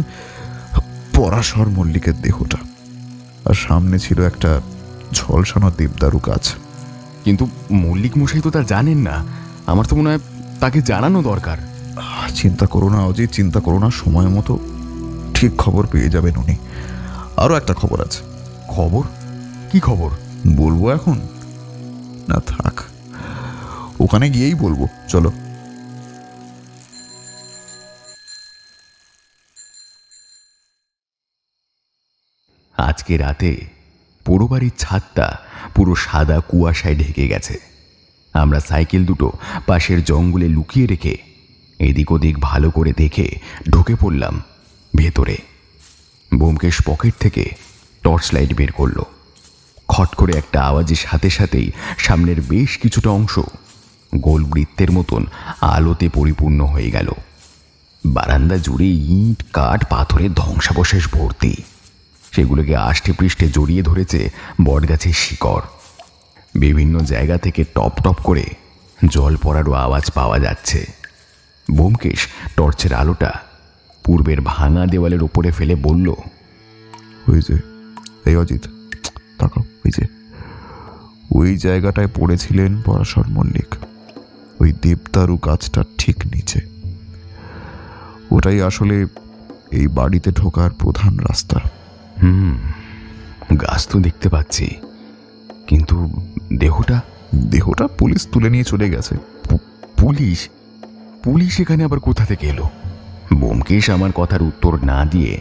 পরাশর মল্লিকের দেহটা, আর সামনে ছিল একটা ঝলসানো দেবদারু গাছ। কিন্তু মল্লিক মশাই তো তা জানেন না। আমার তো মনে হয় তাকে জানানো দরকার। চিন্তা করো না অজিত, চিন্তা করো না, সময় মতো ঠিক খবর পেয়ে যাবেন উনি। আরও একটা খবর আছে। খবর? কি খবর? বলবো এখন? না থাক, ওখানে গিয়েই বলবো, চলো। আজকে রাতে পোড়ো বাড়ির ছাদটা পুরো সাদা কুয়াশায় ঢেকে গেছে। আমরা সাইকেল দুটো পাশের জঙ্গলে লুকিয়ে রেখে এদিক ওদিক ভালো করে দেখে ঢুকে পড়লাম ভেতরে। ব্যোমকেশ পকেট থেকে টর্চ লাইট বের করলো। খট করে একটা আওয়াজের সাথে সাথেই সামনের বেশ কিছুটা অংশ গোল বৃত্তের মতন আলোতে পরিপূর্ণ হয়ে গেল। বারান্দা জুড়ে ইট, কাঠ, পাথরের ধ্বংসাবশেষ ভর্তি। সেগুলোকে আষ্টে পৃষ্ঠে জড়িয়ে ধরেছে বটগাছের শিকড়। বিভিন্ন জায়গা থেকে টপ টপ করে জল পড়ারও আওয়াজ পাওয়া যাচ্ছে। ব্যোমকেশ টর্চের আলোটা পূর্বের ভাঙা দেওয়ালের ওপরে ফেলে বলল, ওই যে, এই অজিত তাকাও, ওই যে ওই জায়গাটায় পড়েছিলেন পরাশর মল্লিক, ওই দেবদারু গাছটার ঠিক নিচে। ওটাই আসলে এই বাড়িতে ঢোকার প্রধান রাস্তা। গাছ তো দেখতে পাচ্ছি, কিন্তু দেহটা পুলিশ তুলে নিয়ে চলে গেছে। পুলিশ? পুলিশ এখানে আবার কোথা থেকে এলো? ব্যোমকেশ আমার কথার উত্তর না দিয়ে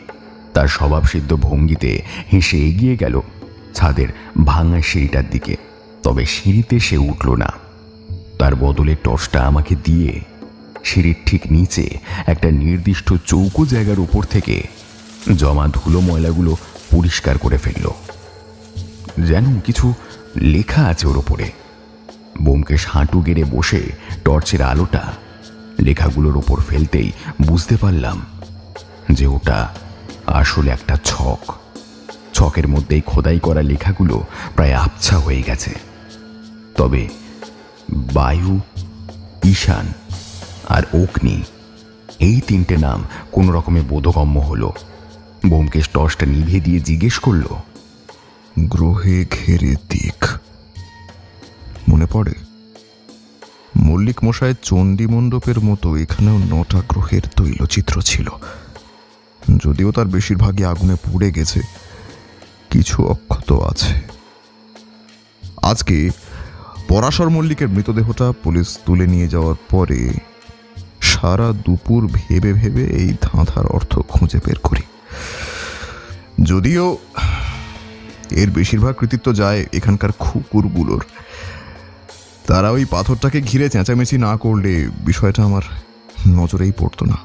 তার স্বভাবসিদ্ধ ভঙ্গিতে হেসে এগিয়ে গেল ছাদের ভাঙা সিঁড়িটার দিকে। তবে সিঁড়িতে সে উঠল না। তার বদলে টর্চটা আমাকে দিয়ে সিঁড়ির ঠিক নিচে একটা নির্দিষ্ট চৌকো জায়গার উপর থেকে জমা ধুলো ময়লাগুলো পরিষ্কার করে ফেলল। যেন কিছু লেখা আছে ওর ওপরে। ব্যোমকেশ হাঁটু গেড়ে বসে টর্চের আলোটা লেখাগুলোর ওপর ফেলতেই বুঝতে পারলাম যে ওটা আসলে একটা ছক। ছকের মধ্যেই খোদাই করা লেখাগুলো প্রায় আবছা হয়ে গেছে। তবে বায়ু, ঈশান আর অগ্নি, এই তিনটে নাম কোনো রকমে বোধগম্য হলো। ব্যোমকেশ টর্চটা নিভে দিয়ে জিজ্ঞেস করল, গ্রহে ঘেরে দিক মনে পড়ে? মল্লিক মশাইয়ের চণ্ডী মণ্ডপের মতো এখানেও 9টা গ্রহের তৈলচিত্র ছিল। যদিও তার বেশিরভাগই আগুনে পুড়ে গেছে, কিছু অক্ষত আছে। আজকে পরাশর মল্লিকের মৃতদেহটা পুলিশ তুলে নিয়ে যাওয়ার পরে সারা দুপুর ভেবে ভেবে এই ধাঁধার অর্থ খুঁজে বের করি। যদিও এর বেশিরভাগ কৃতিত্ব যায় এখানকার কুকুরগুলোর। তারা ওই পাথরটাকে ঘিরে চেঁচামেচি না করলে বিষয়টা আমার নজরেই পড়তো না।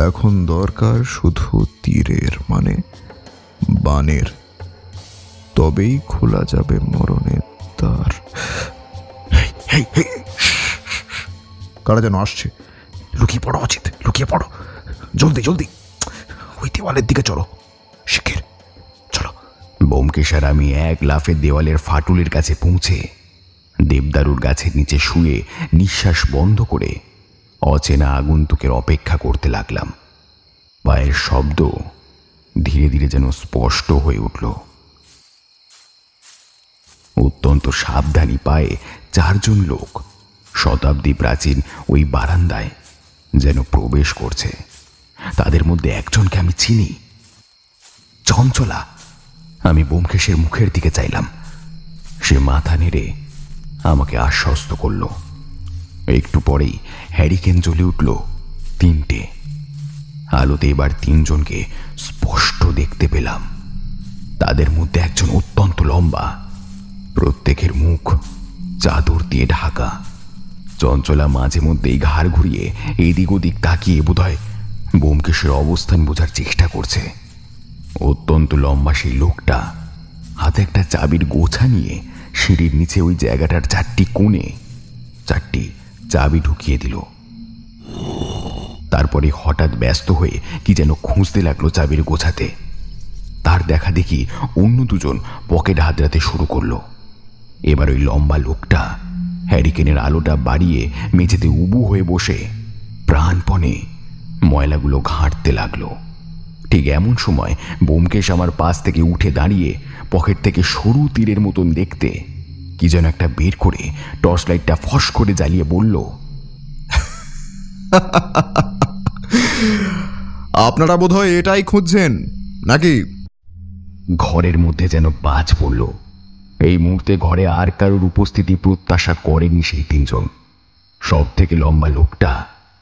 এখন দরকার শুধু তীরের, মানে বানের, তবেই খোলা যাবে মরণের দ্বার। কারা যেন আসছে। লুকিয়ে পড়ো অজিত, লুকিয়ে পড়ো, জলদি জলদি, ওই দেওয়ালের দিকে চলো, শিগগির চলো। ব্যোমকেশ আর আমি এক লাফে দেওয়ালের ফাটলের কাছে পৌঁছে দেবদারুর গাছের নিচে শুয়ে নিঃশ্বাস বন্ধ করে অচেনা আগন্তুকের অপেক্ষা করতে লাগলাম। পায়ের শব্দ ধীরে ধীরে যেন স্পষ্ট হয়ে উঠল। অত্যন্ত সাবধানী পায়ে 4 জন লোক শতাব্দী প্রাচীন ওই বারান্দায় যেন প্রবেশ করছে। তাদের মধ্যে একজনকে আমি চিনি, চঞ্চলা। আমি ব্যোমকেশের মুখের দিকে চাইলাম। সে মাথা নেড়ে আমাকে আশ্বস্ত করল। একটু পরেই হ্যারিকেন জ্বলে উঠল 3টে। আলোতে এবার 3জনকে স্পষ্ট দেখতে পেলাম। তাদের মধ্যে একজন অত্যন্ত লম্বা, প্রত্যেকের মুখ চাদর দিয়ে ঢাকা। চঞ্চলা মাঝে মধ্যেই ঘাড় ঘুরিয়ে এদিক ওদিক তাকিয়ে বোধহয় ব্যোমকেশের অবস্থান বোঝার চেষ্টা করছে। অত্যন্ত লম্বা সেই লোকটা হাতে একটা চাবির গোছা নিয়ে সিঁড়ির নিচে ওই জায়গাটার 4টি কোণে 4টি চাবি ঢুকিয়ে দিল। তারপরে হঠাৎ ব্যস্ত হয়ে কি যেন খুঁজতে লাগলো চাবির গোছাতে। তার দেখা দেখি অন্য 2জন পকেট হাতড়াতে শুরু করলো। এবার ওই লম্বা লোকটা হ্যারিকেনের আলোটা বাড়িয়ে মেঝেতে উবু হয়ে বসে প্রাণপণে ময়লাগুলো ঘাঁটতে লাগলো। ঠিক এমন সময় ব্যোমকেশ আমার পাশ থেকে উঠে দাঁড়িয়ে পকেট থেকে সরু তীরের মতন দেখতে কি যেন একটা বের করে টর্চ লাইটটা ফস করে জ্বালিয়ে বলল, আপনারা বোধহয় এটাই খুঁজছেন নাকি? ঘরের মধ্যে যেন বাজ পড়ল। এই মুহূর্তে ঘরে আর কারোর উপস্থিতি প্রত্যাশা করেনি সেই 3জন। সব থেকে লম্বা লোকটা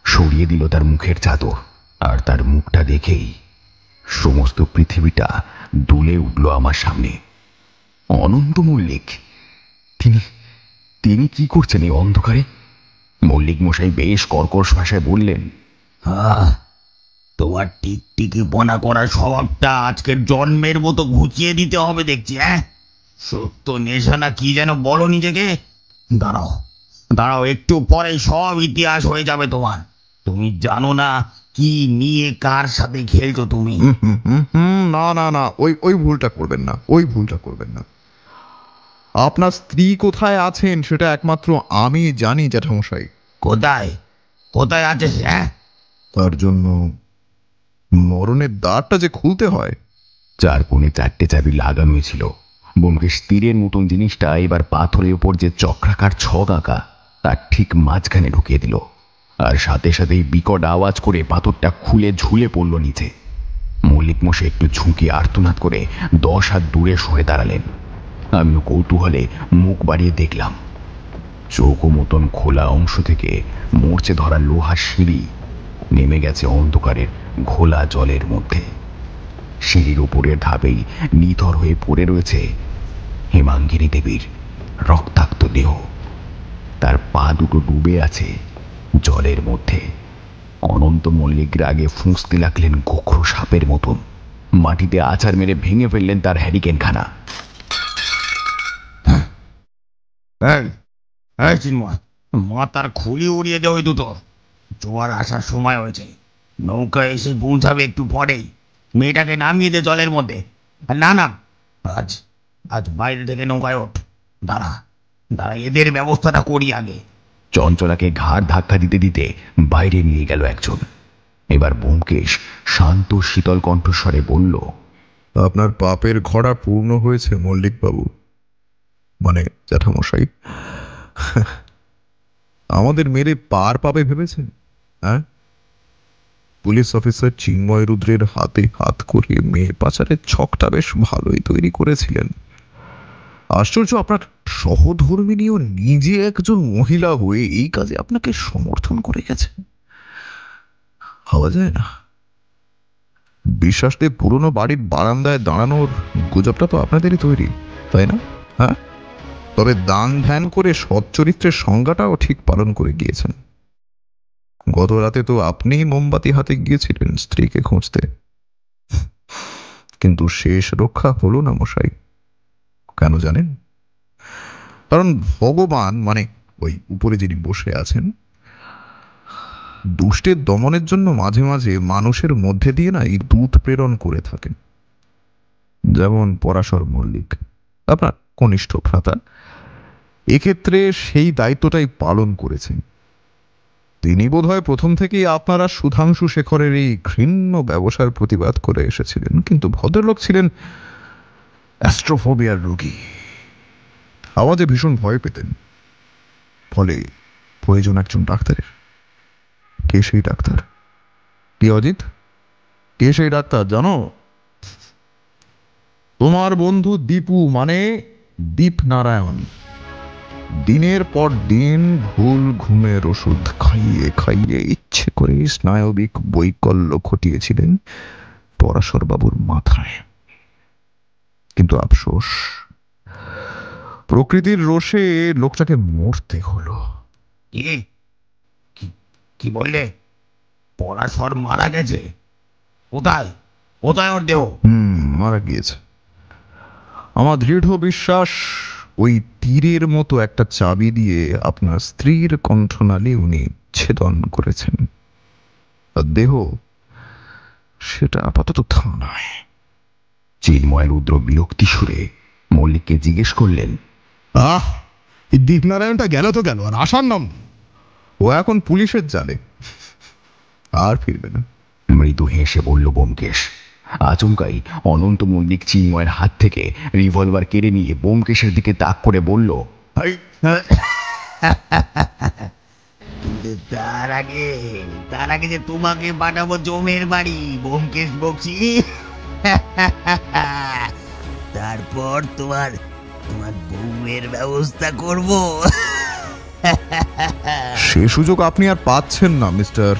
সরিয়ে দিল তার মুখের চাদর, আর তার মুখটা দেখেই সমস্ত পৃথিবীটা দুলে উঠল আমার সামনে। অনন্ত মল্লিক। তিনি কি করছেন এই অন্ধকারে? মল্লিক মশাই বেশ কর্কশ ভাষায় বললেন, তোমার টিকটিকি বনা করার স্বভাবটা আজকের জন্মের মতো ঘুচিয়ে দিতে হবে দেখছি। সত্য নেশা না কি যেন বলো নিজেকে। দাঁড়াও দাঁড়াও, একটু পরে সব ইতিহাস হয়ে যাবে তোমার। তুমি জানো না কি নিয়ে কার সাথে খেলছো তুমি। না না না, ওই ভুলটা করবেন না, ওই ভুলটা করবেন না। আপনার স্ত্রী কোথায় আছেন সেটা একমাত্র আমি জানি জ্যাঠামশাই। কোথায় কোথায় আছে সে? তার জন্য মরণের দ্বারটা যে খুলতে হয়। 4 কোণে 4টে চাবি লাগানো ছিল। ব্যোমকেশ তীরের মতন জিনিসটা এবার পাথরের উপর যে চক্রাকার ছক আঁকা তার ঠিক মাঝখানে ঢুকিয়ে দিল, আর সাথে সাথেই বিকট আওয়াজ করে পাথরটা খুলে ঝুলে পড়ল নিচে। মল্লিক মশাই একটু ঝুঁকে আর্তনাদ করে 10 হাত দূরে সরে দাঁড়ালেন। আমিও কৌতূহলে মুখ বাড়িয়ে দেখলাম। চৌকো মতন খোলা অংশ থেকে মরচে ধরা লোহার সিঁড়ি নেমে গেছে অন্ধকারের ঘোলা জলের মধ্যে। সিঁড়ির উপরের ধাপেই নিথর হয়ে পড়ে রয়েছে হেমাঙ্গিনী দেবীর রক্তাক্ত দেহ। তার পা দুটো ডুবে আছে জলের মধ্যে। অনন্ত মল্লিক রাগে ফুঁসতে লাগলেন গোখরো সাপের মতন। মাটিতে আছাড় মেরে ভেঙে ফেললেন তার হ্যারিকেনখানা। চিন্ময়, মাথার খুলি উড়িয়ে দেওয়া ওই দুটো। জোয়ার আসার সময় হয়েছে, নৌকা এসে পৌঁছাবে একটু পরেই। মেয়েটাকে নামিয়ে দে জলের মধ্যে। না না, আজ আজ বাইরে থেকে নৌকায় ওঠ। দাঁড়া দাঁড়া, এদের ব্যবস্থাটা করি আগে। চঞ্চলাকে ঘাড় ধাক্কা দিতে দিতে বাইরে নিয়ে গেল একজন। এবার ব্যোমকেশ শান্ত শীতল কণ্ঠস্বরে বলল, আপনার পাপের ঘড়া পূর্ণ হয়েছে মল্লিকবাবু, মানে জ্যাঠামশাই। আমাদের মেরে পার পাবে ভেবেছেন? পুলিশ অফিসার চিন্ময় রুদ্রের হাতে হাত করিয়ে মেয়ে পাচারের ছকটা বেশ ভালোই তৈরি করেছিলেন। আশ্চর্য, আপনার সহধর্মিনীও নিজে একজন মহিলা হয়ে এই কাজে আপনাকে সমর্থন করে গেছে। ভাবা যায় না। বিশ্বাস নেই, পুরনো বাড়ির বারান্দায় দাঁড়ানোর গুজবটা তো আপনাদেরই তৈরি, তাই না? তবে দান ধ্যান করে সৎ চরিত্রের সংজ্ঞাটাও ঠিক পালন করে গিয়েছেন। গত রাতে তো আপনিই মোমবাতি হাতে গিয়েছিলেন স্ত্রীকে খুঁজতে, কিন্তু শেষ রক্ষা হলো না মশাই। কেন জানেন? কারণ ভগবান, মানে ওই উপরে যিনি বসে আছেন, দুষ্টের দমনের জন্য মাঝে মাঝে মানুষের মধ্যে দিয়ে না এই দূত প্রেরণ করে থাকেন। যেমন পরাশর মল্লিক, আপনার কনিষ্ঠ ভ্রাতা, এক্ষেত্রে সেই দায়িত্বটাই পালন করেছেন। তিনি বোধহয় প্রথম থেকেই আপনারা সুধাংশু শেখরের এই ঘৃণ্য ব্যবসার প্রতিবাদ করে এসেছিলেন, কিন্তু ভদ্রলোক ছিলেন অ্যাস্ট্রোফোবিয়ার রোগী। আওয়াজে ভীষণ ভয় পেতেন, ফলে প্রয়োজন একজন ডাক্তারের। কে সেই ডাক্তার? কি অজিত, কে সেই ডাক্তার জানো? তোমার বন্ধু দীপু, মানে দীপ নারায়ণ। দিনের পর দিন ভুল ঘুমের ওষুধ খাইয়ে খাইয়ে ইচ্ছে করে স্নায়বিক বৈকল্য ঘটিয়েছিলেন পরাশরবাবুর মাথায়। কিন্তু আফসোস, প্রকৃতির রোষে লোকটাকে মরতে হলো। কি বললে? পরাশর মারা গেছে? কোথায় কোথায় ওর দেহ? মারা গিয়েছে। আমার দৃঢ় বিশ্বাস ওই তীরের মতো একটা চাবি দিয়ে আপনার স্ত্রীর কণ্ঠনালী উনি ছেদন করেছেন। দেহ সেটা আপাতত থানায়। চিন্ময় রুদ্র বিরক্তি সুরে মল্লিককে জিজ্ঞেস করলেন, এই দীপনারায়ণটা গেল তো গেল, আর আসার নাম? ও এখন পুলিশের জালে, আর ফিরবে না। মৃদু হেসে বলল ব্যোমকেশ। আচমকাই অনন্ত মল্লিক চিন্ময়ের হাত থেকে রিভলভার কেড়ে নিয়ে ব্যোমকেশের দিকে তাক করে বলল, তার আগে যে তোমাকে পাঠাবো জমের বাড়ি ব্যোমকেশ বক্সি, তারপর তোমার বউয়ের ব্যবস্থা করব। সে সুযোগ আপনি আর পাচ্ছেন না মিস্টার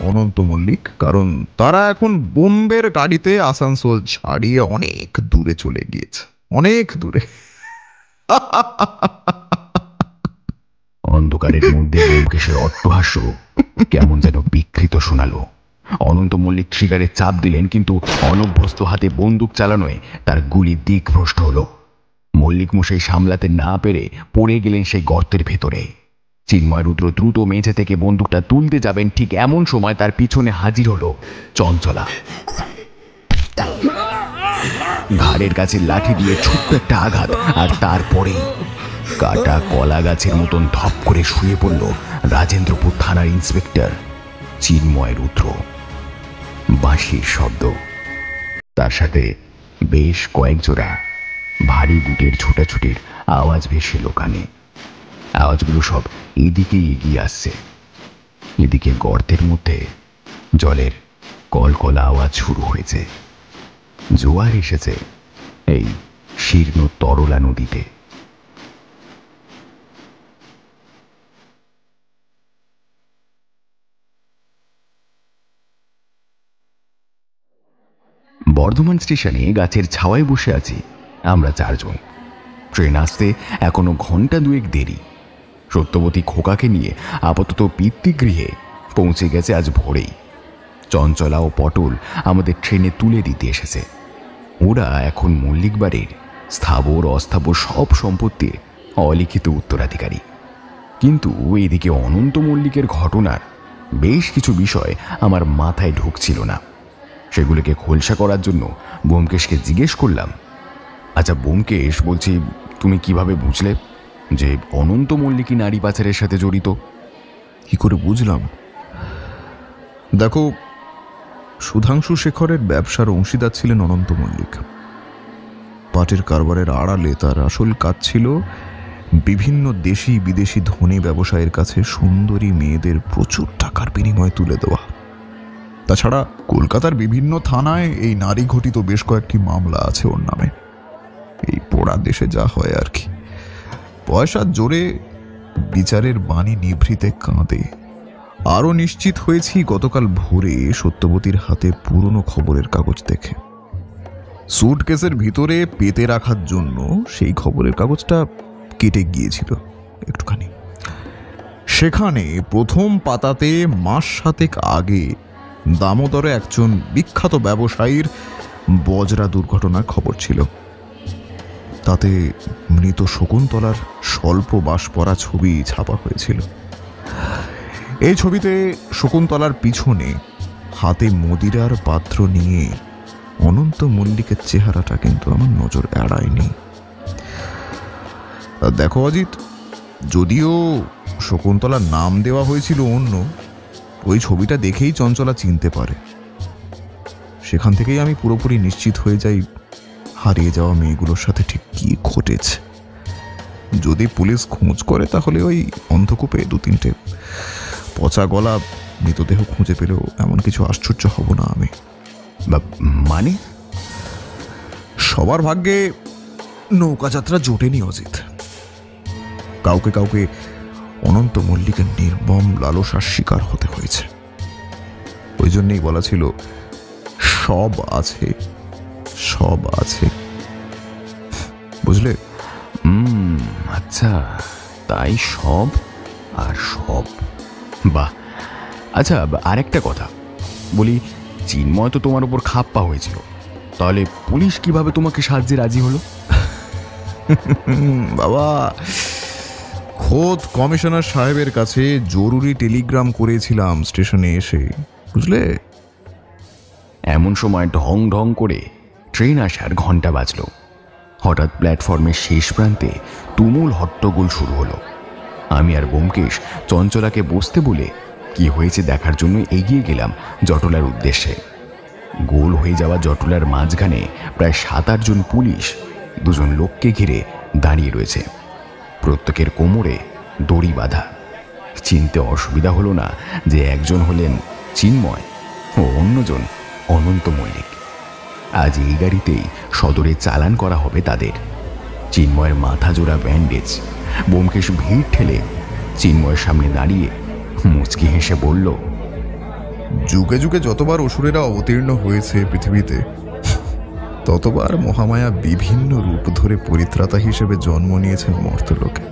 অনন্ত মল্লিক, কারণ তারা এখন বোম্বের গাড়িতে আসানসোল ছাড়িয়ে অনেক দূরে চলে গিয়েছে, অনেক দূরে। অন্ধকারের মধ্যে ব্যোমকেশের অট্টহাস্য কেমন যেন বিকৃত শোনালো। অনন্ত মল্লিক ট্রিগারে চাপ দিলেন, কিন্তু অনভ্যস্ত হাতে বন্দুক চালানোয় তার গুলি দিকভ্রষ্ট হলো। মল্লিক মশাই সামলাতে না পেরে পড়ে গেলেন সেই গর্তের ভেতরে। চিন্ময় রুদ্র দ্রুত মেঝে থেকে বন্দুকটা তুলতে যাবেন, ঠিক এমন সময় তার পিছনে হাজির হলো চঞ্চলা। ঘাড়ের কাছে লাঠি দিয়ে ছোট্ট একটা আঘাত, আর তারপরে কাটা কলা গাছের মতন ধপ করে শুয়ে পড়ল রাজেন্দ্রপুর থানার ইন্সপেক্টর চিন্ময় রুদ্র। বাঁশির শব্দ, তার সাথে বেশ কয়েক জোড়া ভারী বুটের ছোটাছুটির আওয়াজ ভেসে এলো কানে। আওয়াজগুলো সব এদিকে এগিয়ে আসছে। এদিকে গর্তের মধ্যে জলের কলকলা আওয়াজ শুরু হয়েছে। জোয়ার এসেছে এই শীর্ণ তরলা নদীতে। বর্ধমান স্টেশনে গাছের ছাওয়ায় বসে আছি আমরা চারজন। ট্রেন আসতে এখনো ঘন্টা দুয়েক দেরি। সত্যবতী খোকাকে নিয়ে আপাতত পিতৃগৃহে পৌঁছে গেছে আজ ভোরেই। চঞ্চলা ও পটল আমাদের ট্রেনে তুলে দিতে এসেছে। ওরা এখন মল্লিক বাড়ির স্থাবর অস্থাবর সব সম্পত্তির অলিখিত উত্তরাধিকারী। কিন্তু এদিকে অনন্ত মল্লিকের ঘটনার বেশ কিছু বিষয় আমার মাথায় ঢুকছিল না। সেগুলোকে খোলসা করার জন্য ব্যোমকেশকে জিজ্ঞেস করলাম, আচ্ছা ব্যোমকেশ, বলছি তুমি কিভাবে বুঝলে যে অনন্ত মল্লিকই নারী পাচারের সাথে জড়িত? কি করে বুঝলাম? দেখো, সুধাংশু শেখরের ব্যবসার অংশীদার ছিলেন অনন্ত মল্লিক। পাটের কারবারের আড়ালে তার আসল কাজ ছিল বিভিন্ন দেশি বিদেশি ধনী ব্যবসায়ীর কাছে সুন্দরী মেয়েদের প্রচুর টাকার বিনিময়ে তুলে দেওয়া। তাছাড়া কলকাতার বিভিন্ন থানায় এই নারী ঘটিত বেশ কয়েকটি মামলা আছে ওর নামে। এই পোড়া দেশে যা হয় আর কি, পয়সার জোরে বিচারের বাণী নিভৃতে কাঁদে। আরো নিশ্চিত হয়েছি গতকাল ভোরে সত্যবতীর হাতে পুরনো খবরের কাগজ দেখে। সুটকেসের ভিতরে পেতে রাখার জন্য সেই খবরের কাগজটা কেটে গিয়েছিল একটুখানি। সেখানে প্রথম পাতাতে মাস 7 আগে দামোদরে একজন বিখ্যাত ব্যবসায়ীর বজরা দুর্ঘটনার খবর ছিল। তাতে মৃত শকুন্তলার স্বল্প বাস পরা ছবি ছাপা হয়েছিল। এই ছবিতে শকুন্তলার পিছনে হাতে মদিরার পাত্র নিয়ে অনন্ত মল্লিকের চেহারাটা কিন্তু আমার নজর এড়ায়নি। দেখো অজিত, যদিও শকুন্তলার নাম দেওয়া হয়েছিল অন্য, ওই ছবিটা দেখেই চঞ্চলা চিনতে পারে। সেখান থেকেই আমি পুরোপুরি নিশ্চিত হয়ে যাই হারিয়ে যাওয়া মেয়েগুলোর সাথে ঠিক কি ঘটেছে। যদি পুলিশ খোঁজ করে তাহলে ওই অন্ধকূপে 2-3টে পচা গলা মৃতদেহ খুঁজে পেলেও এমন কিছু আশ্চর্য হব না আমি। মানে সবার ভাগ্যে নৌকা যাত্রা জোটেনি অজিত। কাউকে কাউকে অনন্ত মল্লিকের নির্মম লালসার শিকার হতে হয়েছে। ওই জন্যই বলা ছিল সব আছে, সব আছে, বুঝলে? আচ্ছা, তাই সব আর সব। বাহ। আচ্ছা, আরেকটা কথা বলি, চিন্ময় তো তোমার উপর খাপ্পা হয়েছিল, তাহলে পুলিশ কিভাবে তোমাকে সাহায্যে রাজি হলো? বাবা, খোদ কমিশনার সাহেবের কাছে জরুরি টেলিগ্রাম করেছিলাম স্টেশনে এসে, বুঝলে? এমন সময় ঢং ঢং করে ট্রেন আসার ঘন্টা বাজল। হঠাৎ প্ল্যাটফর্মের শেষ প্রান্তে তুমুল হট্টগোল শুরু হলো। আমি আর ব্যোমকেশ চঞ্চলাকে বসতে বলে কি হয়েছে দেখার জন্য এগিয়ে গেলাম জটলার উদ্দেশ্যে। গোল হয়ে যাওয়া জটলার মাঝখানে প্রায় 7-8 জন পুলিশ 2 জন লোককে ঘিরে দাঁড়িয়ে রয়েছে। প্রত্যেকের কোমরে দড়ি বাঁধা। চিনতে অসুবিধা হলো না যে একজন হলেন চিন্ময় ও অন্যজন অনন্ত মল্লিক। আজ এই গাড়িতেই সদরে চালান করা হবে তাদের। চিন্ময়ের মাথা জোড়া ব্যান্ডেজ। ব্যোমকেশ ভিড় ঠেলে চিন্ময়ের সামনে দাঁড়িয়ে মুচকি হেসে বলল, যুগে যুগে যতবার অসুরেরা অবতীর্ণ হয়েছে পৃথিবীতে, ততবার মহামায়া বিভিন্ন রূপ ধরে পরিত্রাতা হিসেবে জন্ম নিয়েছেন মর্তলোকে।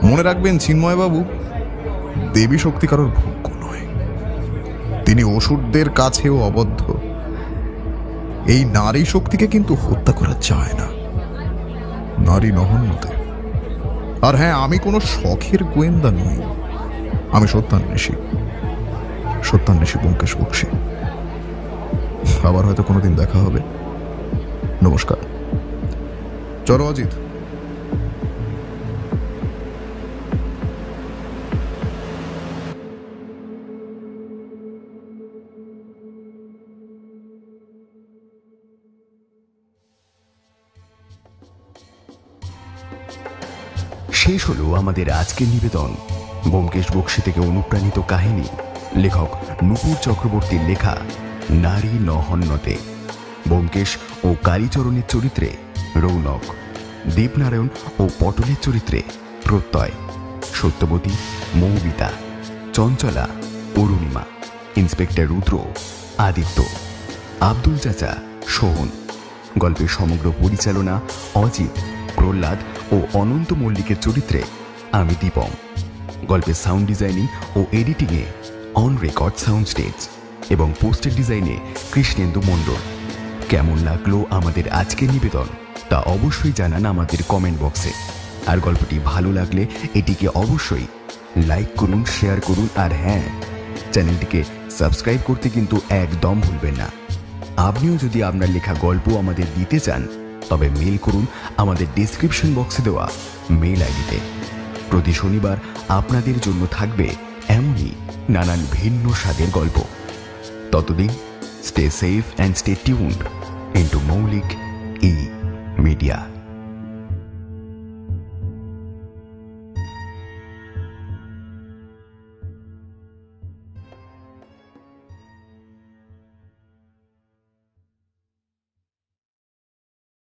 মনে রাখবেন চিন্ময়বাবু, দেবী শক্তি কারোর ভোগ্য নয়, তিনি অসুরদের কাছেও অবদ্ধ। এই নারী শক্তিকে কিন্তু হত্যা করা যায় না, নারী নহন্যতে। আর হ্যাঁ, আমি কোনো শখের গোয়েন্দা নই, আমি সত্যান্বেষী, সত্যান্বেষী ব্যোমকেশ বক্সী। আবার হয়তো কোনোদিন দেখা হবে। নমস্কার। চলো অজিত। শেষ হলো আমাদের আজকের নিবেদন। ব্যোমকেশ বক্সী থেকে অনুপ্রাণিত কাহিনী, লেখক নূপুর চক্রবর্তীর লেখা নারী নহন্যতে। ব্যোমকেশ ও কালীচরণের চরিত্রে রৌনক, দেবনারায়ণ ও পটলের চরিত্রে প্রত্যয়, সত্যবতী মৌমিতা, চঞ্চলা অরুণিমা, ইন্সপেক্টর রুদ্র আদিত্য, আব্দুল চাচা সোহন। গল্পের সমগ্র পরিচালনা অজিত, প্রহ্লাদ ও অনন্ত মল্লিকের চরিত্রে আমি দীপম। গল্পের সাউন্ড ডিজাইনিং ও এডিটিংয়ে অন রেকর্ড সাউন্ড স্টেজ এবং পোস্টার ডিজাইনে কৃষ্ণেন্দু মণ্ডল। কেমন লাগলো আমাদের আজকের নিবেদন তা অবশ্যই জানান আমাদের কমেন্ট বক্সে। আর গল্পটি ভালো লাগলে এটিকে অবশ্যই লাইক করুন, শেয়ার করুন, আর হ্যাঁ, চ্যানেলটিকে সাবস্ক্রাইব করতে কিন্তু একদম ভুলবেন না। আপনিও যদি আপনার লেখা গল্প আমাদের দিতে চান তবে মেল করুন আমাদের ডেসক্রিপশন বক্সে দেওয়া মেল আইডিতে। প্রতি শনিবার আপনাদের জন্য থাকবে এমনই নানান ভিন্ন স্বাদের গল্প। ততদিন stay safe and stay tuned into মৌলিক ই মিডিয়া।